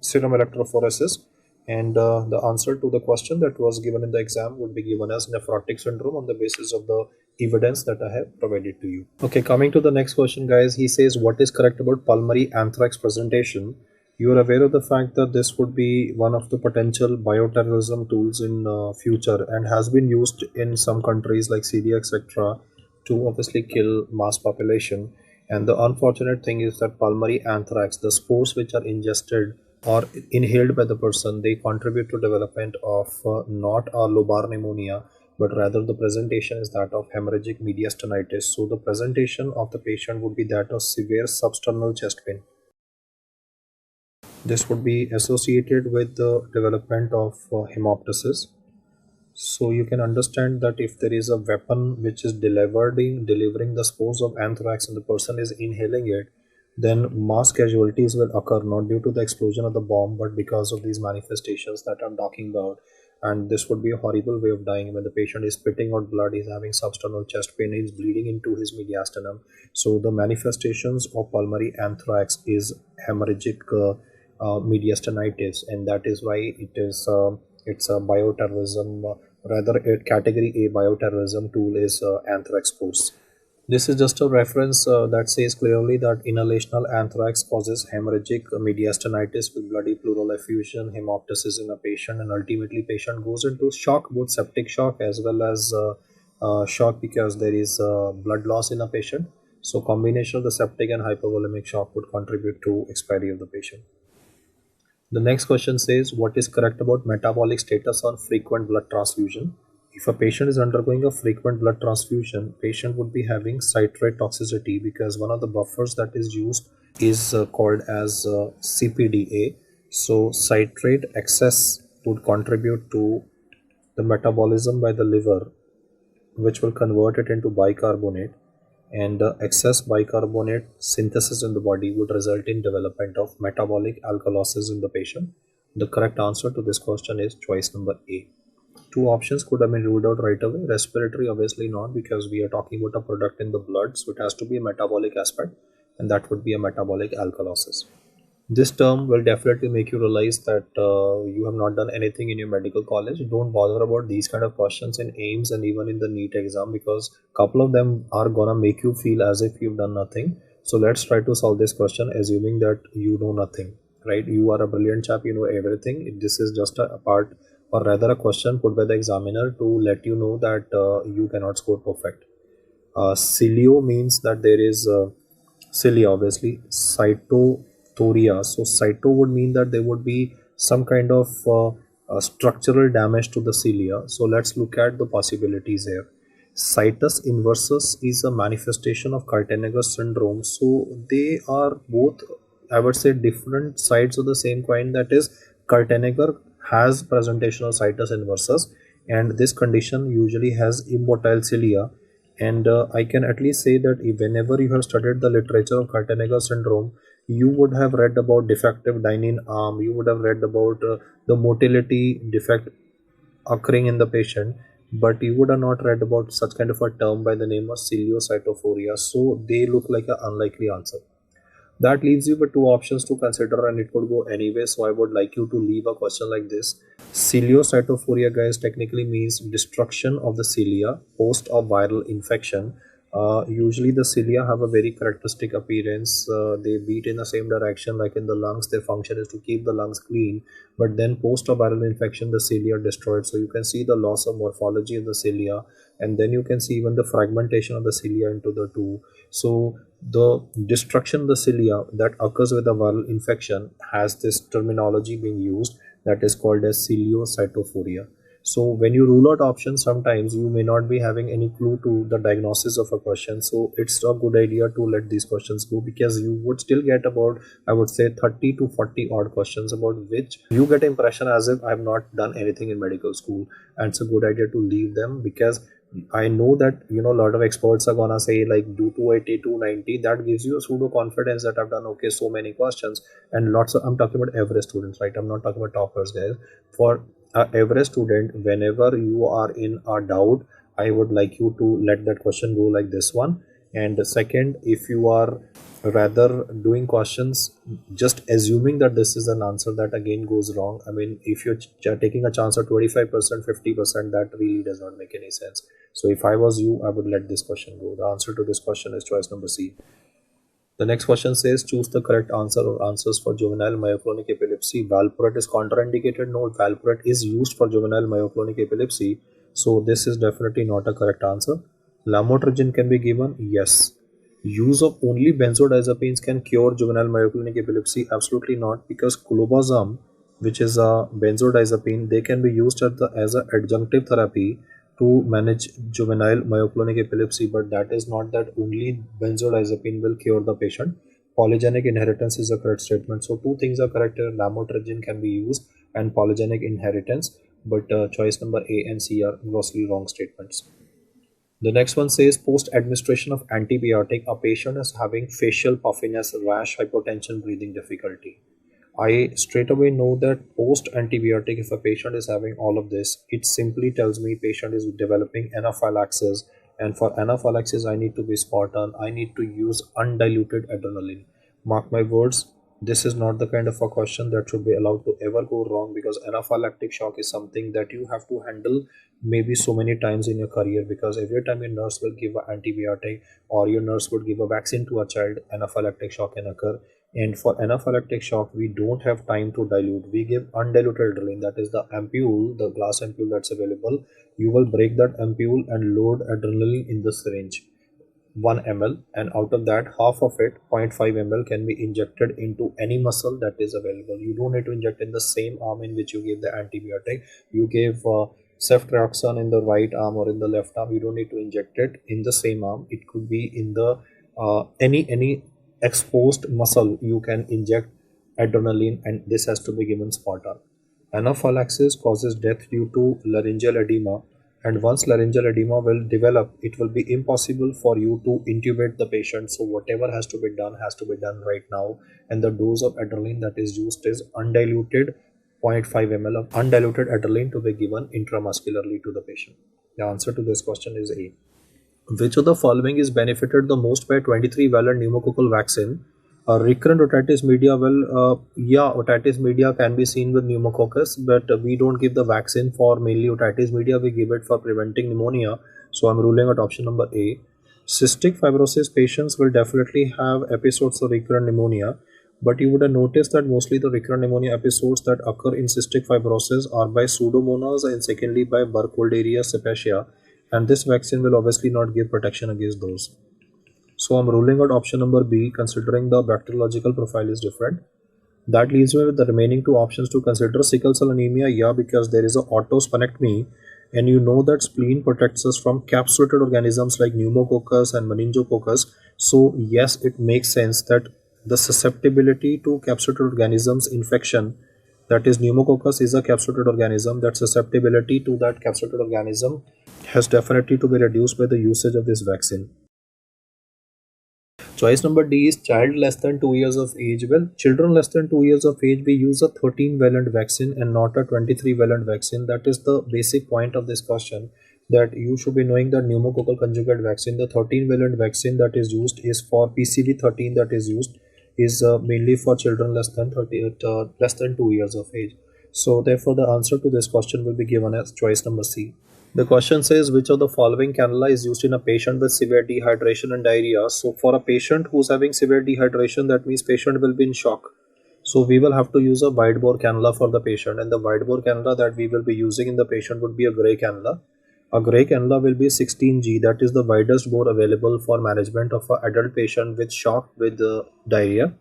serum electrophoresis. And the answer to the question that was given in the exam would be given as nephrotic syndrome on the basis of the evidence that I have provided to you. Okay, coming to the next question, guys. He says, what is correct about pulmonary anthrax presentation? You are aware of the fact that this would be one of the potential bioterrorism tools in future and has been used in some countries like Syria, etc., to obviously kill mass population. And the unfortunate thing is that pulmonary anthrax, the spores which are ingested or inhaled by the person, they contribute to development of not a lobar pneumonia, but rather the presentation is that of hemorrhagic mediastinitis. So the presentation of the patient would be that of severe substernal chest pain. This would be associated with the development of hemoptysis. So you can understand that if there is a weapon which is delivering the spores of anthrax and the person is inhaling it, then mass casualties will occur not due to the explosion of the bomb, but because of these manifestations that I'm talking about. And this would be a horrible way of dying when the patient is spitting out blood, he's having substernal chest pain, he's bleeding into his mediastinum. So the manifestations of pulmonary anthrax is hemorrhagic mediastinitis, and that is why it's a bioterrorism. Rather, a category A bioterrorism tool is anthrax force. This is just a reference that says clearly that inhalational anthrax causes hemorrhagic mediastinitis with bloody pleural effusion, hemoptysis in a patient, and ultimately patient goes into shock, both septic shock as well as shock because there is blood loss in a patient. So combination of the septic and hypovolemic shock would contribute to expiry of the patient. The next question says, what is correct about metabolic status on frequent blood transfusion? If a patient is undergoing a frequent blood transfusion, patient would be having citrate toxicity because one of the buffers that is used is called as CPDA. So citrate excess would contribute to the metabolism by the liver, which will convert it into bicarbonate, and excess bicarbonate synthesis in the body would result in development of metabolic alkalosis in the patient. The correct answer to this question is choice number A. Two options could have been ruled out right away. Respiratory, obviously not, because we are talking about a product in the blood, so it has to be a metabolic aspect, and that would be a metabolic alkalosis. This term will definitely make you realize that you have not done anything in your medical college. Don't bother about these kind of questions in AIIMS and even in the NEET exam, because a couple of them are gonna make you feel as if you've done nothing. So let's try to solve this question assuming that you know nothing, right? You are a brilliant chap, you know everything. This is just a part, or rather a question put by the examiner to let you know that you cannot score perfect. Cilio means that there is cilia, obviously. Cytothoria. So cyto would mean that there would be some kind of structural damage to the cilia. So let's look at the possibilities here. Situs inversus is a manifestation of Cartenegger syndrome. So they are both, I would say, different sides of the same coin. That is, Cartenegger has presentation of situs inversus, and this condition usually has immotile cilia. And I can at least say that whenever you have studied the literature of Cartenegger syndrome, you would have read about defective dynein arm, you would have read about the motility defect occurring in the patient, but you would have not read about such kind of a term by the name of ciliocytophoria. So they look like an unlikely answer. That leaves you with two options to consider, and it could go anyway. So I would like you to leave a question like this. Ciliocytophoria, guys, technically means destruction of the cilia post a viral infection. Usually the cilia have a very characteristic appearance. They beat in the same direction like in the lungs. Their function is to keep the lungs clean, but then post a viral infection the cilia are destroyed. So you can see the loss of morphology of the cilia, and then you can see even the fragmentation of the cilia into the two. So the destruction of the cilia that occurs with a viral infection has this terminology being used that is called as ciliocytophoria. So when you rule out options, sometimes you may not be having any clue to the diagnosis of a question. So it's a good idea to let these questions go, because you would still get about, I would say, 30 to 40 odd questions about which you get impression as if I have not done anything in medical school. And it's a good idea to leave them, because I know that a lot of experts are gonna say like do 280, 290. That gives you a pseudo confidence that I've done okay so many questions, and lots of, I'm talking about average students, right? I'm not talking about toppers, guys. For average student, whenever you are in a doubt, I would like you to let that question go like this one. And second, if you are rather doing questions just assuming that this is an answer, that again goes wrong. I mean, if you're taking a chance of 25%, 50%, that really does not make any sense. So if I was you, I would let this question go. The answer to this question is choice number C. The next question says, choose the correct answer or answers for juvenile myoclonic epilepsy. Valproate is contraindicated. No, valproate is used for juvenile myoclonic epilepsy. So this is definitely not a correct answer. Lamotrigine can be given. Yes. Use of only benzodiazepines can cure juvenile myoclonic epilepsy. Absolutely not, because clobazam, which is a benzodiazepine, they can be used as an adjunctive therapy to manage juvenile myoclonic epilepsy, but that is not that only benzodiazepine will cure the patient. Polygenic inheritance is a correct statement. So two things are correct here. Lamotrigine can be used and polygenic inheritance, but choice number A and C are grossly wrong statements. The next one says, post administration of antibiotic, a patient is having facial puffiness, rash, hypotension, breathing difficulty. I straight away know that post antibiotic, if a patient is having all of this, it simply tells me patient is developing anaphylaxis, and for anaphylaxis I need to be spot on. I need to use undiluted adrenaline. Mark my words, this is not the kind of a question that should be allowed to ever go wrong, because anaphylactic shock is something that you have to handle maybe so many times in your career, because every time your nurse will give an antibiotic or your nurse would give a vaccine to a child, anaphylactic shock can occur. And for anaphylactic shock, we don't have time to dilute. We give undiluted adrenaline, that is the ampule, the glass ampule that's available. You will break that ampule and load adrenaline in the syringe, 1 ml, and out of that half of it, 0.5 ml, can be injected into any muscle that is available. You don't need to inject in the same arm in which you gave the antibiotic. You gave ceftriaxone in the right arm or in the left arm, you don't need to inject it in the same arm. It could be in the any exposed muscle you can inject adrenaline, and this has to be given spot on. Anaphylaxis causes death due to laryngeal edema, and once laryngeal edema will develop, it will be impossible for you to intubate the patient. So whatever has to be done right now, and the dose of adrenaline that is used is undiluted, 0.5 ml of undiluted adrenaline to be given intramuscularly to the patient. The answer to this question is A. Which of the following is benefited the most by 23 valent pneumococcal vaccine? Recurrent otitis media, yeah, otitis media can be seen with pneumococcus, but we don't give the vaccine for mainly otitis media, we give it for preventing pneumonia. So I'm ruling out option number A. Cystic fibrosis patients will definitely have episodes of recurrent pneumonia, but you would have noticed that mostly the recurrent pneumonia episodes that occur in cystic fibrosis are by Pseudomonas and secondly by Burkholderia cepacia, and this vaccine will obviously not give protection against those. So I'm ruling out option number B, considering the bacteriological profile is different. That leaves me with the remaining two options to consider. Sickle cell anemia, yeah, because there is a autosplenectomy, and you know that spleen protects us from capsulated organisms like pneumococcus and meningococcus. So yes, it makes sense that the susceptibility to capsulated organisms infection, that is pneumococcus is a capsulated organism, that susceptibility to that capsulated organism has definitely to be reduced by the usage of this vaccine. Choice number D is child less than 2 years of age. Well, children less than 2 years of age, we use a 13 valent vaccine and not a 23 valent vaccine. That is the basic point of this question, that you should be knowing that pneumococcal conjugate vaccine, the 13 valent vaccine that is used is for PCV13, that is used is mainly for children less than 2 years of age. So therefore the answer to this question will be given as choice number C. The question says which of the following cannula is used in a patient with severe dehydration and diarrhea. So for a patient who's having severe dehydration, that means patient will be in shock. So we will have to use a wide bore cannula for the patient, and the wide bore cannula that we will be using in the patient would be a gray cannula. A gray cannula will be 16G, that is the widest bore available for management of an adult patient with shock with diarrhea.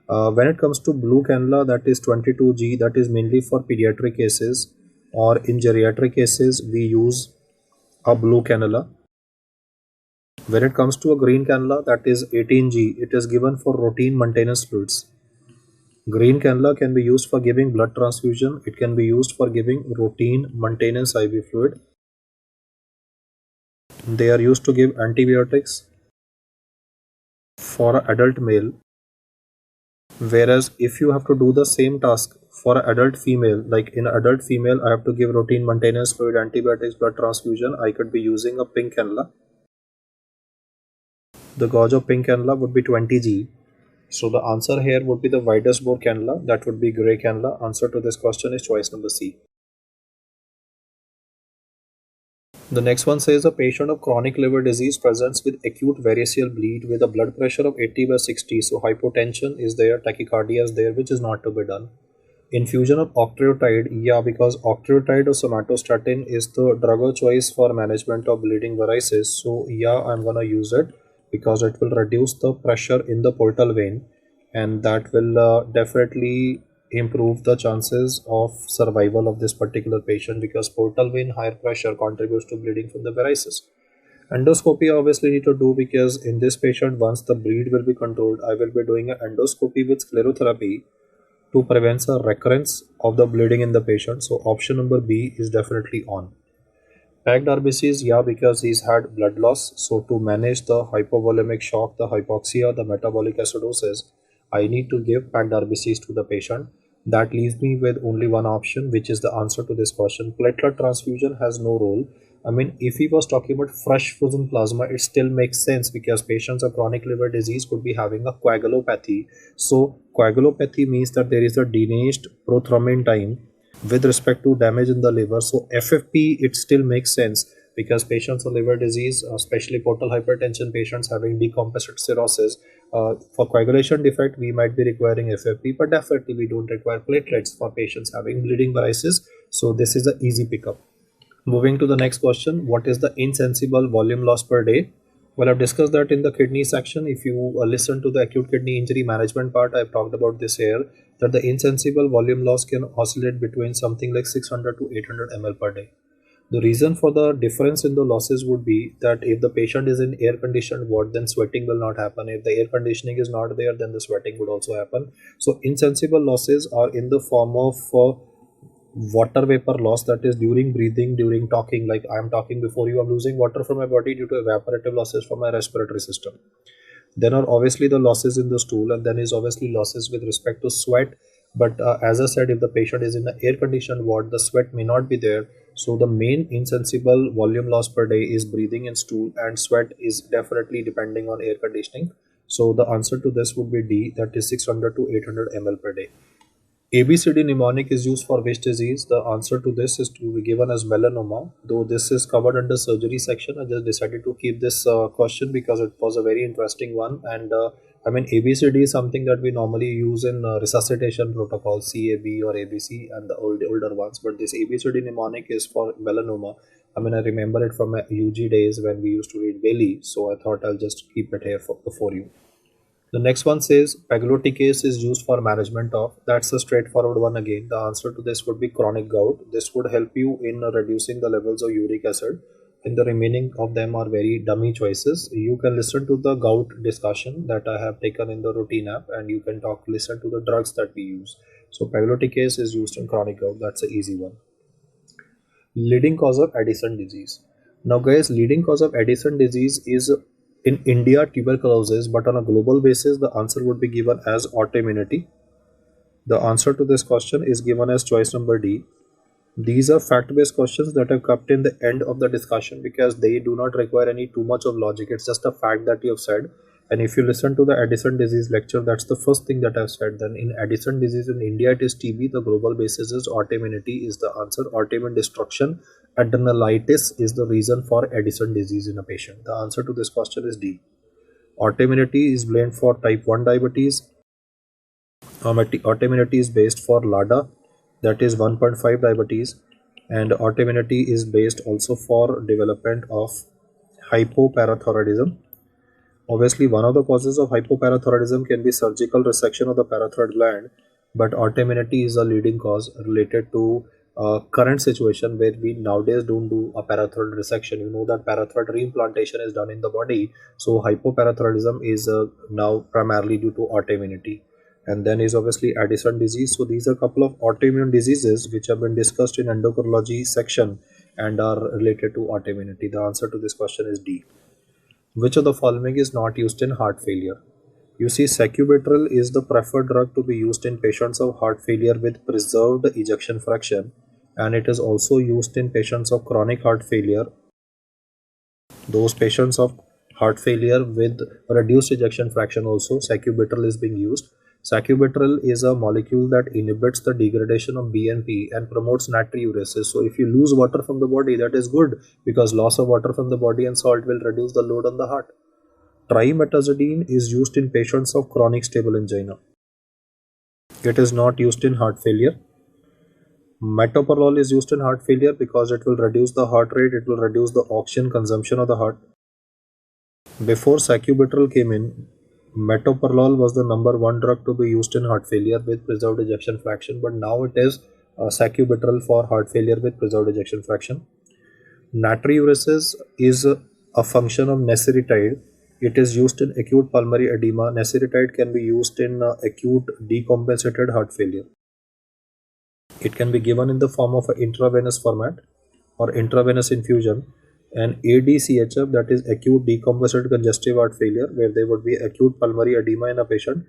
When it comes to blue cannula, that is 22G, that is mainly for pediatric cases, or in geriatric cases we use a blue cannula. When it comes to a green cannula, that is 18G, it is given for routine maintenance fluids. Green cannula can be used for giving blood transfusion, it can be used for giving routine maintenance IV fluid. They are used to give antibiotics for an adult male. Whereas if you have to do the same task for an adult female, like in adult female I have to give routine maintenance fluid, antibiotics, blood transfusion, I could be using a pink cannula. The gauge of pink cannula would be 20G. So the answer here would be the widest bore cannula, that would be gray cannula. Answer to this question is choice number C. The next one says a patient of chronic liver disease presents with acute variceal bleed with a blood pressure of 80/60. So hypotension is there, tachycardia is there, which is not to be done. Infusion of octreotide, yeah, because octreotide or somatostatin is the drug of choice for management of bleeding varices. So yeah, I'm gonna use it because it will reduce the pressure in the portal vein, and that will definitely improve the chances of survival of this particular patient, because portal vein higher pressure contributes to bleeding from the varices. Endoscopy obviously need to do, because in this patient once the bleed will be controlled, I will be doing an endoscopy with sclerotherapy to prevent a recurrence of the bleeding in the patient. So option number B is definitely on. Packed RBCs, yeah, because he's had blood loss. So to manage the hypovolemic shock, the hypoxia, the metabolic acidosis, I need to give packed RBCs to the patient. That leaves me with only one option, which is the answer to this question. Platelet transfusion has no role. I mean, if he was talking about fresh frozen plasma, it still makes sense because patients of chronic liver disease could be having a coagulopathy. So coagulopathy means that there is a diminished prothrombin time with respect to damage in the liver. So FFP, it still makes sense because patients with liver disease, especially portal hypertension patients having decompensated cirrhosis, for coagulation defect, we might be requiring FFP, but definitely we don't require platelets for patients having bleeding varices. So this is an easy pickup. Moving to the next question, what is the insensible volume loss per day? Well, I've discussed that in the kidney section. If you listen to the acute kidney injury management part, I've talked about this here, that the insensible volume loss can oscillate between something like 600 to 800 ml per day. The reason for the difference in the losses would be that if the patient is in air conditioned ward, then sweating will not happen. If the air conditioning is not there, then the sweating would also happen. So insensible losses are in the form of water vapor loss, that is during breathing, during talking, like I am talking before you, I'm losing water from my body due to evaporative losses from my respiratory system. Then are obviously the losses in the stool, and then is obviously losses with respect to sweat. But as I said, if the patient is in the air conditioned ward, the sweat may not be there. So the main insensible volume loss per day is breathing and stool, and sweat is definitely depending on air conditioning. So the answer to this would be D, that is 600 to 800 ml per day. ABCD mnemonic is used for which disease? The answer to this is to be given as melanoma. Though this is covered under surgery section, I just decided to keep this question because it was a very interesting one. And I mean, ABCD is something that we normally use in resuscitation protocols, CAB or ABC, and the older ones. But this ABCD mnemonic is for melanoma. I mean, I remember it from my UG days when we used to read Bailey. So I thought I'll just keep it here for you. The next one says pegloticase is used for management of. That's a straightforward one again. The answer to this would be chronic gout. This would help you in reducing the levels of uric acid. And the remaining of them are very dummy choices. You can listen to the gout discussion that I have taken in the routine app, and you can listen to the drugs that we use. So pegloticase is used in chronic gout. That's an easy one. Leading cause of Addison disease. Now guys, leading cause of Addison disease is in India tuberculosis, but on a global basis the answer would be given as autoimmunity. The answer to this question is given as choice number D. These are fact-based questions that have kept in the end of the discussion because they do not require any too much of logic. It's just a fact that you have said. And if you listen to the Addison disease lecture, that's the first thing that I've said. Then in Addison disease in India, it is TB. The global basis is autoimmunity is the answer. Autoimmune destruction. Adrenalitis is the reason for Addison disease in a patient. The answer to this question is D. Autoimmunity is blamed for type 1 diabetes. Autoimmunity is based for LADA, that is 1.5 diabetes, and autoimmunity is based also for development of hypoparathyroidism. Obviously, one of the causes of hypoparathyroidism can be surgical resection of the parathyroid gland, but autoimmunity is a leading cause related to current situation where we nowadays don't do a parathyroid resection. You know that parathyroid reimplantation is done in the body, so hypoparathyroidism is now primarily due to autoimmunity. And then is obviously Addison disease. So these are a couple of autoimmune diseases which have been discussed in endocrinology section and are related to autoimmunity. The answer to this question is D. Which of the following is not used in heart failure? You see, sacubitril is the preferred drug to be used in patients of heart failure with preserved ejection fraction, and it is also used in patients of chronic heart failure. Those patients of heart failure with reduced ejection fraction also, sacubitril is being used. Sacubitril is a molecule that inhibits the degradation of BNP and promotes natriuresis. So if you lose water from the body, that is good because loss of water from the body and salt will reduce the load on the heart. Trimetazidine is used in patients of chronic stable angina. It is not used in heart failure. Metoprolol is used in heart failure because it will reduce the heart rate, it will reduce the oxygen consumption of the heart. Before sacubitril came in, metoprolol was the #1 drug to be used in heart failure with preserved ejection fraction, but now it is sacubitril for heart failure with preserved ejection fraction. Natriuresis is a function of nesiritide. It is used in acute pulmonary edema. Nesiritide can be used in acute decompensated heart failure. It can be given in the form of an intravenous format or intravenous infusion. And ADCHF, that is acute decompensated congestive heart failure, where there would be acute pulmonary edema in a patient,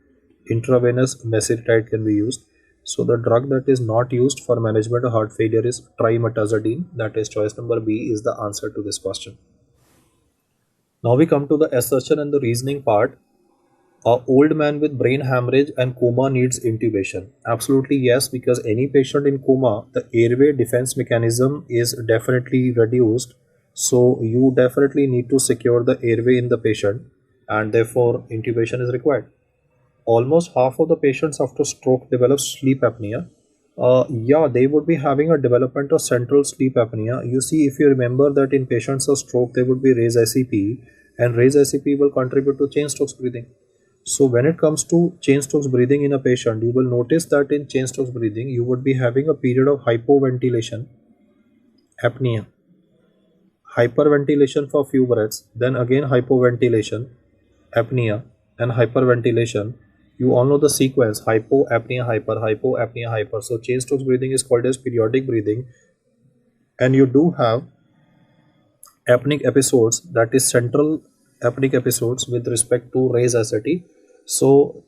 intravenous nesiritide can be used. So the drug that is not used for management of heart failure is trimetazidine. That is choice number B is the answer to this question. Now we come to the assertion and the reasoning part. A old man with brain hemorrhage and coma needs intubation. Absolutely yes, because any patient in coma, the airway defense mechanism is definitely reduced. So you definitely need to secure the airway in the patient, and therefore intubation is required. Almost half of the patients after stroke develop sleep apnea. Yeah, they would be having a development of central sleep apnea. You see, if you remember that in patients of stroke, there would be raised ICP, and raised ICP will contribute to chain strokes breathing. So when it comes to chain strokes breathing in a patient, you will notice that in chain strokes breathing, you would be having a period of hypoventilation, apnea, hyperventilation for few breaths, then again hypoventilation, apnea, and hyperventilation. You all know the sequence: hypo, apnea, hyper, hypo, apnea, hyper. So chain strokes breathing is called as periodic breathing, and you do have apneic episodes, that is central apneic episodes with respect to raised ICT. So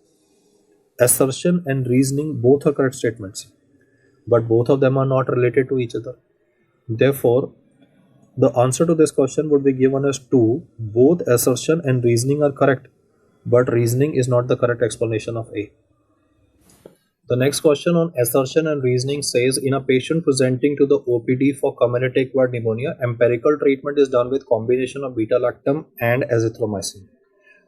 assertion and reasoning both are correct statements, but both of them are not related to each other. Therefore, the answer to this question would be given as 2. Both assertion and reasoning are correct, but reasoning is not the correct explanation of A. The next question on assertion and reasoning says, in a patient presenting to the OPD for community acquired pneumonia, empirical treatment is done with combination of beta-lactam and azithromycin.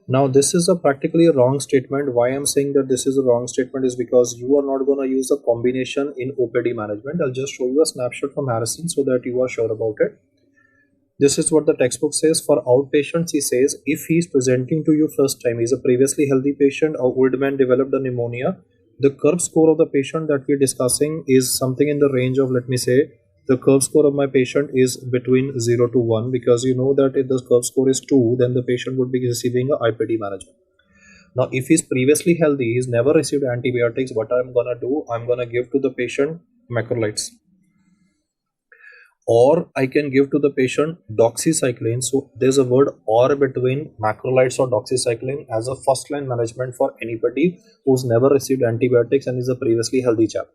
Now this is a practically a wrong statement. Why I'm saying that this is a wrong statement is because you are not going to use a combination in OPD management. I'll just show you a snapshot from Harrison so that you are sure about it. This is what the textbook says. For outpatients, he says, if he is presenting to you first time, he is a previously healthy patient, or old man developed a pneumonia, the curve score of the patient that we're discussing is something in the range of, let me say, the curve score of my patient is between 0 to 1, because you know that if the curve score is 2, then the patient would be receiving a IPD management. Now, if he's previously healthy, he's never received antibiotics, what I'm gonna do, I'm gonna give to the patient macrolides, or I can give to the patient doxycycline. So there's a word or between macrolides or doxycycline as a first line management for anybody who's never received antibiotics and is a previously healthy chap.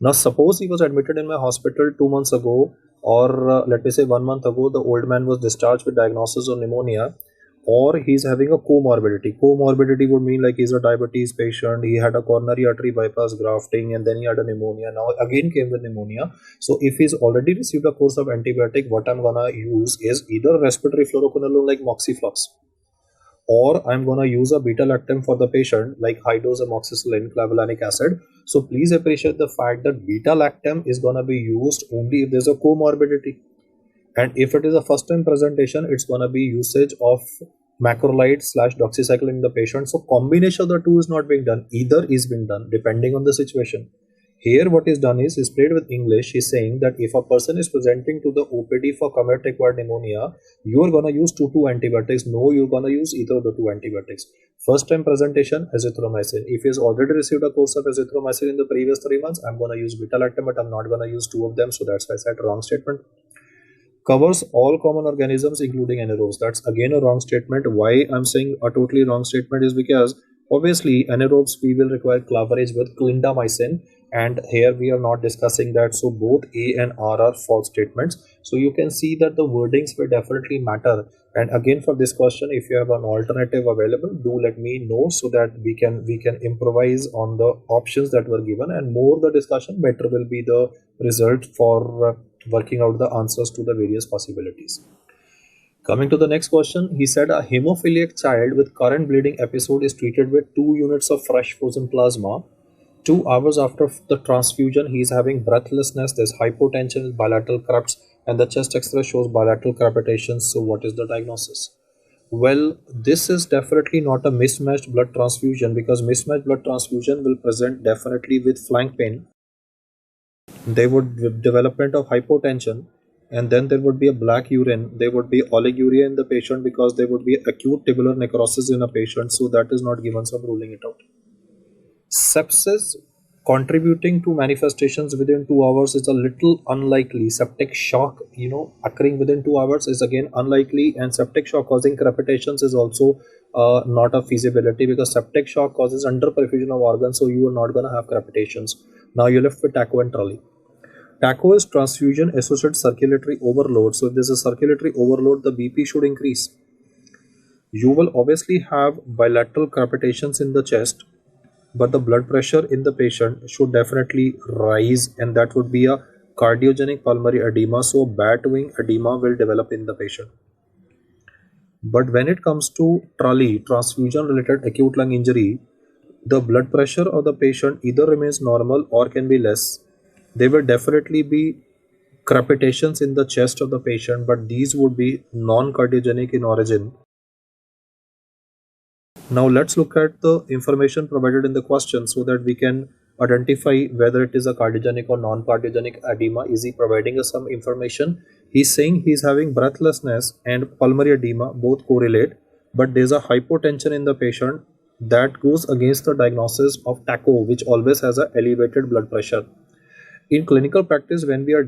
Now suppose he was admitted in my hospital 2 months ago, or let me say 1 month ago, the old man was discharged with diagnosis of pneumonia, or he's having a comorbidity. Comorbidity would mean like he's a diabetes patient, he had a coronary artery bypass grafting, and then he had a pneumonia, now again came with pneumonia. So if he's already received a course of antibiotic, what I'm gonna use is either respiratory fluoroquinolone like moxiflux, or I'm going to use a beta-lactam for the patient like high-dose amoxicillin, clavulanic acid. So please appreciate the fact that beta-lactam is going to be used only if there's a comorbidity. And if it is a first-time presentation, it's going to be usage of macrolide / doxycycline in the patient. So combination of the two is not being done. Either is being done depending on the situation. Here what is done is played with English. He's saying that if a person is presenting to the OPD for community acquired pneumonia, you are going to use two antibiotics. No, you're going to use either of the 2 antibiotics. First time presentation, azithromycin. If he has already received a course of azithromycin in the previous 3 months, I'm going to use beta-lactam, but I'm not going to use 2 of them. So that's why I said wrong statement. Covers all common organisms including anaerobes. That's again a wrong statement. Why I'm saying a totally wrong statement is because obviously anaerobes we will require coverage with clindamycin, and here we are not discussing that. So both A and R are false statements. So you can see that the wordings will definitely matter. And again, for this question, if you have an alternative available, do let me know so that we can improvise on the options that were given, and more the discussion, better will be the result for working out the answers to the various possibilities. Coming to the next question, he said a hemophiliac child with current bleeding episode is treated with 2 units of fresh frozen plasma. 2 hours after the transfusion, he is having breathlessness, there's hypotension, bilateral craps, and the chest X-ray shows bilateral crepitations. So what is the diagnosis? Well, this is definitely not a mismatched blood transfusion, because mismatched blood transfusion will present definitely with flank pain. There would be development of hypotension, and then there would be a black urine. There would be oliguria in the patient because there would be acute tubular necrosis in a patient. So that is not given, so I'm ruling it out. Sepsis contributing to manifestations within 2 hours is a little unlikely. Septic shock, occurring within 2 hours is again unlikely, and septic shock causing crepitations is also not a feasibility, because septic shock causes underperfusion of organs, so you are not going to have crepitations. Now you're left with taco and trolley. TACO is transfusion associated circulatory overload. So if there's a circulatory overload, the BP should increase. You will obviously have bilateral crepitations in the chest, but the blood pressure in the patient should definitely rise, and that would be a cardiogenic pulmonary edema. So bat wing edema will develop in the patient. But when it comes to TRALI, transfusion related acute lung injury, the blood pressure of the patient either remains normal or can be less. There will definitely be crepitations in the chest of the patient, but these would be non-cardiogenic in origin. Now let's look at the information provided in the question so that we can identify whether it is a cardiogenic or non-cardiogenic edema. Is he providing us some information? He's saying he's having breathlessness and pulmonary edema, both correlate, but there's a hypotension in the patient that goes against the diagnosis of TACO, which always has an elevated blood pressure. In clinical practice, when we are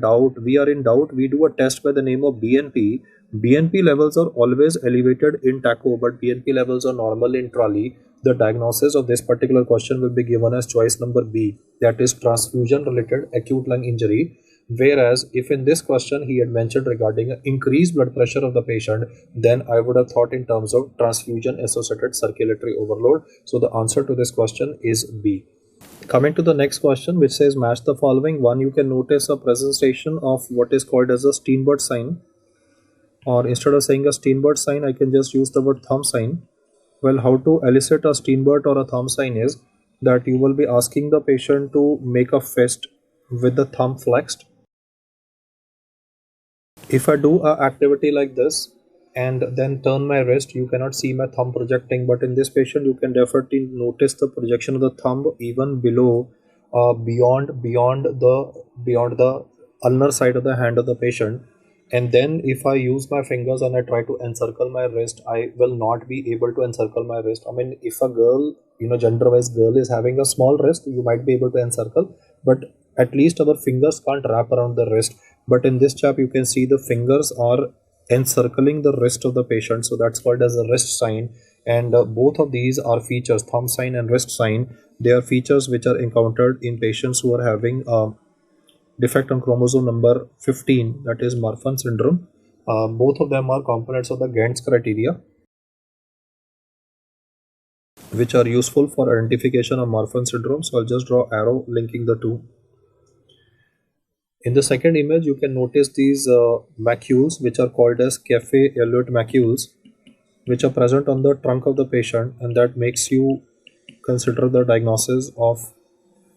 in doubt, we do a test by the name of BNP. BNP levels are always elevated in TACO, but BNP levels are normal in trolley. The diagnosis of this particular question will be given as choice number B, that is transfusion related acute lung injury. Whereas if in this question he had mentioned regarding increased blood pressure of the patient, then I would have thought in terms of transfusion associated circulatory overload. So the answer to this question is B. Coming to the next question, which says match the following. One, you can notice a presentation of what is called as a Steinberg sign, or instead of saying a Steinberg sign, I can just use the word thumb sign. Well, how to elicit a Steinberg or a thumb sign is that you will be asking the patient to make a fist with the thumb flexed. If I do a activity like this and then turn my wrist, you cannot see my thumb projecting, but in this patient you can definitely notice the projection of the thumb even below, beyond the ulnar side of the hand of the patient. And then if I use my fingers and I try to encircle my wrist, I will not be able to encircle my wrist. I mean, if a girl, gender wise girl is having a small wrist, you might be able to encircle, but at least our fingers can't wrap around the wrist. But in this chap you can see the fingers are encircling the wrist of the patient, so that's called as a wrist sign. And both of these are features, thumb sign and wrist sign. They are features which are encountered in patients who are having defect on chromosome number 15, that is Marfan syndrome. Both of them are components of the Gantz criteria, which are useful for identification of Marfan syndrome. So I'll just draw arrow linking the two. In the second image, you can notice these macules, which are called as Cafe-Elliott macules, which are present on the trunk of the patient, and that makes you consider the diagnosis of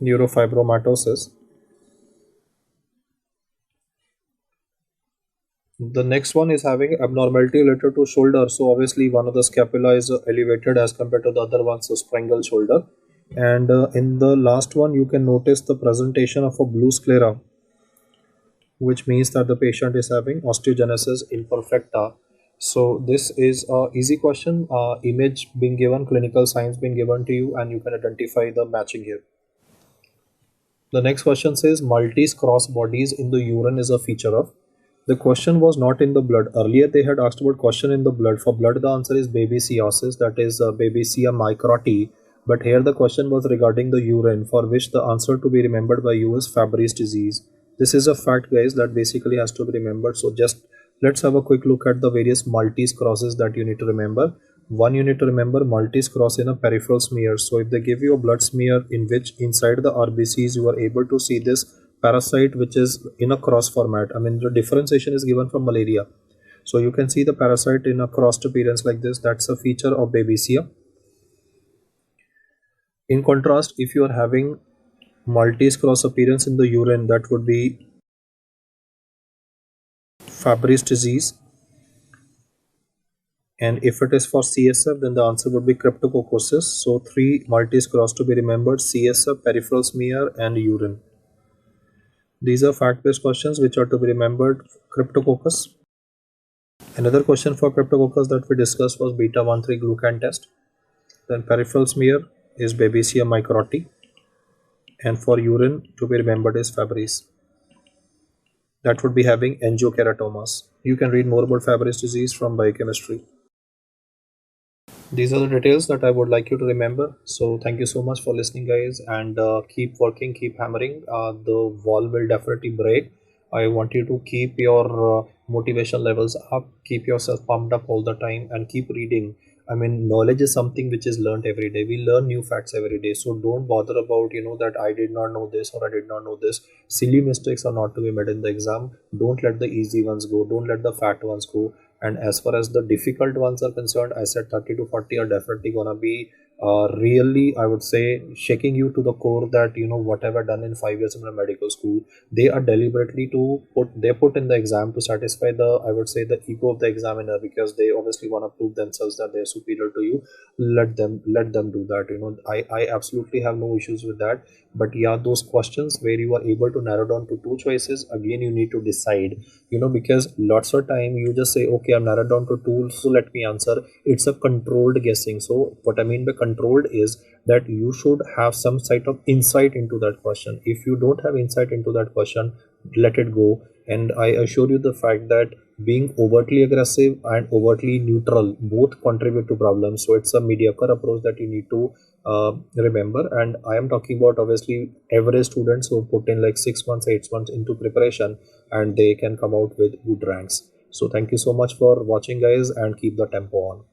neurofibromatosis. The next one is having abnormality related to shoulder. So obviously one of the scapula is elevated as compared to the other one, so strangle shoulder. And in the last one, you can notice the presentation of a blue sclera, which means that the patient is having osteogenesis imperfecta. So this is a easy question, image being given, clinical signs being given to you, and you can identify the matching here. The next question says Maltese cross bodies in the urine is a feature of. The question was not in the blood. Earlier they had asked about question in the blood. For blood the answer is babesiosis, that is Babesia microti. But here the question was regarding the urine, for which the answer to be remembered by you is Fabry's disease. This is a fact, guys, that basically has to be remembered. So just let's have a quick look at the various Maltese crosses that you need to remember. One, you need to remember Maltese cross in a peripheral smear. So if they give you a blood smear in which inside the RBCs you are able to see this parasite which is in a cross format. I mean, the differentiation is given from malaria. So you can see the parasite in a crossed appearance like this. That's a feature of Babesia. In contrast, if you are having Maltese cross appearance in the urine, that would be Fabry's disease. And if it is for CSF, then the answer would be cryptococcosis. So three Maltese cross to be remembered: CSF, peripheral smear, and urine. These are fact-based questions which are to be remembered. Cryptococcus. Another question for cryptococcus that we discussed was beta-1,3 glucan test. Then peripheral smear is Babesia microti. And for urine to be remembered is Fabry's. That would be having angiokeratomas. You can read more about Fabry's disease from biochemistry. These are the details that I would like you to remember. So thank you so much for listening, guys, and keep working, keep hammering. The wall will definitely break. I want you to keep your motivation levels up, keep yourself pumped up all the time, and keep reading. I mean, knowledge is something which is learned every day. We learn new facts every day. So don't bother about, that I did not know this or I did not know this. Silly mistakes are not to be made in the exam. Don't let the easy ones go. Don't let the fat ones go. And as far as the difficult ones are concerned, I said 30 to 40 are definitely gonna be really, I would say, shaking you to the core, that whatever done in 5 years in a medical school, they are deliberately to put in the exam to satisfy the, I would say, the ego of the examiner, because they obviously want to prove themselves that they're superior to you. Let them do that. I absolutely have no issues with that. But yeah, those questions where you are able to narrow down to two choices, again you need to decide, because lots of time you just say, okay, I'm narrowed down to two, so let me answer. It's a controlled guessing. So what I mean by controlled is that you should have some sort of insight into that question. If you don't have insight into that question, let it go. And I assure you the fact that being overtly aggressive and overtly neutral both contribute to problems. So it's a mediocre approach that you need to remember. And I am talking about obviously average students who put in like 6 months, 8 months into preparation, and they can come out with good ranks. So thank you so much for watching, guys, and keep the tempo on.